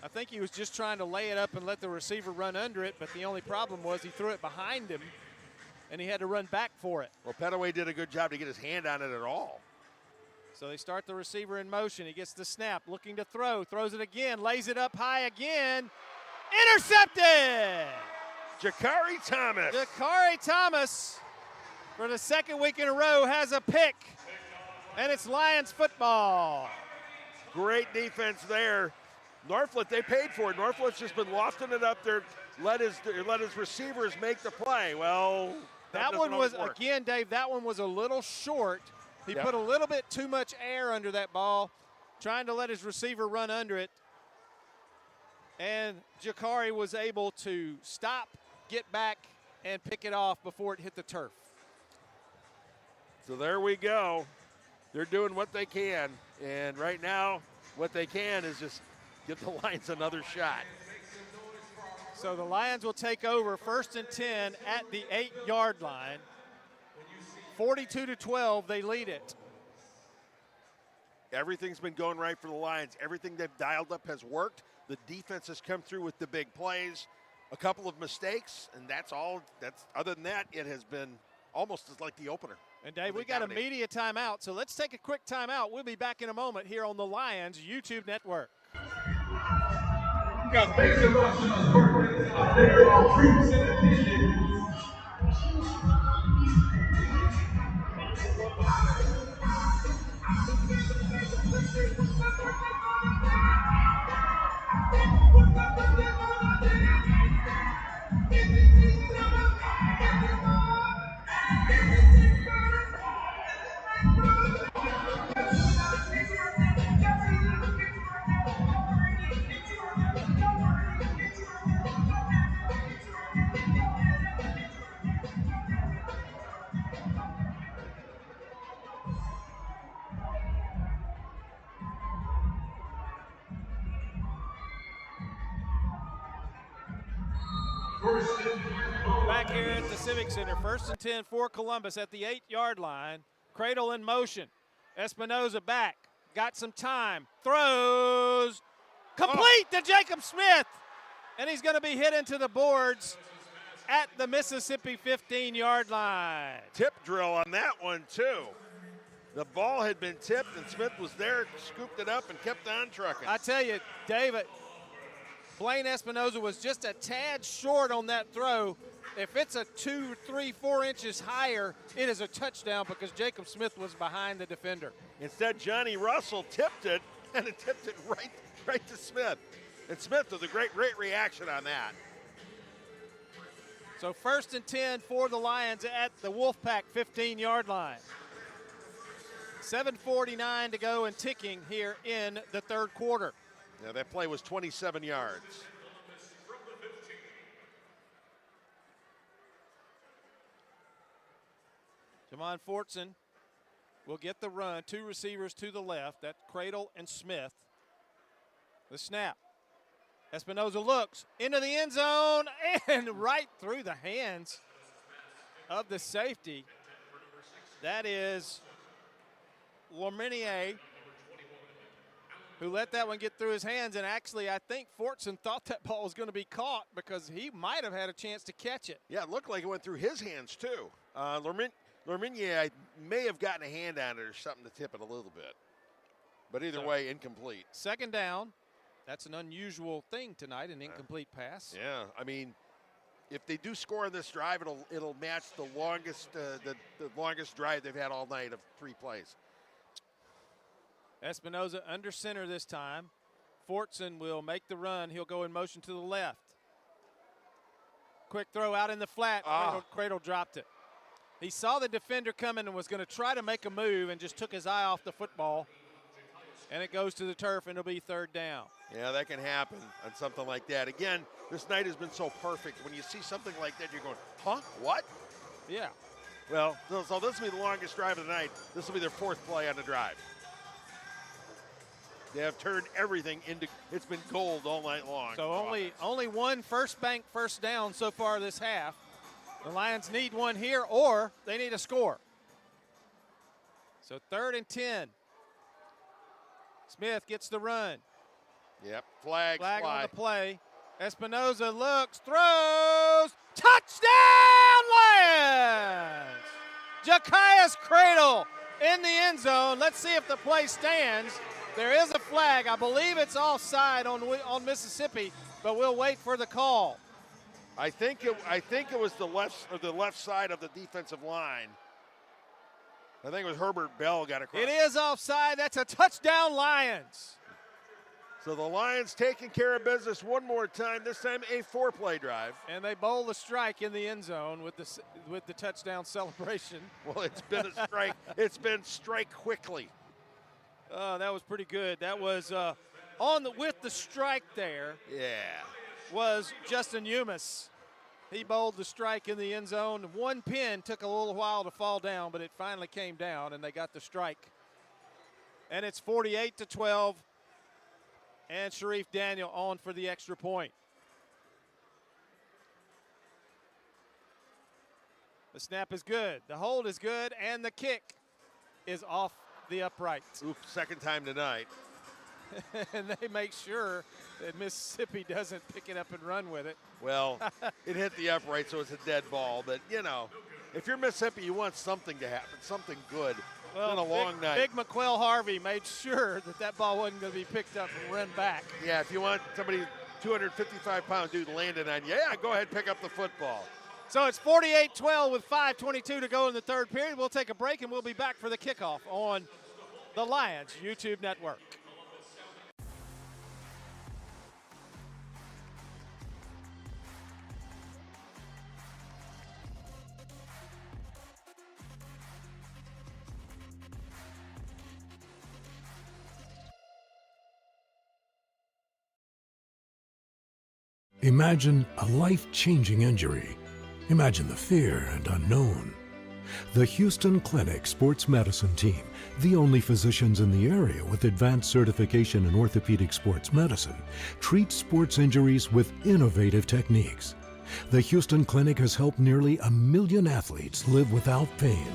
I think he was just trying to lay it up and let the receiver run under it, but the only problem was he threw it behind him, and he had to run back for it. Well, Pettaway did a good job to get his hand on it at all. So they start the receiver in motion. He gets the snap, looking to throw, throws it again, lays it up high again. Intercepted! Jakari Thomas. Jakari Thomas, for the 2nd week in a row, has a pick, and it's Lions football. Great defense there. Norflet, they paid for it. Norflet's just been lofting it up there, let his receivers make the play. Well, that one was, again, Dave, that one was a little short. He put a little bit too much air under that ball, trying to let his receiver run under it. And Jakari was able to stop, get back, and pick it off before it hit the turf. So there we go. They're doing what they can. And right now, what they can is just give the Lions another shot. So the Lions will take over 1st and 10 at the 8-yard line. 42-12, they lead it. Everything's been going right for the Lions. Everything they've dialed up has worked. The defense has come through with the big plays. A couple of mistakes, and that's all. Other than that, it has been almost as like the opener. And Dave, we got a media timeout, so let's take a quick timeout. We'll be back in a moment here on the Lions YouTube network. Back here at the Civic Center, 1st and 10 for Columbus at the 8-yard line. Cradle in motion. Espinoza back. Got some time. Throws. Complete to Jacob Smith. And he's going to be hit into the boards at the Mississippi 15-yard line. Tip drill on that one, too. The ball had been tipped, and Smith was there, scooped it up, and kept on trucking. I tell you, David, Blaine Espinoza was just a tad short on that throw. If it's a 2, 3, 4 inches higher, it is a touchdown because Jacob Smith was behind the defender. Instead, Johnny Russell tipped it, and it tipped it right to Smith. And Smith with a great reaction on that. So 1st and 10 for the Lions at the Wolfpack 15-yard line. 7:49 to go and ticking here in the third quarter. Yeah, that play was 27 yards. Jamon Fortson will get the run. 2 receivers to the left. That's Cradle and Smith. The snap. Espinoza looks into the end zone and right through the hands of the safety. That is Lorminier, who let that one get through his hands. And actually, I think Fortson thought that ball was going to be caught because he might have had a chance to catch it. Yeah, it looked like it went through his hands, too. Lorminier may have gotten a hand on it or something to tip it a little bit. But either way, incomplete. 2nd down. That's an unusual thing tonight, an incomplete pass. Yeah, I mean, if they do score this drive, it'll match the longest drive they've had all night of 3 plays. Espinoza under center this time. Fortson will make the run. He'll go in motion to the left. Quick throw out in the flat. Cradle dropped it. He saw the defender coming and was going to try to make a move and just took his eye off the football. And it goes to the turf, and it'll be 3rd down. Yeah, that can happen on something like that. Again, this night has been so perfect. When you see something like that, you're going, huh, what? Yeah. Well, so this will be the longest drive of the night. This will be their 4th play on the drive. They have turned everything into, it's been gold all night long. So only one first down so far this half. The Lions need one here, or they need a score. So 3rd and 10. Smith gets the run. Yep, flag on the play. Espinoza looks, throws, touchdown Lions! Jakias Cradle in the end zone. Let's see if the play stands. There is a flag. I believe it's offside on Mississippi, but we'll wait for the call. I think it was the left side of the defensive line. I think it was Herbert Bell got across. It is offside. That's a touchdown, Lions. So the Lions taking care of business one more time, this time a 4-play drive. And they bowl the strike in the end zone with the touchdown celebration. Well, it's been a strike. It's been strike quickly. That was pretty good. That was with the strike there. Yeah. Was Justin Umas. He bowled the strike in the end zone. One pin took a little while to fall down, but it finally came down, and they got the strike. And it's 48-12, and Sharif Daniel on for the extra point. The snap is good. The hold is good, and the kick is off the upright. Oops, 2nd time tonight. And they make sure that Mississippi doesn't pick it up and run with it. Well, it hit the upright, so it's a dead ball. But, you know, if you're Mississippi, you want something to happen, something good. Well, it's been a long night. Big McQuell Harvey made sure that ball wasn't going to be picked up and run back. Yeah, if you want somebody, 255-pound dude landing on you, yeah, go ahead, pick up the football. So it's 48-12 with 5:22 to go in the third period. We'll take a break, and we'll be back for the kickoff on the Lions YouTube network. Imagine a life-changing injury. Imagine the fear and unknown. The Houston Clinic Sports Medicine Team, the only physicians in the area with advanced certification in orthopedic sports medicine, treats sports injuries with innovative techniques. The Houston Clinic has helped nearly 1 million athletes live without pain.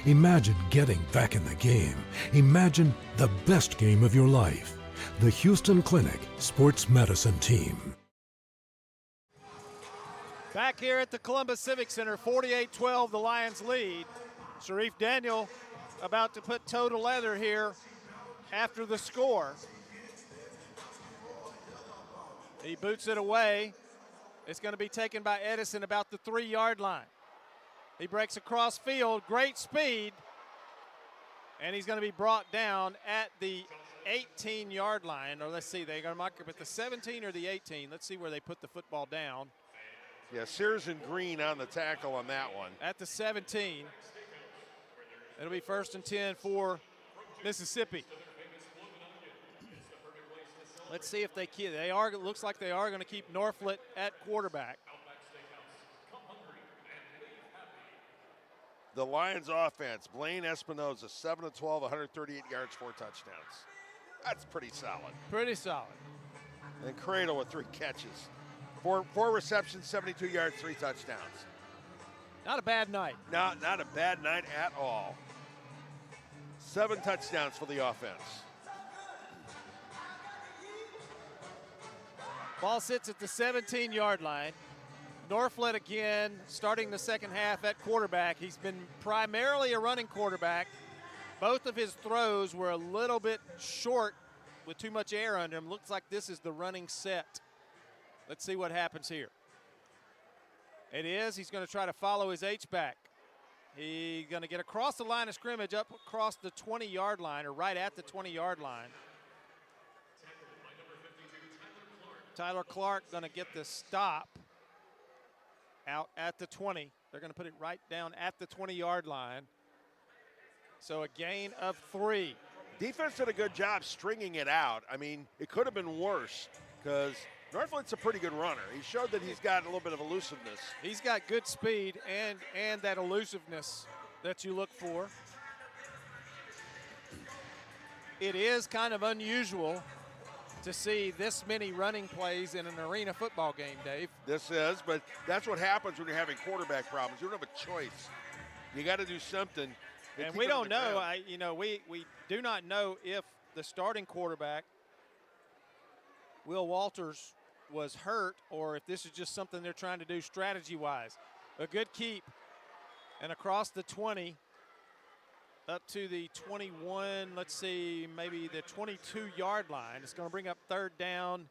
Imagine getting back in the game. Imagine the best game of your life. The Houston Clinic Sports Medicine Team. Back here at the Columbus Civic Center, 48-12, the Lions lead. Sharif Daniel about to put toe to leather here after the score. He boots it away. It's going to be taken by Edison about the 3-yard line. He breaks across field, great speed, and he's going to be brought down at the 18-yard line. Or let's see, they're going to mark him at the 17 or the 18. Let's see where they put the football down. Yeah, Sears and Green on the tackle on that one. At the 17. It'll be 1st and 10 for Mississippi. Let's see if they keep. They are. It looks like they are going to keep Norflet at quarterback. The Lions offense, Blaine Espinoza, 7 of 12, 138 yards, 4 touchdowns. That's pretty solid. Pretty solid. And Cradle with 3 catches. 4 receptions, 72 yards, 3 touchdowns. Not a bad night. Not a bad night at all. 7 touchdowns for the offense. Ball sits at the 17-yard line. Norflet again starting the second half at quarterback. He's been primarily a running quarterback. Both of his throws were a little bit short with too much air under him. Looks like this is the running set. Let's see what happens here. It is. He's going to try to follow his H-back. He's going to get across the line of scrimmage, up across the 20-yard line, or right at the 20-yard line. Tyler Clark going to get the stop out at the 20. They're going to put it right down at the 20-yard line. So a gain of 3. Defense did a good job stringing it out. I mean, it could have been worse because Norflet's a pretty good runner. He showed that he's got a little bit of elusiveness. He's got good speed and that elusiveness that you look for. It is kind of unusual to see this many running plays in an arena football game, Dave. This is, but that's what happens when you're having quarterback problems. You don't have a choice. You got to do something. And we don't know. We do not know if the starting quarterback, Will Walters, was hurt or if this is just something they're trying to do strategy-wise. A good keep. And across the 20, up to the 21, let's see, maybe the 22-yard line. It's going to bring up 3rd down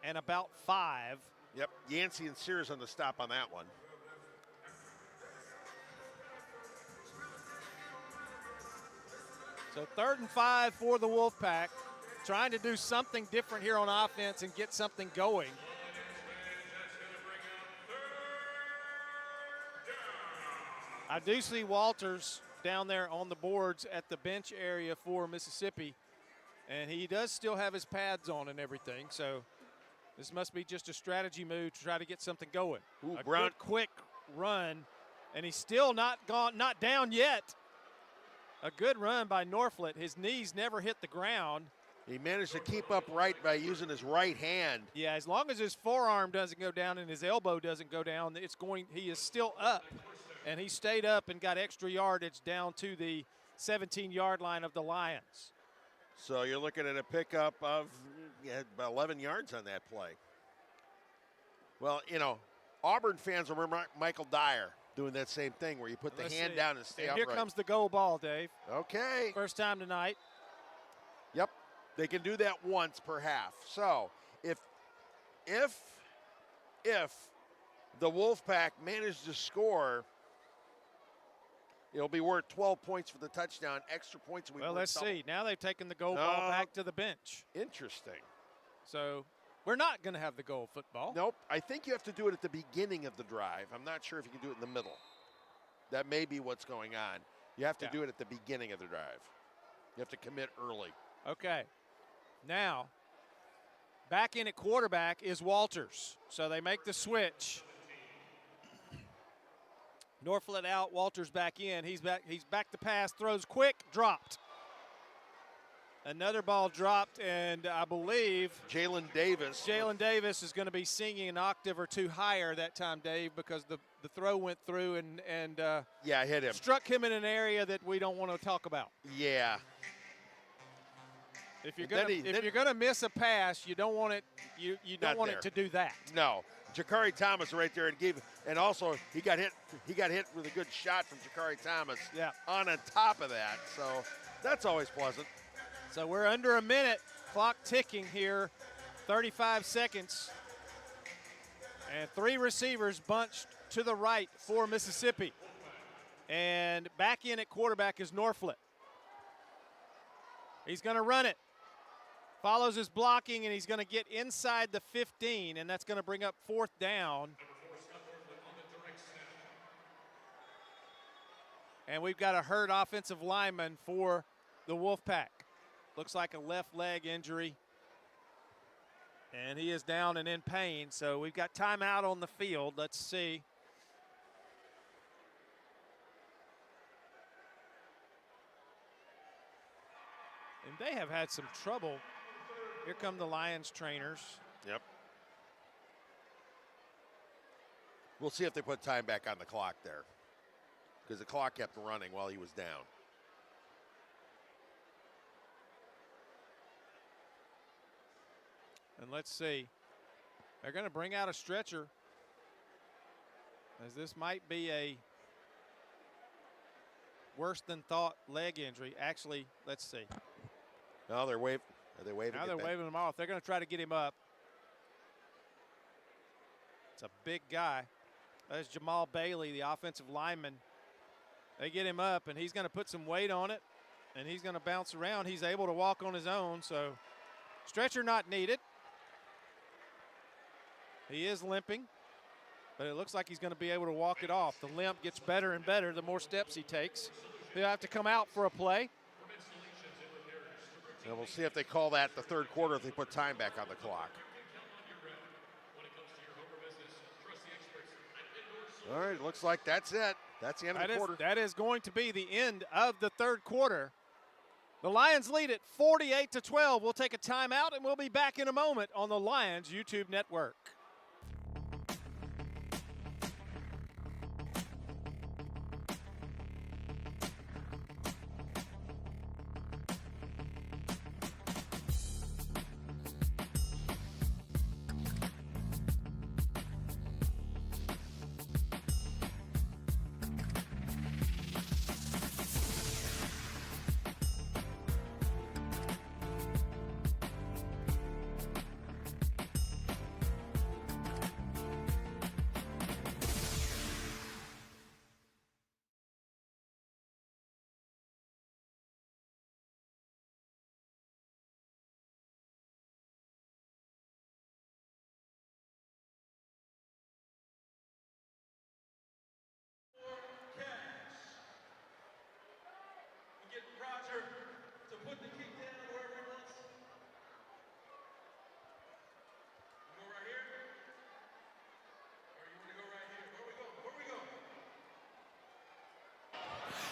and about 5. Yep, Yancey and Sears on the stop on that one. So 3rd and 5 for the Wolfpack. Trying to do something different here on offense and get something going. I do see Walters down there on the boards at the bench area for Mississippi, and he does still have his pads on and everything, so this must be just a strategy move to try to get something going. Ooh, a Brown. good quick run, and he's still not down yet. A good run by Norflet. His knees never hit the ground. He managed to keep up right by using his right hand. Yeah, as long as his forearm doesn't go down and his elbow doesn't go down, he is still up. And he stayed up and got extra yardage down to the 17-yard line of the Lions. So you're looking at a pickup of about 11 yards on that play. Well, Auburn fans remember Michael Dyer doing that same thing where you put the hand down and stay upright. Here comes the goal ball, Dave. Okay. First time tonight. Yep. They can do that once per half. So if the Wolfpack managed to score, it'll be worth 12 points for the touchdown. Extra points. Well, let's see. Now they've taken the goal ball back to the bench. Interesting. So we're not going to have the goal football. Nope. I think you have to do it at the beginning of the drive. I'm not sure if you can do it in the middle. That may be what's going on. You have to do it at the beginning of the drive. You have to commit early. Okay. Now, back in at quarterback is Walters. So they make the switch. Norflet out, Walters back in. He's back to pass, throws quick, dropped. Another ball dropped, and I believe Jalen Davis is going to be singing an octave or two higher that time, Dave, because the throw went through and yeah, hit him. Struck him in an area that we don't want to talk about. Yeah. If you're gonna miss a pass, you don't want it. You don't want it to do that. No. Jakari Thomas right there and also he got hit with a good shot from Jakari Thomas. Yeah. On top of that, so that's always pleasant. So we're under a minute, clock ticking here, 35 seconds. And 3 receivers bunched to the right for Mississippi. And back in at quarterback is Norflet. He's going to run it. Follows his blocking, and he's going to get inside the 15, and that's going to bring up 4th down. And we've got a hurt offensive lineman for the Wolfpack. Looks like a left leg injury. And he is down and in pain, so we've got timeout on the field. Let's see. And they have had some trouble. Here come the Lions trainers. Yep. We'll see if they put time back on the clock there, because the clock kept running while he was down. And let's see. They're going to bring out a stretcher, as this might be a worse than thought leg injury. Actually, let's see. No, they're waving. Are they waving? Now they're waving him off. They're going to try to get him up. It's a big guy. That's Jamal Bailey, the offensive lineman. They get him up, and he's going to put some weight on it, and he's going to bounce around. He's able to walk on his own, so stretcher not needed. He is limping, but it looks like he's going to be able to walk it off. The limp gets better and better the more steps he takes. He'll have to come out for a play. And we'll see if they call that the third quarter if they put time back on the clock. All right, looks like that's it. That's the end of the quarter. That is going to be the end of the third quarter. The Lions lead it 48-12. We'll take a timeout, and we'll be back in a moment on the Lions YouTube network.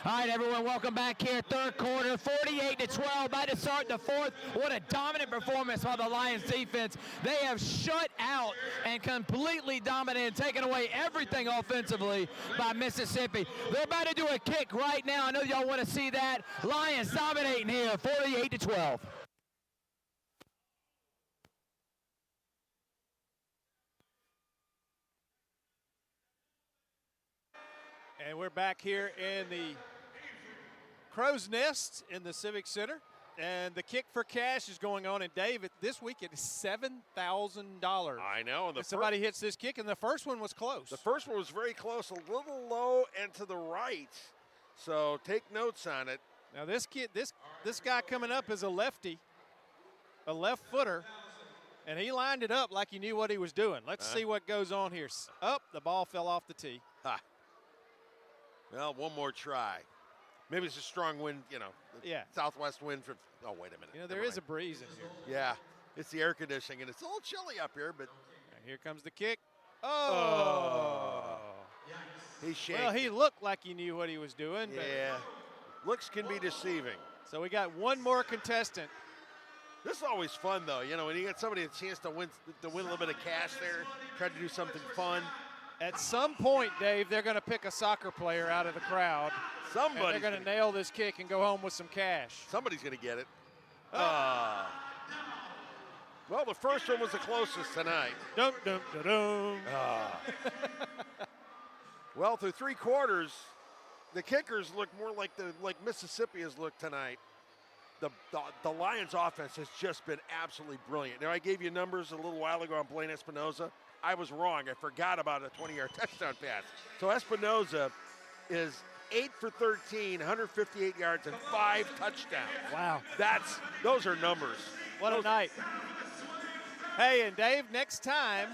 All right, everyone, welcome back here. Third quarter, 48-12, about to start the fourth. What a dominant performance by the Lions defense. They have shut out and completely dominated, taken away everything offensively by Mississippi. They're about to do a kick right now. I know y'all want to see that. Lions dominating here, 48-12. And we're back here in the Crow's Nest in the Civic Center. And the kick for cash is going on. And Dave, this week it is $7,000. I know. And somebody hits this kick, and the first one was close. The first one was very close, a little low and to the right. So take notes on it. Now this kid, this guy coming up is a lefty, a left footer, and he lined it up like he knew what he was doing. Let's see what goes on here. The ball fell off the tee. Ha. Well, one more try. Maybe it's a strong wind, southwest wind from, oh, wait a minute. There is a breeze in here. Yeah, it's the air conditioning, and it's a little chilly up here, but. And here comes the kick. Oh. He shanked. Well, he looked like he knew what he was doing. Yeah, looks can be deceiving. So we got one more contestant. This is always fun, though. You know, when you get somebody a chance to win a little bit of cash there, try to do something fun. At some point, Dave, they're going to pick a soccer player out of the crowd. Somebody's going to nail this kick and go home with some cash. Somebody's going to get it. Well, the first one was the closest tonight. Dum, dum, dum, dum. Well, through 3 quarters, the kickers look more like Mississippi has looked tonight. The Lions offense has just been absolutely brilliant. Now, I gave you numbers a little while ago on Blaine Espinoza. I was wrong. I forgot about a 20-yard touchdown pass. So Espinoza is 8 for 13, 158 yards, and 5 touchdowns. Wow. Those are numbers. What a night. Hey, and Dave, next time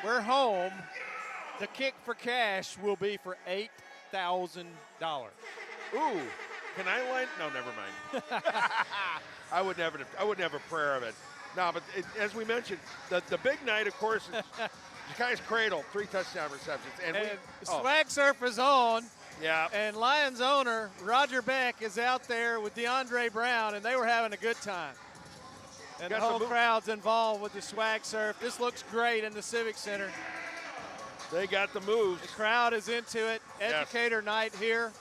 we're home, the kick for cash will be for $8,000. Ooh, can I line? No, never mind. I would never have a prayer of it. No, but as we mentioned, the big night, of course, is Ja'Kai's Cradle, 3 touchdown receptions. And Swag Surf is on. Yeah. And Lions owner Roger Beck is out there with DeAndre Brown, and they were having a good time. And the whole crowd's involved with the Swag Surf. This looks great in the Civic Center. They got the moves. The crowd is into it. Educator night here.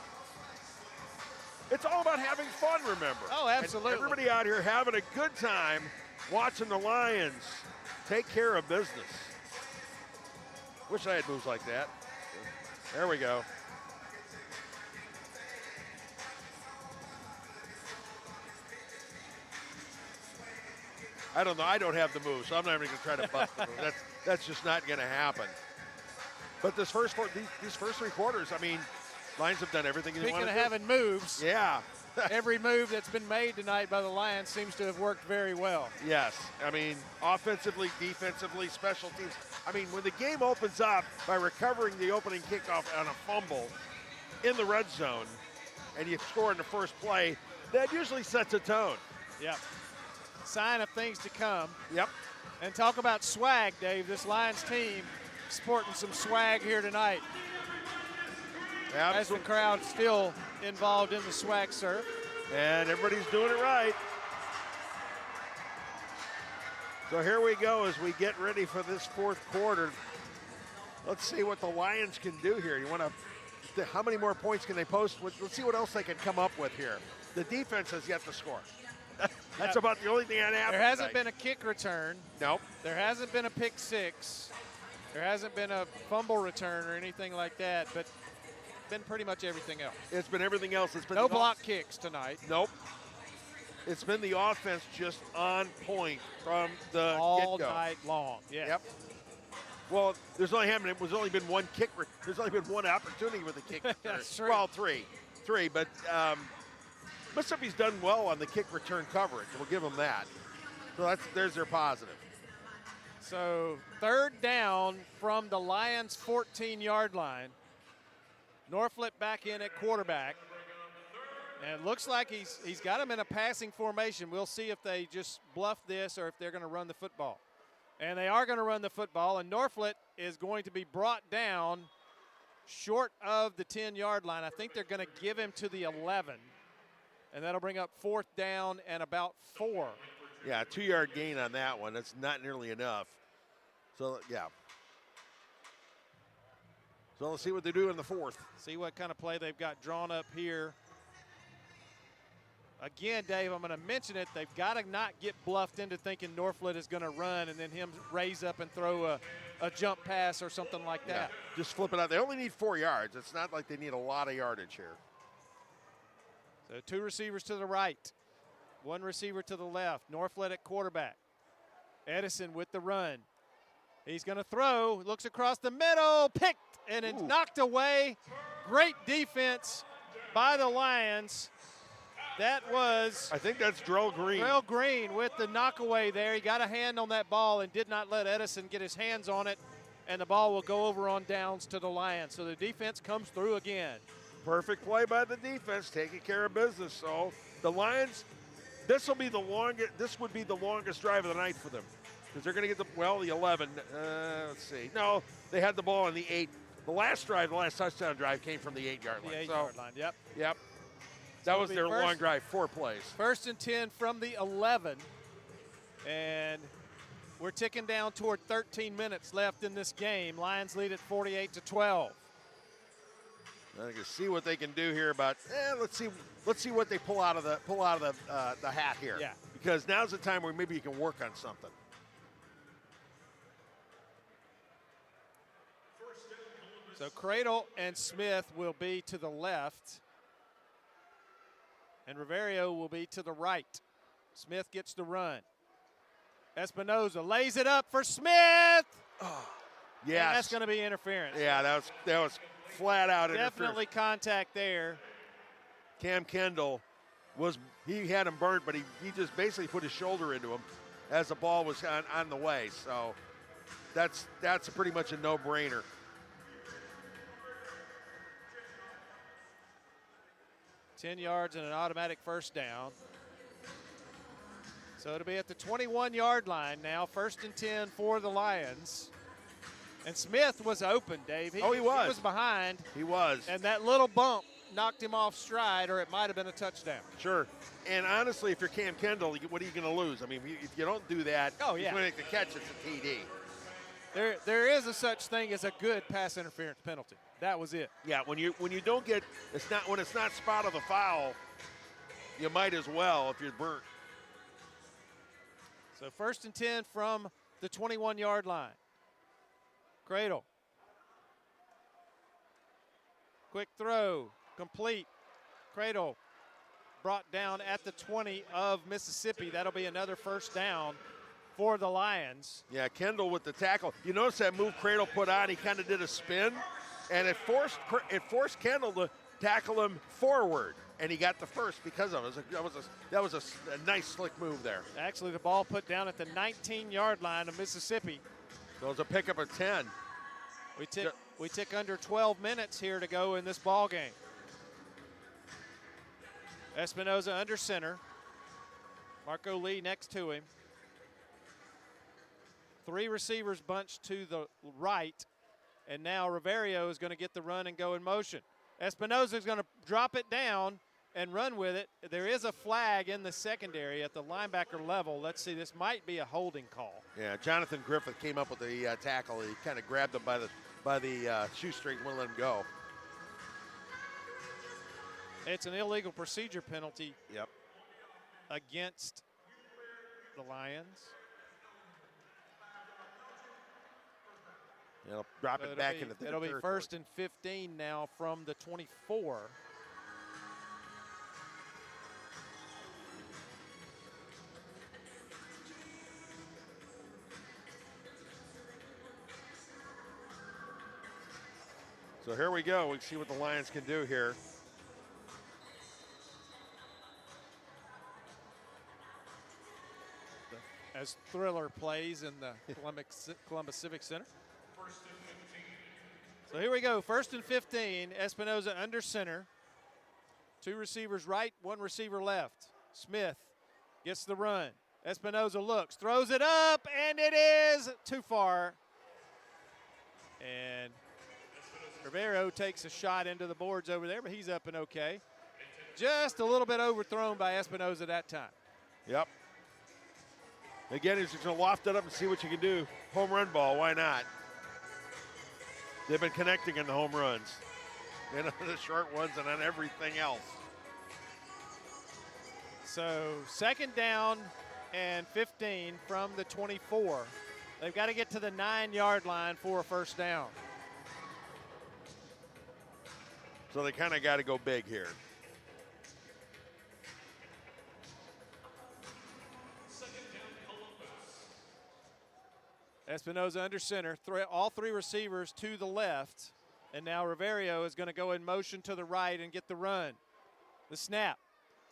It's all about having fun, remember. Oh, absolutely. And everybody out here having a good time watching the Lions take care of business. Wish I had moves like that. There we go. I don't know. I don't have the moves, so I'm not even going to try to bust the move. That's just not going to happen. But these first 3 quarters, I mean, Lions have done everything you want to do. Speaking of having moves, yeah. Every move that's been made tonight by the Lions seems to have worked very well. Yes. I mean, offensively, defensively, special teams. I mean, when the game opens up by recovering the opening kickoff on a fumble in the red zone and you score in the first play, that usually sets a tone. Yep. Sign of things to come. Yep. And talk about swag, Dave. This Lions team sporting some swag here tonight. Absolutely. As the crowd still involved in the Swag Surf. And everybody's doing it right. So here we go as we get ready for this 4th quarter. Let's see what the Lions can do here. How many more points can they post? Let's see what else they can come up with here. The defense has yet to score. That's about the only thing that happened. There hasn't been a kick return. Nope. There hasn't been a pick 6. There hasn't been a fumble return or anything like that, but been pretty much everything else. It's been everything else. It's been no block kicks tonight. Nope. It's been the offense just on point from the all get-go. night long. Yeah. Yep. Well, there's only been one kick. There's only been one opportunity with the kick. That's true. Well, three, but Mississippi's done well on the kick return coverage. We'll give them that. So there's their positive. So 3rd down from the Lions' 14-yard line. Norflett back in at quarterback. And it looks like he's got him in a passing formation. We'll see if they just bluff this or if they're going to run the football. And they are going to run the football, and Norflett is going to be brought down short of the 10-yard line. I think they're going to give him to the 11, and that'll bring up 4th down and about 4. Yeah, 2-yard gain on that one. That's not nearly enough. So, yeah. So let's see what they do in the 4th. See what kind of play they've got drawn up here. Again, Dave, I'm going to mention it. They've got to not get bluffed into thinking Norflett is going to run and then him raise up and throw a jump pass or something like that. Yeah, just flip it out. They only need 4 yards. It's not like they need a lot of yardage here. So 2 receivers to the right, 1 receiver to the left. Norflett at quarterback. Edison with the run. He's going to throw, looks across the middle, picked, and it's knocked away. Great defense by the Lions. That was, I think that's Drell Green. Drell Green with the knockaway there. He got a hand on that ball and did not let Edison get his hands on it, and the ball will go over on downs to the Lions. So the defense comes through again. Perfect play by the defense, taking care of business. So the Lions, this would be the longest drive of the night for them. Because they're going to get the 11. Let's see. No, they had the ball on the 8 The last touchdown drive came from the 8-yard line. The 8-yard line, yep. Yep. So That was their long drive, 4 plays. 1st and 10 from the 11. And we're ticking down toward 13 minutes left in this game. Lions lead at 48-12. I can see what they can do here. But let's see what they pull out of the hat here. Yeah. Because now's the time where maybe you can work on something. So Cradle and Smith will be to the left, and Riverio will be to the right. Smith gets the run. Espinoza lays it up for Smith. Oh, yes. And that's going to be interference. Yeah, that was flat out interference. Definitely contact there. Cam Kendall he had him burnt, but he just basically put his shoulder into him as the ball was on the way. So that's pretty much a no-brainer. $10 yards and an automatic first down. So it'll be at the 21-yard line now, 1st and 10 for the Lions. And Smith was open, Dave. He was. He was behind. He was. And that little bump knocked him off stride, or it might have been a touchdown. Sure. And honestly, if you're Cam Kendall, what are you going to lose? I mean, if you don't do that, you're going to make the catch, it's a TD. There is a such thing as a good pass interference penalty. That was it. Yeah, when you don't get when it's not spot of the foul, you might as well if you're burnt. So 1st and 10 from the 21-yard line. Cradle. Quick throw, complete. Cradle brought down at the 20 of Mississippi. That'll be another first down for the Lions. Yeah, Kendall with the tackle. You notice that move Cradle put on, he kind of did a spin, and it forced Kendall to tackle him forward, and he got the first because of it. That was a nice slick move there. Actually, the ball put down at the 19-yard line of Mississippi. So it was a pickup of 10. We tick under 12 minutes here to go in this ball game. Espinoza under center. Marco Lee next to him. 3 receivers bunched to the right, and now Riverio is going to get the run and go in motion. Espinoza is going to drop it down and run with it. There is a flag in the secondary at the linebacker level. Let's see, this might be a holding call. Yeah, Jonathan Griffith came up with the tackle. He kind of grabbed him by the shoestring, wouldn't let him go. It's an illegal procedure penalty. Yep. Against the Lions. It'll drop it back into the It'll be territory. 1st and 15 now from the 24. So here we go. We see what the Lions can do here. As Thriller plays in the Columbus Civic Center. So here we go, 1st and 15. Espinoza under center. 2 receivers right, 1 receiver left. Smith gets the run. Espinoza looks, throws it up, and it is too far. And Riverio takes a shot into the boards over there, but he's up and okay. Just a little bit overthrown by Espinoza that time. Yep. Again, he's just going to loft it up and see what you can do. Home run ball, why not? They've been connecting in the home runs. And on the short ones and on everything else. So 2nd down and 15 from the 24. They've got to get to the 9-yard line for a first down. So they kind of got to go big here. Espinoza under center, all 3 receivers to the left, and now Riverio is going to go in motion to the right and get the run. The snap.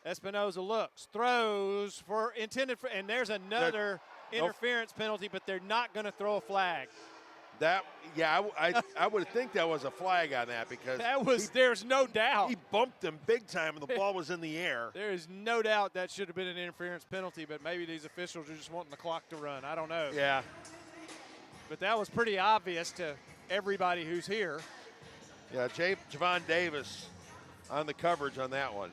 Espinoza looks, throws for intended for, and there's another interference penalty, but they're not going to throw a flag. I would think that was a flag on that because there's no doubt. He bumped him big time and the ball was in the air. There is no doubt that should have been an interference penalty, but maybe these officials are just wanting the clock to run. I don't know. Yeah. But that was pretty obvious to everybody who's here. Yeah, Javon Davis on the coverage on that one.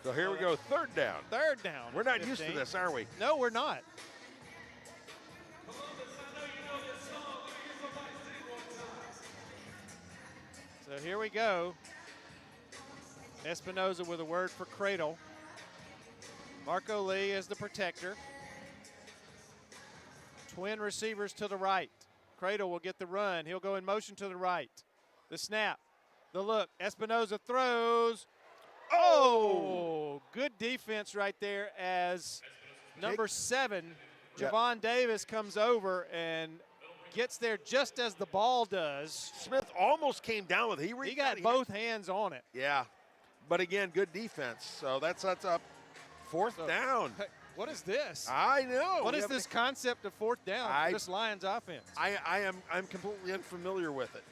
So here we go, third down. Third down. We're not used to this, are we? No, we're not. So here we go. Espinoza with a word for Cradle. Marco Lee is the protector. Twin receivers to the right. Cradle will get the run. He'll go in motion to the right. The snap, the look. Espinoza throws. Oh, good defense right there as number 7, Javon Davis, comes over and gets there just as the ball does. Smith almost came down with it. He got both hands on it. Yeah, but again, good defense. So that sets up fourth down. Hey, what is this? I know. What is this concept of fourth down for this Lions offense? I'm completely unfamiliar with it.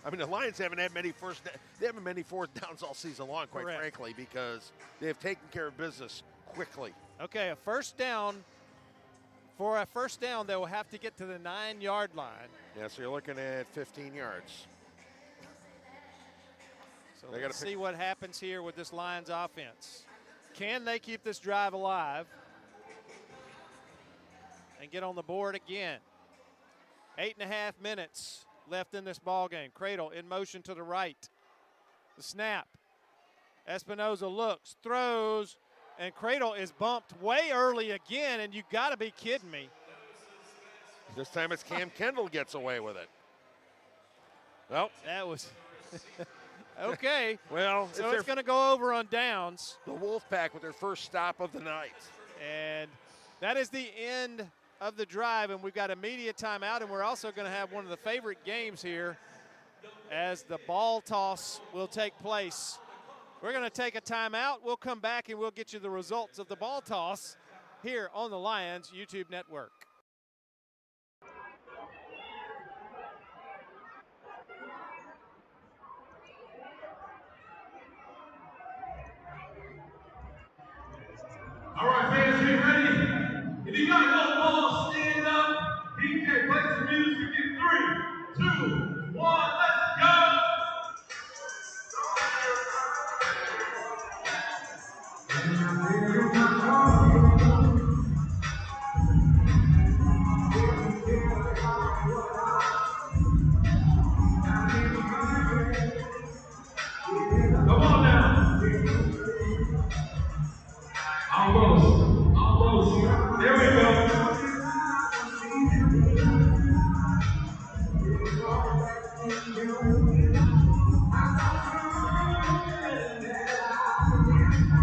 I mean, the Lions haven't had many fourth downs all season long, quite frankly, because they have taken care of business quickly. Okay, a first down. For a first down, they will have to get to the 9-yard line. Yeah, so you're looking at 15 yards. So let's see what happens here with this Lions offense. Can they keep this drive alive and get on the board again? 8.5 minutes left in this ball game. Cradle in motion to the right. The snap. Espinoza looks, throws, and Cradle is bumped way early again, and you got to be kidding me. This time it's Cam Kendall gets away with it. Well, that was okay. Well, so it's going to go over on downs. The Wolfpack with their first stop of the night. And that is the end of the drive, and we've got a media timeout, and we're also going to have one of the favorite games here as the ball toss will take place. We're going to take a timeout. We'll come back and we'll get you the results of the ball toss here on the Lions YouTube network. All right, fans, get ready. If you got no ball, stand up. DJ, play some music in 3, 2, 1, let's go. Come on now. Almost. There we go.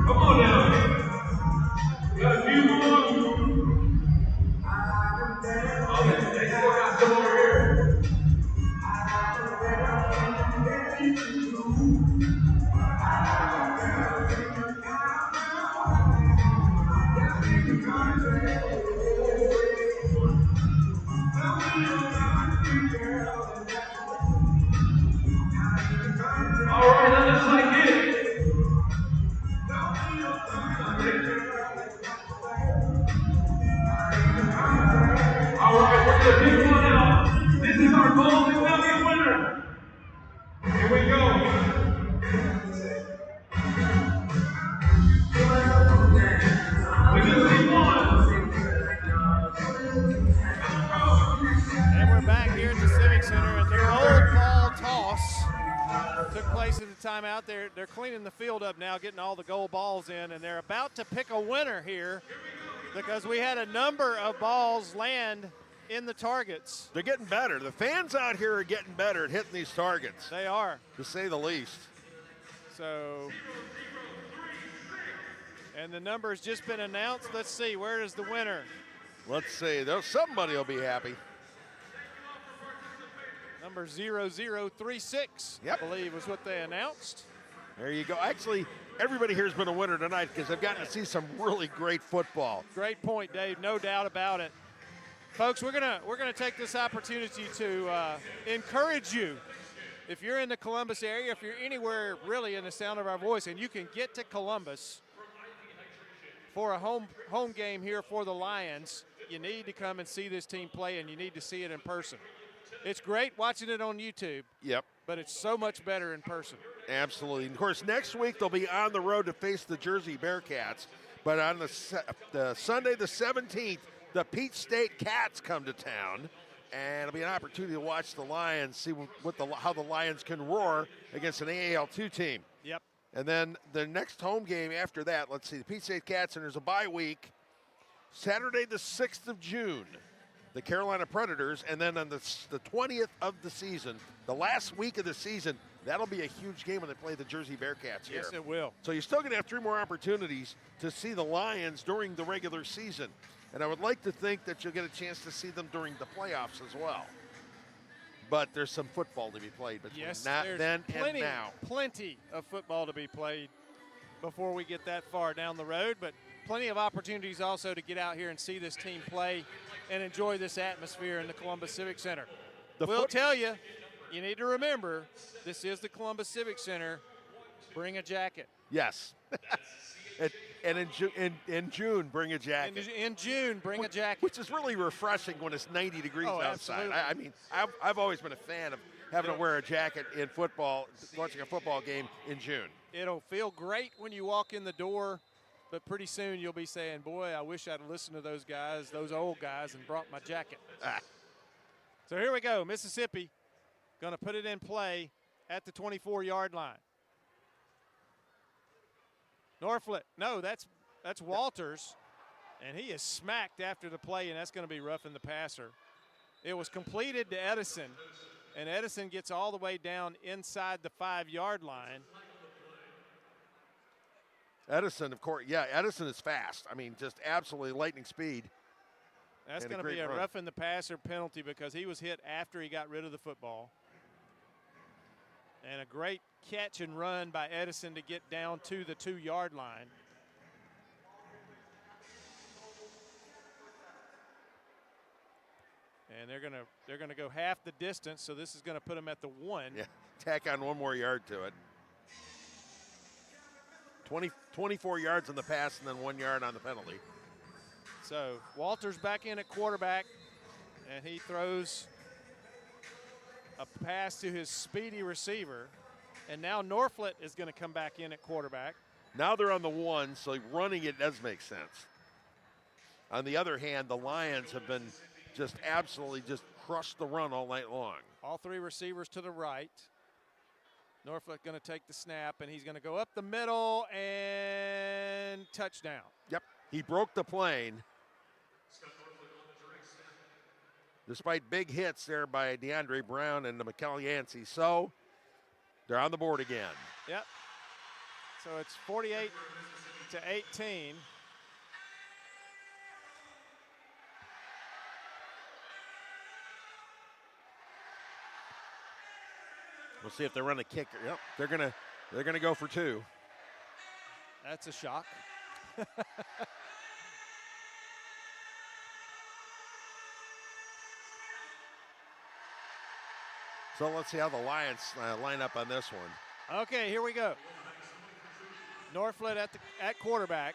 Come on now. Got a few more. Oh, they still got some over here. All right, that looks like it. All right, we're going to pick one out. This is our golden nugget winner. Here we go. We just need one. And we're back here at the Civic Center, and the gold ball toss took place at the timeout. They're cleaning the field up now, getting all the gold balls in, and they're about to pick a winner here because we had a number of balls land in the targets. They're getting better. The fans out here are getting better at hitting these targets. They are. To say the least. So, and the number has just been announced. Let's see, where is the winner? Let's see. Somebody will be happy. Number 0036, I believe, was what they announced. There you go. Actually, everybody here has been a winner tonight because I've gotten to see some really great football. Great point, Dave. No doubt about it. Folks, we're gonna take this opportunity to encourage you. If you're in the Columbus area, if you're anywhere really in the sound of our voice, and you can get to Columbus for a home game here for the Lions, you need to come and see this team play, and you need to see it in person. It's great watching it on YouTube. Yep. But it's so much better in person. Absolutely. And of course, next week they'll be on the road to face the Jersey Bearcats. But on the Sunday the 17th, the Peach State Cats come to town. And it'll be an opportunity to watch the Lions, see how the Lions can roar against an AAL2 team. Yep. And then the next home game after that, let's see, the Peach State Cats, and there's a bye week, Saturday the 6th of June, the Carolina Predators, and then on the 20th of the season, the last week of the season, that'll be a huge game when they play the Jersey Bearcats here. Yes, it will. So you're still going to have 3 more opportunities to see the Lions during the regular season. And I would like to think that you'll get a chance to see them during the playoffs as well. But there's some football to be played between then and now. Plenty of football to be played before we get that far down the road, but plenty of opportunities also to get out here and see this team play and enjoy this atmosphere in the Columbus Civic Center. We'll tell you, you need to remember, this is the Columbus Civic Center. Bring a jacket. Yes. And in June, bring a jacket. In June, bring a jacket. Which is really refreshing when it's 90 degrees outside. I mean, I've always been a fan of having to wear a jacket in football, watching a football game in June. It'll feel great when you walk in the door, but pretty soon you'll be saying, boy, I wish I'd listened to those guys, those old guys, and brought my jacket. So here we go. Mississippi going to put it in play at the 24-yard line. Norflet, no, that's Walters, and he is smacked after the play, and that's going to be roughing the passer. It was completed to Edison, and Edison gets all the way down inside the 5-yard line. Edison, of course, Edison is fast. I mean, just absolutely lightning speed. That's going to be a roughing the passer penalty because he was hit after he got rid of the football. And a great catch and run by Edison to get down to the 2-yard line. And they're gonna go half the distance, so this is gonna put them at the 1. Yeah, tack on 1 more yard to it. 24 yards on the pass and then 1 yard on the penalty. So Walters back in at quarterback, and he throws a pass to his speedy receiver. And now Norflet is going to come back in at quarterback. Now they're on the 1, so running it does make sense. On the other hand, the Lions have been just absolutely just crushed the run all night long. All 3 receivers to the right. Norflet going to take the snap, and he's going to go up the middle and touchdown. Yep, he broke the plane. Despite big hits there by DeAndre Brown and Mikel Yancey. So they're on the board again. Yep. So it's 48-18. We'll see if they run a kicker. Yep, they're gonna go for 2. That's a shock. So let's see how the Lions line up on this one. Okay, here we go. Norflet at quarterback.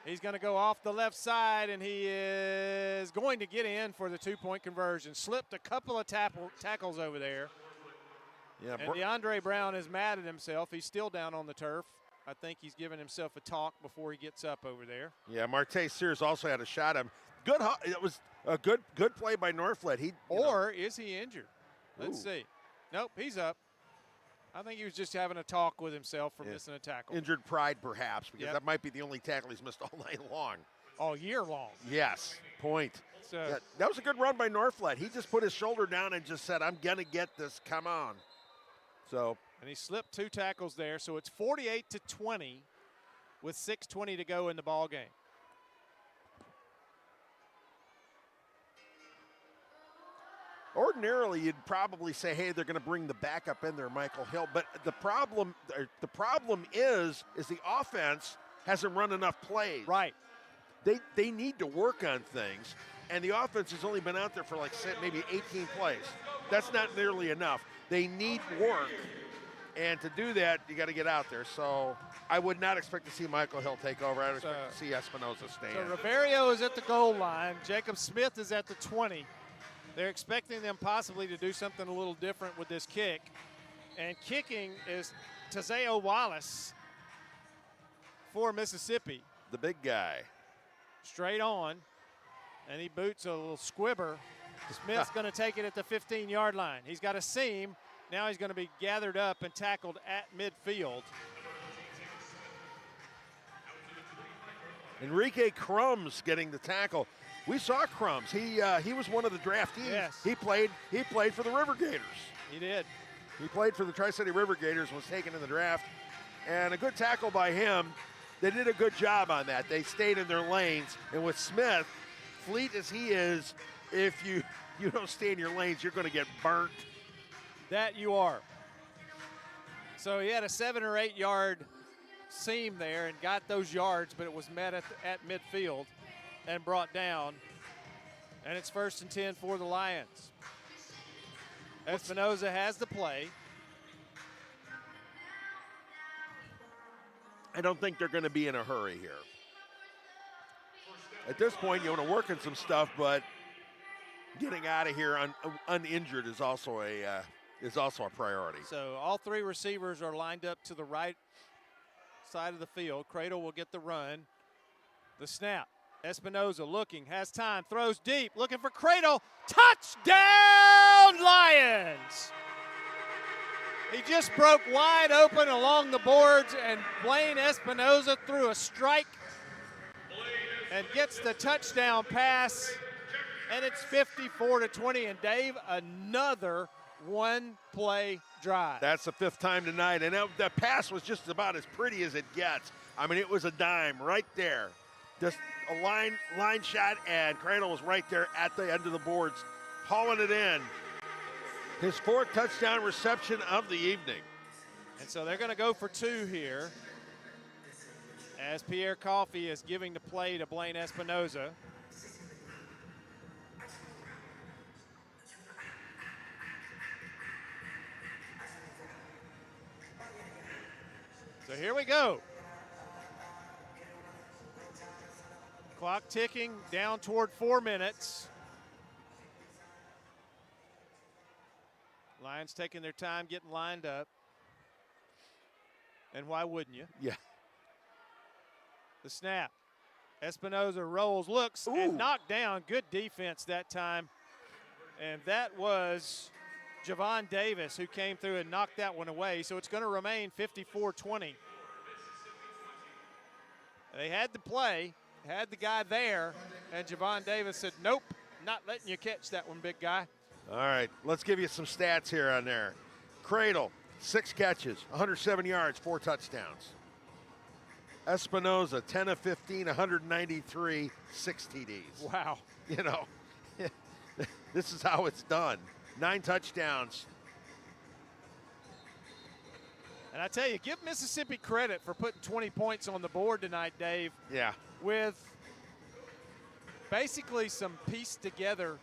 He's going to go off the left side, and he is going to get in for the 2-point conversion. Slipped a couple of tackles over there. Yeah, and DeAndre Brown is mad at himself. He's still down on the turf. I think he's giving himself a talk before he gets up over there. Yeah, Marte Sears also had a shot at him. It was a good play by Norflet. Is he injured? Let's see. Nope, he's up. I think he was just having a talk with himself for missing a tackle. Injured pride, perhaps, because that might be the only tackle he's missed all night long. All year long. Yes, point. So that was a good run by Norflet. He just put his shoulder down and just said, I'm going to get this. Come on. And he slipped 2 tackles there, so it's 48-20 with 6:20 to go in the ball game. Ordinarily, you'd probably say, hey, they're going to bring the backup in there, Michael Hill. But the problem is the offense hasn't run enough plays. Right. They need to work on things, and the offense has only been out there for maybe 18 plays. That's not nearly enough. They need work, and to do that, you got to get out there. So I would not expect to see Michael Hill take over. I would expect to see Espinoza stay in. So Riverio is at the goal line. Jacob Smith is at the 20. They're expecting them possibly to do something a little different with this kick. And kicking is Tazeo Wallace for Mississippi. The big guy. Straight on, and he boots a little squibber. Smith's going to take it at the 15-yard line. He's got a seam. Now he's going to be gathered up and tackled at midfield. Enrique Crumbs getting the tackle. We saw Crumbs. He was one of the draftees. Yes. He played for the River Gators. He did. He played for the Tri-City River Gators, was taken in the draft. And a good tackle by him. They did a good job on that. They stayed in their lanes. And with Smith, fleet as he is, if you don't stay in your lanes, you're going to get burnt. That you are. So he had a 7 or 8 yard seam there and got those yards, but it was met at midfield and brought down. And it's 1st and 10 for the Lions. Espinoza has the play. I don't think they're going to be in a hurry here. At this point, you want to work on some stuff, but getting out of here uninjured is also a priority. So all 3 receivers are lined up to the right side of the field. Cradle will get the run. The snap. Espinoza looking, has time, throws deep, looking for Cradle. Touchdown, Lions! He just broke wide open along the boards, and Blaine Espinoza threw a strike and gets the touchdown pass, and it's 54-20. And Dave, another one-play drive. That's the 5th time tonight, and that pass was just about as pretty as it gets. I mean, it was a dime right there. Just a line shot, and Cradle was right there at the end of the boards, hauling it in. His 4th touchdown reception of the evening. And so they're going to go for 2 here, as Pierre Coffey is giving the play to Blaine Espinoza. So here we go. Clock ticking down toward 4 minutes. Lions taking their time getting lined up. And why wouldn't you? Yeah. The snap. Espinoza rolls, looks, and knocked down. Good defense that time. And that was Javon Davis who came through and knocked that one away. So it's going to remain 54-20. They had the play, had the guy there, and Javon Davis said, nope, not letting you catch that one, big guy. All right, let's give you some stats here on there. Cradle, 6 catches, 107 yards, 4 touchdowns. Espinoza, 10 of 15, 193, 6 TDs. Wow. You know, this is how it's done. 9 touchdowns. And I tell you, give Mississippi credit for putting 20 points on the board tonight, Dave. Yeah. With basically some pieced together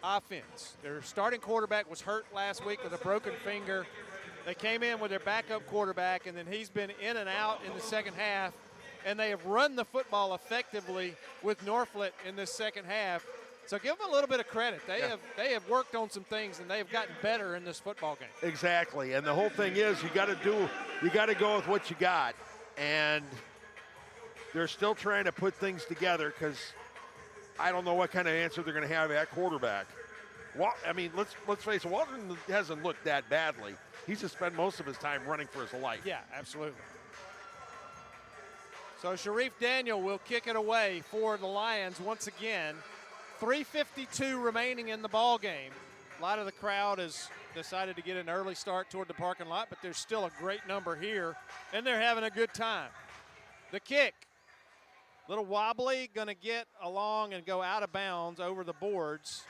offense. Their starting quarterback was hurt last week with a broken finger. They came in with their backup quarterback, and then he's been in and out in the second half, and they have run the football effectively with Norflet in this second half. So give them a little bit of credit. They have worked on some things, and they have gotten better in this football game. Exactly, and the whole thing is you got to go with what you got, and they're still trying to put things together because I don't know what kind of answer they're going to have at quarterback. Well, I mean, let's face it, Walton hasn't looked that badly. He's just spent most of his time running for his life. Yeah, absolutely. So Sharif Daniel will kick it away for the Lions once again. 3:52 remaining in the ball game. A lot of the crowd has decided to get an early start toward the parking lot, but there's still a great number here, and they're having a good time. The kick, little wobbly, going to get along and go out of bounds over the boards,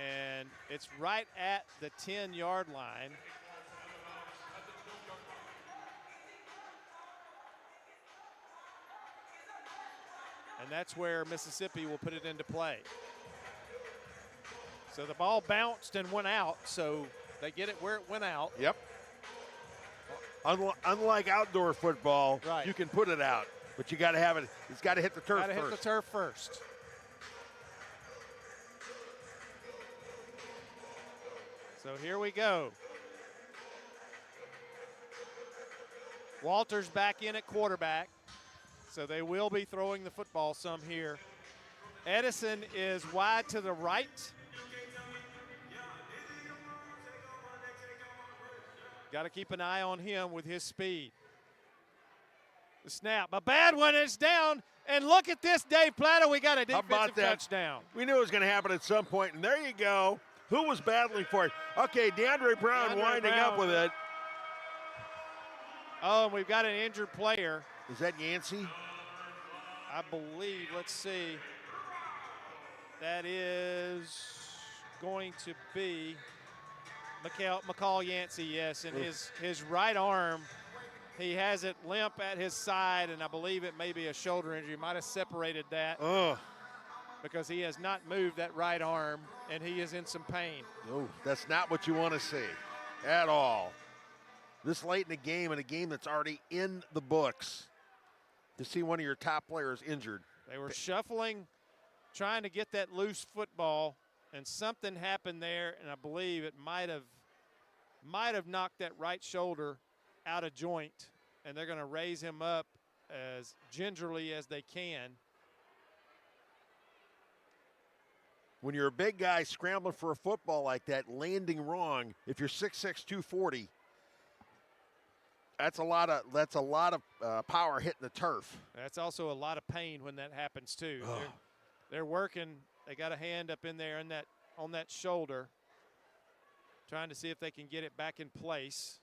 and it's right at the 10-yard line. And that's where Mississippi will put it into play. So the ball bounced and went out, so they get it where it went out. Yep. Unlike outdoor football, right, you can put it out, but you got to have it. It's got to hit the turf first. Got to hit the turf first. So here we go. Walters back in at quarterback. So they will be throwing the football some here. Edison is wide to the right. Got to keep an eye on him with his speed. The snap, a bad one, it's down. And look at this, Dave Plata, we got a defensive touchdown. We knew it was going to happen at some point, and there you go. Who was battling for it? Okay, DeAndre Brown winding up with it. Oh, and we've got an injured player. Is that Yancey? I believe, let's see. That is going to be McCall Yancey, yes. And his right arm, he has it limp at his side, and I believe it may be a shoulder injury. Might have separated that because he has not moved that right arm, and he is in some pain. No, that's not what you want to see at all. This late in the game, and a game that's already in the books, to see one of your top players injured. They were shuffling, trying to get that loose football, and something happened there, and I believe it might have knocked that right shoulder out of joint, and they're going to raise him up as gingerly as they can. When you're a big guy scrambling for a football like that, landing wrong, if you're 6'6", 240, that's a lot of power hitting the turf. That's also a lot of pain when that happens too. They're working. They got a hand up in there on that shoulder, trying to see if they can get it back in place.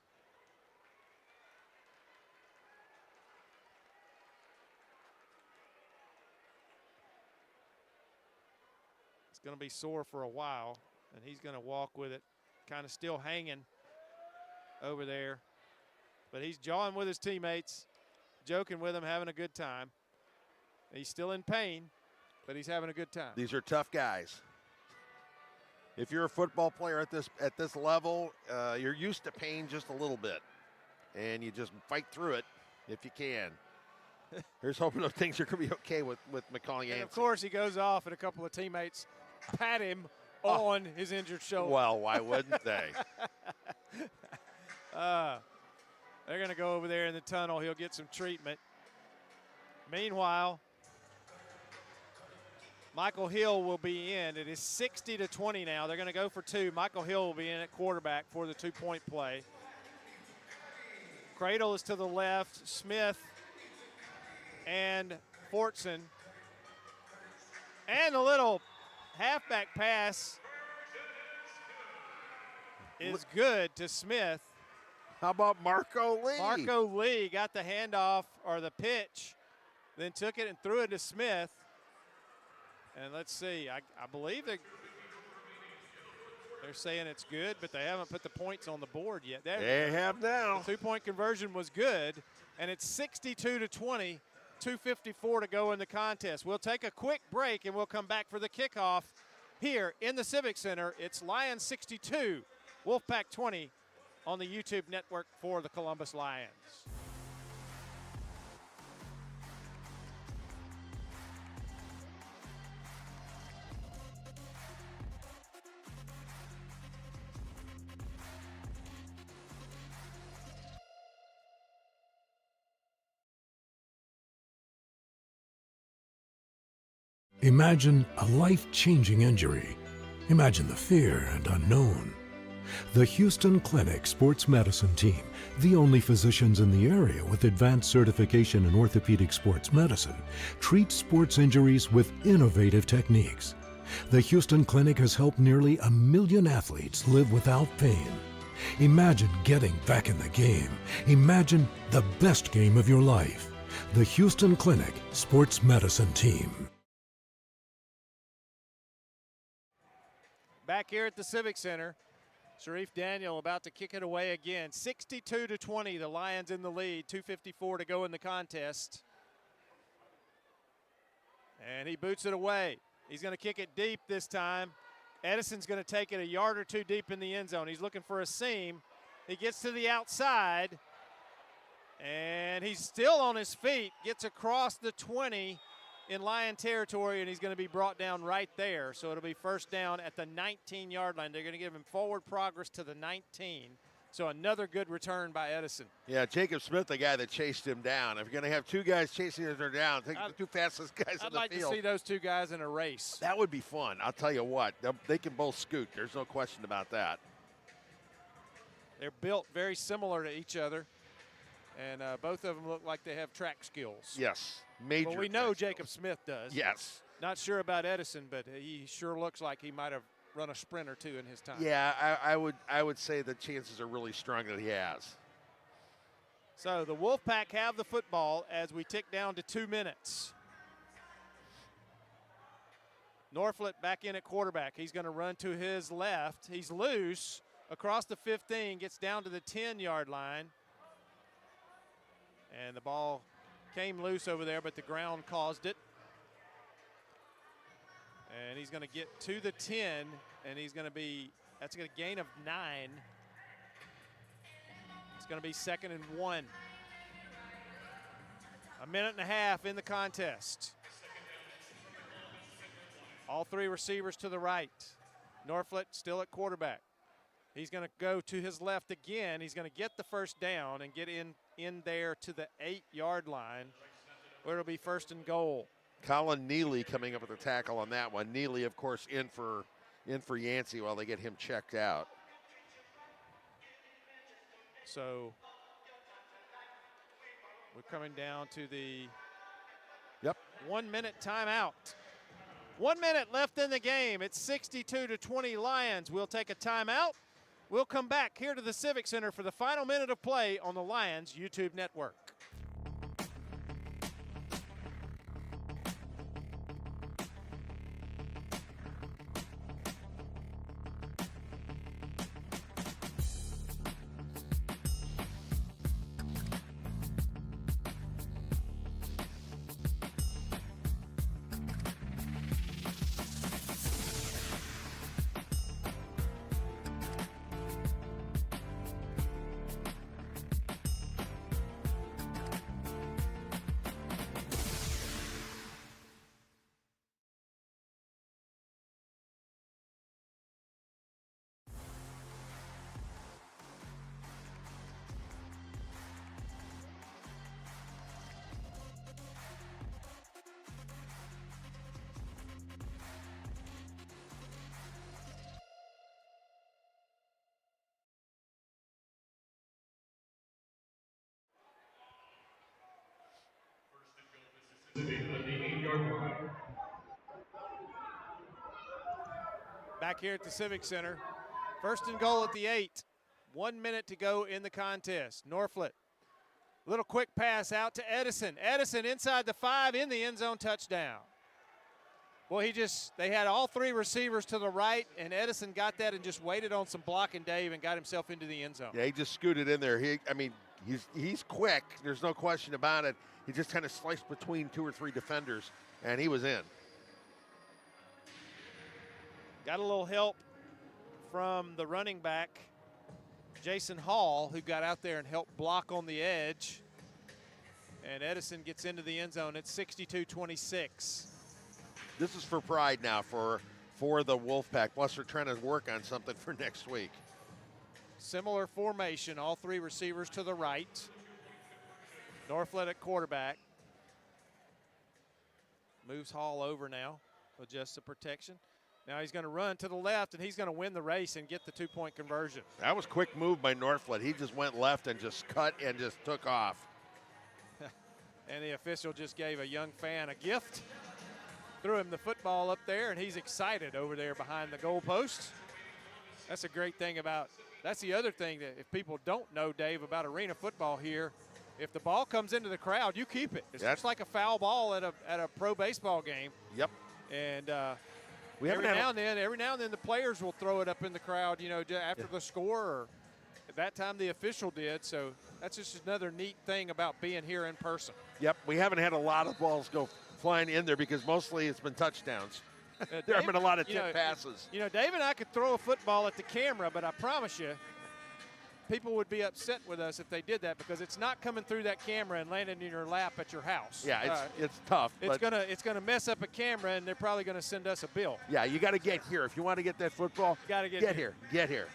It's going to be sore for a while, and he's going to walk with it, kind of still hanging over there. But he's jawing with his teammates, joking with them, having a good time. He's still in pain, but he's having a good time. These are tough guys. If you're a football player at this level, you're used to pain just a little bit, and you just fight through it if you can. Here's hoping that things are going to be okay with McCall Yancey. And of course, he goes off, and a couple of teammates pat him on his injured shoulder. Well, why wouldn't they? They're going to go over there in the tunnel. He'll get some treatment. Meanwhile, Michael Hill will be in. It is 60-20 now. They're going to go for two. Michael Hill will be in at quarterback for the two-point play. Cradle is to the left. Smith and Fortson. And a little halfback pass is good to Smith. How about Marco Lee? Marco Lee got the handoff or the pitch, then took it and threw it to Smith. And let's see, I believe they're saying it's good, but they haven't put the points on the board yet. They have now. The two-point conversion was good, and it's 62-20, 2:54 to go in the contest. We'll take a quick break, and we'll come back for the kickoff here in the Civic Center. It's Lions 62, Wolfpack 20 on the YouTube network for the Columbus Lions. Imagine a life-changing injury. Imagine the fear and unknown. The Houston Clinic Sports Medicine Team, the only physicians in the area with advanced certification in orthopedic sports medicine, treats sports injuries with innovative techniques. The Houston Clinic has helped nearly 1 million athletes live without pain. Imagine getting back in the game. Imagine the best game of your life. The Houston Clinic Sports Medicine Team. Back here at the Civic Center, Sharif Daniel about to kick it away again. 62-20, the Lions in the lead. 2:54 to go in the contest. And he boots it away. He's going to kick it deep this time. Edison's going to take it a yard or two deep in the end zone. He's looking for a seam. He gets to the outside, and he's still on his feet. Gets across the 20 in Lion territory, and he's going to be brought down right there. So it'll be first down at the 19-yard line. They're going to give him forward progress to the 19. So another good return by Edison. Yeah, Jacob Smith, the guy that chased him down. If you're going to have two guys chasing each other down, take the two fastest guys in the field. I'd like to see those two guys in a race. That would be fun. I'll tell you what. They can both scoot. There's no question about that. They're built very similar to each other, and both of them look like they have track skills. Yes, major. Well, we know Jacob Smith does. Yes. Not sure about Edison, but he sure looks like he might have run a sprint or two in his time. Yeah, I would say the chances are really strong that he has. So the Wolfpack have the football as we tick down to 2 minutes. Norflet back in at quarterback. He's going to run to his left. He's loose across the 15, gets down to the 10-yard line. And the ball came loose over there, but the ground caused it. And he's going to get to the 10, and that's going to gain of 9. It's going to be 2nd and 1. A minute and a half in the contest. All three receivers to the right. Norflet still at quarterback. He's going to go to his left again. He's going to get the first down and get in there to the 8-yard line, where it'll be 1st and goal. Colin Neely coming up with the tackle on that one. Neely, of course, in for Yancey while they get him checked out. So we're coming down to the 1 minute timeout. 1 minute left in the game. It's 62-20 Lions. We'll take a timeout. We'll come back here to the Civic Center for the final minute of play on the Lions YouTube network. Back here at the Civic Center. 1st and goal at the 8. 1 minute to go in the contest. Norflet. Little quick pass out to Edison. Edison inside the 5 in the end zone, touchdown. Well, they had all three receivers to the right, and Edison got that and just waited on some blocking Dave and got himself into the end zone. Yeah, he just scooted in there. He's quick. There's no question about it. He just kind of sliced between 2 or 3 defenders, and he was in. Got a little help from the running back, Jason Hall, who got out there and helped block on the edge. And Edison gets into the end zone. It's 62-26. This is for pride now for the Wolfpack. Plus, they're trying to work on something for next week. Similar formation, all three receivers to the right. Norflet at quarterback. Moves Hall over now, adjusts the protection. Now he's going to run to the left, and he's going to win the race and get the 2-point conversion. That was quick move by Norflet. He just went left and just cut and just took off. And the official just gave a young fan a gift. Threw him the football up there, and he's excited over there behind the goalpost. That's a great thing that's the other thing that if people don't know, Dave, about arena football here, if the ball comes into the crowd, you keep it. It's just like a foul ball at a pro baseball game. Yep. And every now and then the players will throw it up in the crowd, after the score, or at that time the official did. So that's just another neat thing about being here in person. Yep, we haven't had a lot of balls go flying in there because mostly it's been touchdowns. There have been a lot of tip passes. Dave and I could throw a football at the camera, but I promise you, people would be upset with us if they did that because it's not coming through that camera and landing in your lap at your house. Yeah, it's tough. It's gonna mess up a camera, and they're probably gonna send us a bill. Yeah, you got to get here if you want to get that football. Got to get here. Get here.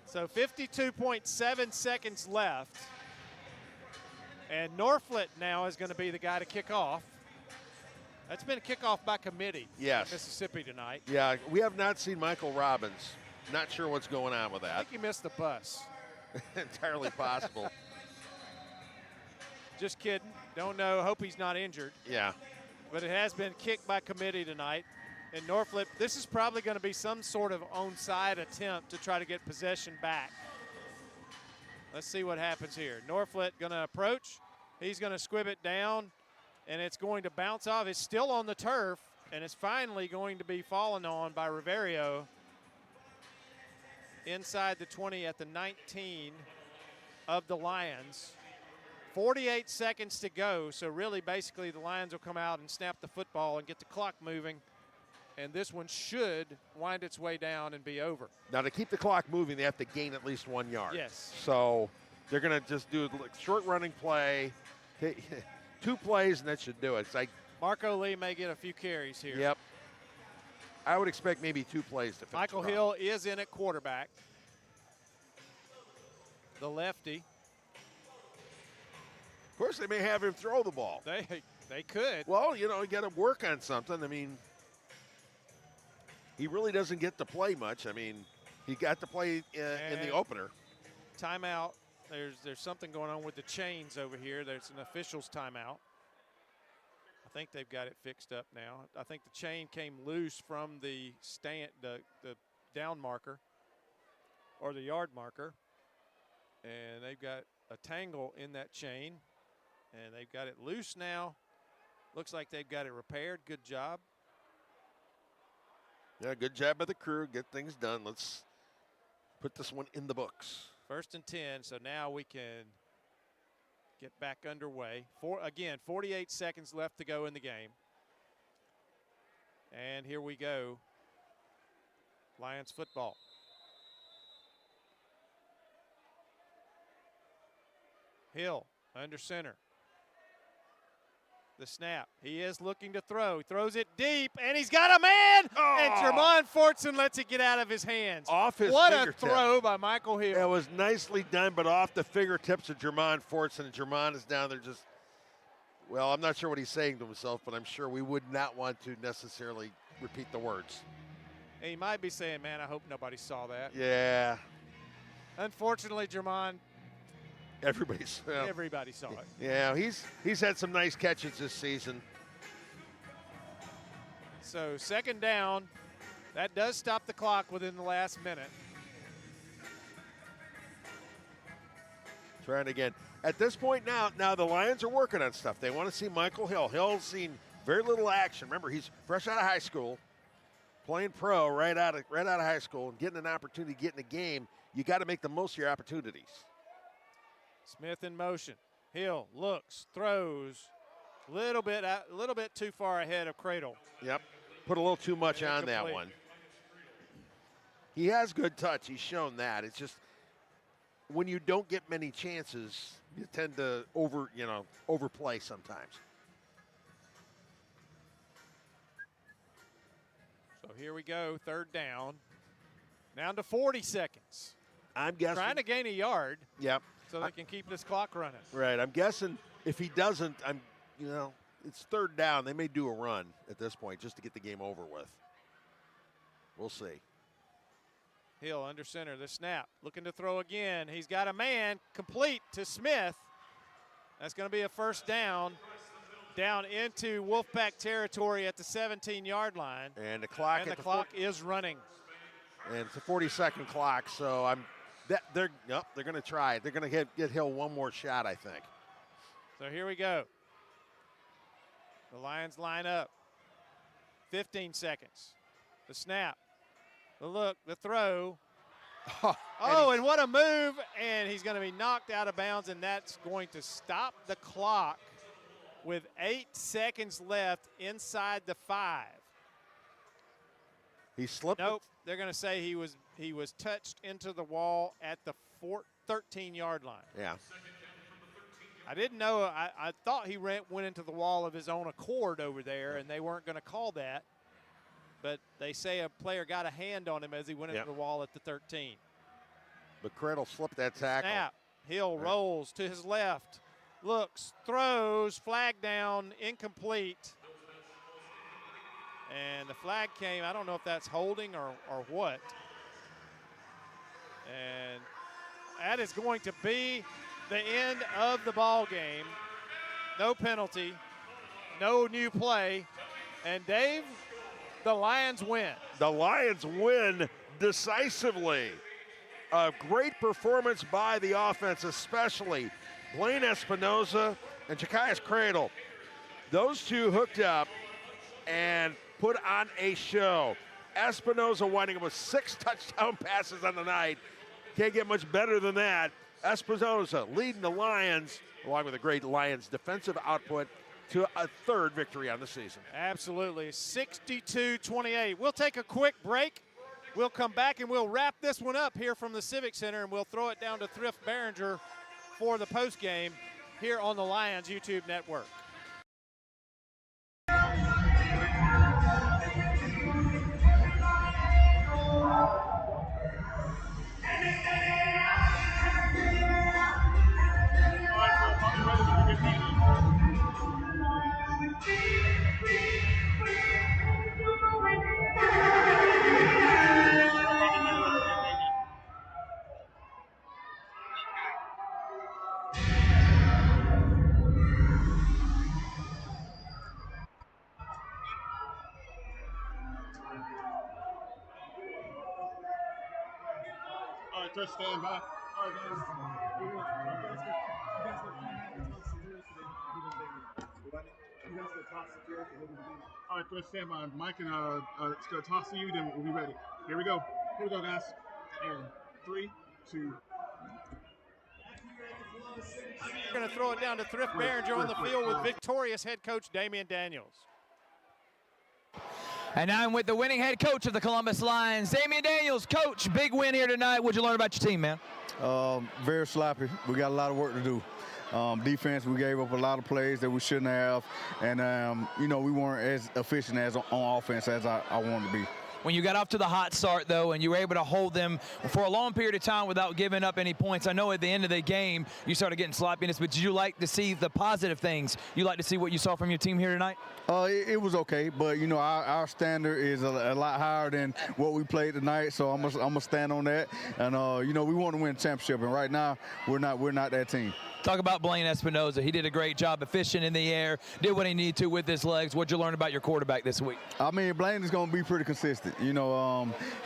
So 52.7 seconds left, and Norflet now is going to be the guy to kick off. That's been a kickoff by committee. Yes. In Mississippi tonight. Yeah, we have not seen Michael Robbins. Not sure what's going on with I that. think he missed the bus. Entirely possible. Just kidding. Don't know. Hope he's not injured. Yeah. But it has been kicked by committee tonight. And Norflet, this is probably going to be some sort of onside attempt to try to get possession back. Let's see what happens here. Norflet going to approach. He's going to squib it down, and it's going to bounce off. It's still on the turf, and it's finally going to be fallen on by Riverio inside the 20 at the 19 of the Lions. 48 seconds to go, so really basically the Lions will come out and snap the football and get the clock moving. And this one should wind its way down and be over. Now, to keep the clock moving, they have to gain at least 1 yard. Yes. So they're going to just do a short running play, 2 plays, and that should do it. It's like Marco Lee may get a few carries here. Yep. I would expect maybe 2 plays to finish. Michael Hill is in at quarterback. The lefty. Of course, they may have him throw the ball. They could. Well, you got to work on something. I mean, he really doesn't get to play much. I mean, he got to play in the opener. Timeout. There's something going on with the chains over here. There's an official's timeout. I think they've got it fixed up now. I think the chain came loose from the the down marker or the yard marker, and they've got a tangle in that chain, and they've got it loose now. Looks like they've got it repaired. Good job. Yeah, good job by the crew. Get things done. Let's put this one in the books. 1st and 10, so now we can get back underway. 48 seconds left to go in the game. And here we go. Lions football. Hill under center. The snap. He is looking to throw. He throws it deep, and he's got a man! Oh. And Jermon Fortson lets it get out of his hands. Off his What fingertip. a throw by Michael Hill. It was nicely done, but off the fingertips of Jermon Fortson. And Jermon is down there just, well, I'm not sure what he's saying to himself, but I'm sure we would not want to necessarily repeat the words. And he might be saying, man, I hope nobody saw that. Yeah. Unfortunately, Jermon, Everybody saw it. Yeah, he's had some nice catches this season. So 2nd down. That does stop the clock within the last minute. Trying again. At this point now the Lions are working on stuff. They want to see Michael Hill. Hill's seen very little action. Remember, he's fresh out of high school, playing pro right out of high school, and getting an opportunity to get in the game. You got to make the most of your opportunities. Smith in motion. Hill looks, throws, a little bit too far ahead of Cradle. Yep, put a little too much on that one. He has good touch. He's shown that. It's just when you don't get many chances, you tend to overplay sometimes. So here we go, 3rd down. Down to 40 seconds. I'm guessing. Trying to gain a yard. Yep. So they can keep this clock running. Right. I'm guessing if he doesn't, it's 3rd down. They may do a run at this point just to get the game over with. We'll see. Hill under center, the snap, looking to throw again. He's got a man complete to Smith. That's going to be a 1st down into Wolfpack territory at the 17-yard line. And the clock is running. And it's a 40-second clock, so they're going to try it. They're going to get Hill one more shot, I think. So here we go. The Lions line up. 15 seconds. The snap. The look, the throw. And what a move. And he's going to be knocked out of bounds, and that's going to stop the clock with 8 seconds left inside the 5. He slipped. Nope. They're going to say he was touched into the wall at the 13-yard line. Yeah. I didn't know. I thought he went into the wall of his own accord over there, and they weren't going to call that. But they say a player got a hand on him as he went into the wall at the 13. McCradle slipped that tackle. Snap. Hill rolls to his left. Looks, throws, flag down, incomplete. And the flag came. I don't know if that's holding or what. And that is going to be the end of the ball game. No penalty, no new play. And Dave, the Lions win. The Lions win decisively. A great performance by the offense, especially Blaine Espinoza and Ja'Kias Cradle. Those two hooked up and put on a show. Espinoza winding up with 6 touchdown passes on the night. Can't get much better than that. Espinoza leading the Lions, along with a great Lions defensive output, to a 3rd victory on the season. Absolutely, 62-28. We'll take a quick break. We'll come back and we'll wrap this one up here from the Civic Center, and we'll throw it down to Thrift Behringer for the postgame here on the Lions YouTube network. Just stand by. All right, guys. You guys go toss security. All right, let's stand by. Mike and it's gonna toss to you. Then we'll be ready. Here we go. Here we go, guys. And 3, 2. We're going to throw it down to Thrift Behringer on the field with victorious head coach Damian Daniels. And now I'm with the winning head coach of the Columbus Lions, Damian Daniels. Coach, big win here tonight. What'd you learn about your team, man? Very sloppy. We got a lot of work to do. Defense, we gave up a lot of plays that we shouldn't have. And, we weren't as efficient as on offense as I wanted to be. When you got off to the hot start, though, and you were able to hold them for a long period of time without giving up any points, I know at the end of the game you started getting sloppiness, but did you like to see the positive things? You like to see what you saw from your team here tonight? It was okay, but, our standard is a lot higher than what we played tonight, so I'm gonna stand on that. And, we want to win a championship, and right now we're not that team. Talk about Blaine Espinoza. He did a great job efficient in the air, did what he needed to with his legs. What'd you learn about your quarterback this week? I mean, Blaine is going to be pretty consistent.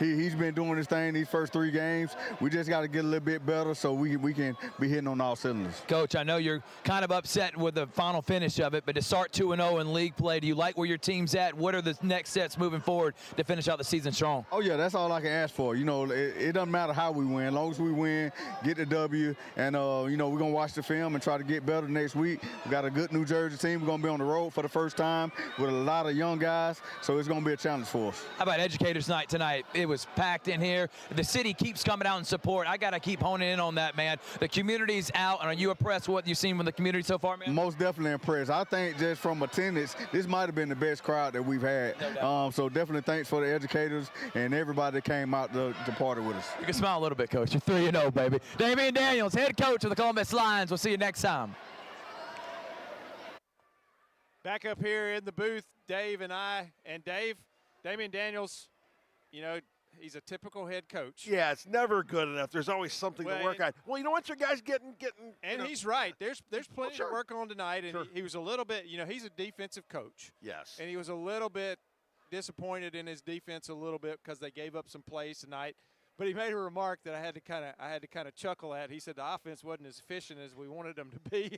He's been doing his thing these first 3 games. We just got to get a little bit better so we can be hitting on all cylinders. Coach, I know you're kind of upset with the final finish of it, but to start 2-0 in league play, do you like where your team's at? What are the next steps moving forward to finish out the season strong? Oh, yeah, that's all I can ask for. It doesn't matter how we win. As long as we win, get the W, and, we're going to watch the film and try to get better next week. We got a good New Jersey team. We're going to be on the road for the first time with a lot of young guys, so it's going to be a challenge for us. How about Educators Night tonight? It was packed in here. The city keeps coming out in support. I got to keep honing in on that, man. The community's out, and are you impressed with what you've seen from the community so far, man? Most definitely impressed. I think just from attendance, this might have been the best crowd that we've had. No so definitely thanks for the educators and everybody that came out to party with us. You can smile a little bit, Coach. You're 3-0, baby. Damian Daniels, head coach of the Columbus Lions. We'll see you next time. Back up here in the booth, Dave and I. And Dave, Damian Daniels, he's a typical head coach. Yeah, it's never good enough. There's always something to work on. Well, you know what, your guys getting. And he's right. There's plenty to work on tonight. And Sure. he was a little bit, he's a defensive coach. Yes. And he was a little bit disappointed in his defense a little bit because they gave up some plays tonight. But he made a remark that I had to kind of chuckle at. He said the offense wasn't as efficient as we wanted them to be.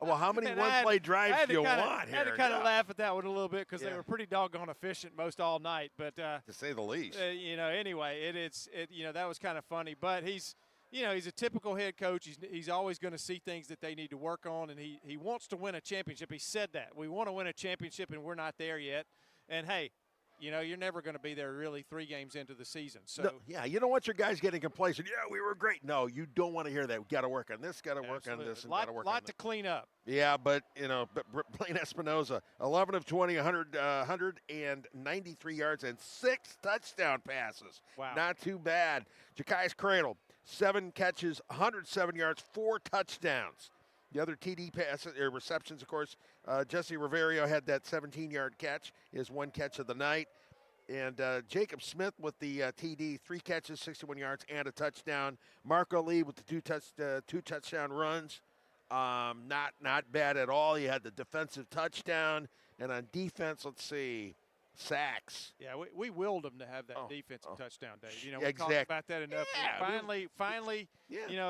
Well, how many one-play drives do you want here? I had to kind of laugh at that one a little bit because they were pretty doggone efficient most all night. But to say the least, anyway, that was kind of funny. But he's a typical head coach. He's always going to see things that they need to work on, and he wants to win a championship. He said that we want to win a championship, and we're not there yet. And hey, you're never going to be there really 3 games into the season. So No, yeah, you don't want your guys getting complacent. Yeah, we were great. No, you don't want to hear that. We got to work on this, got to work on this, and got to work on lot that. to clean up. Yeah, but Blaine Espinoza, 11 of 20, 193 yards and 6 touchdown passes. Wow. Not too bad. Ja'Kai's Cradle, 7 catches, 107 yards, 4 touchdowns. The other TD passes, receptions, of course, Jesse Riverio had that 17-yard catch, his 1 catch of the night. And Jacob Smith with the TD, 3 catches, 61 yards, and a touchdown. Marco Lee with the 2 touchdown runs. Not bad at all. He had the defensive touchdown. And on defense, let's see, sacks. Yeah, we willed them to have that defensive touchdown, Dave. We exactly. talked about that enough. Yeah, finally,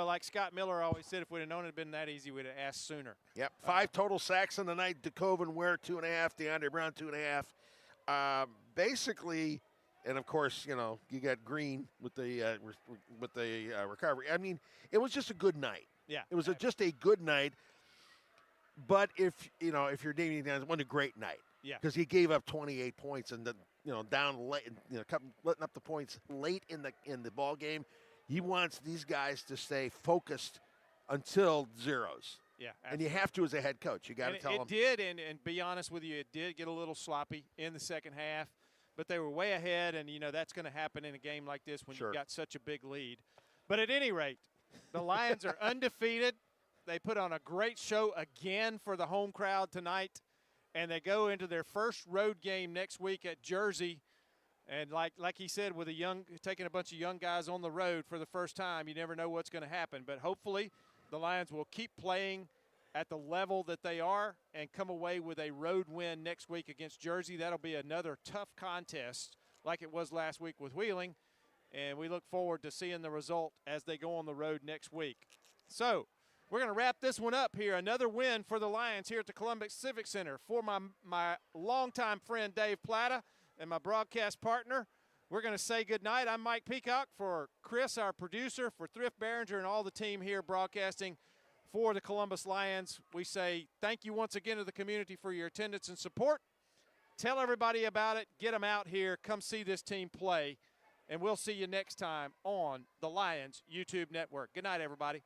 like Scott Miller always said, if we'd have known it had been that easy, we'd have asked sooner. Yep, 5 total sacks in the night. DeCoven Ware, 2.5. DeAndre Brown, 2.5. Basically, and of course, you got Green with the recovery. I mean, it was just a good night. Yeah, it was just a good night. But if you're Damian Jones, it wasn't a great night. Yeah, because he gave up 28 points and down late, letting up the points late in the ball game. He wants these guys to stay focused until zeros. Yeah, absolutely. And you have to as a head coach. You got to tell them. It did, and be honest with you, it did get a little sloppy in the second half. But they were way ahead, and that's going to happen in a game like this when you've got such a big lead. But at any rate, the Lions are undefeated. They put on a great show again for the home crowd tonight. And they go into their first road game next week at Jersey. And like he said, with taking a bunch of young guys on the road for the first time, you never know what's going to happen. But hopefully the Lions will keep playing at the level that they are and come away with a road win next week against Jersey. That'll be another tough contest like it was last week with Wheeling. And we look forward to seeing the result as they go on the road next week. So we're going to wrap this one up here. Another win for the Lions here at the Columbus Civic Center. For my longtime friend Dave Plata and my broadcast partner, we're going to say goodnight. I'm Mike Peacock. For Chris, our producer, for Thrift Behringer and all the team here broadcasting for the Columbus Lions, we say thank you once again to the community for your attendance and support. Tell everybody about it. Get them out here. Come see this team play. And we'll see you next time on the Lions YouTube Network. Good night, everybody.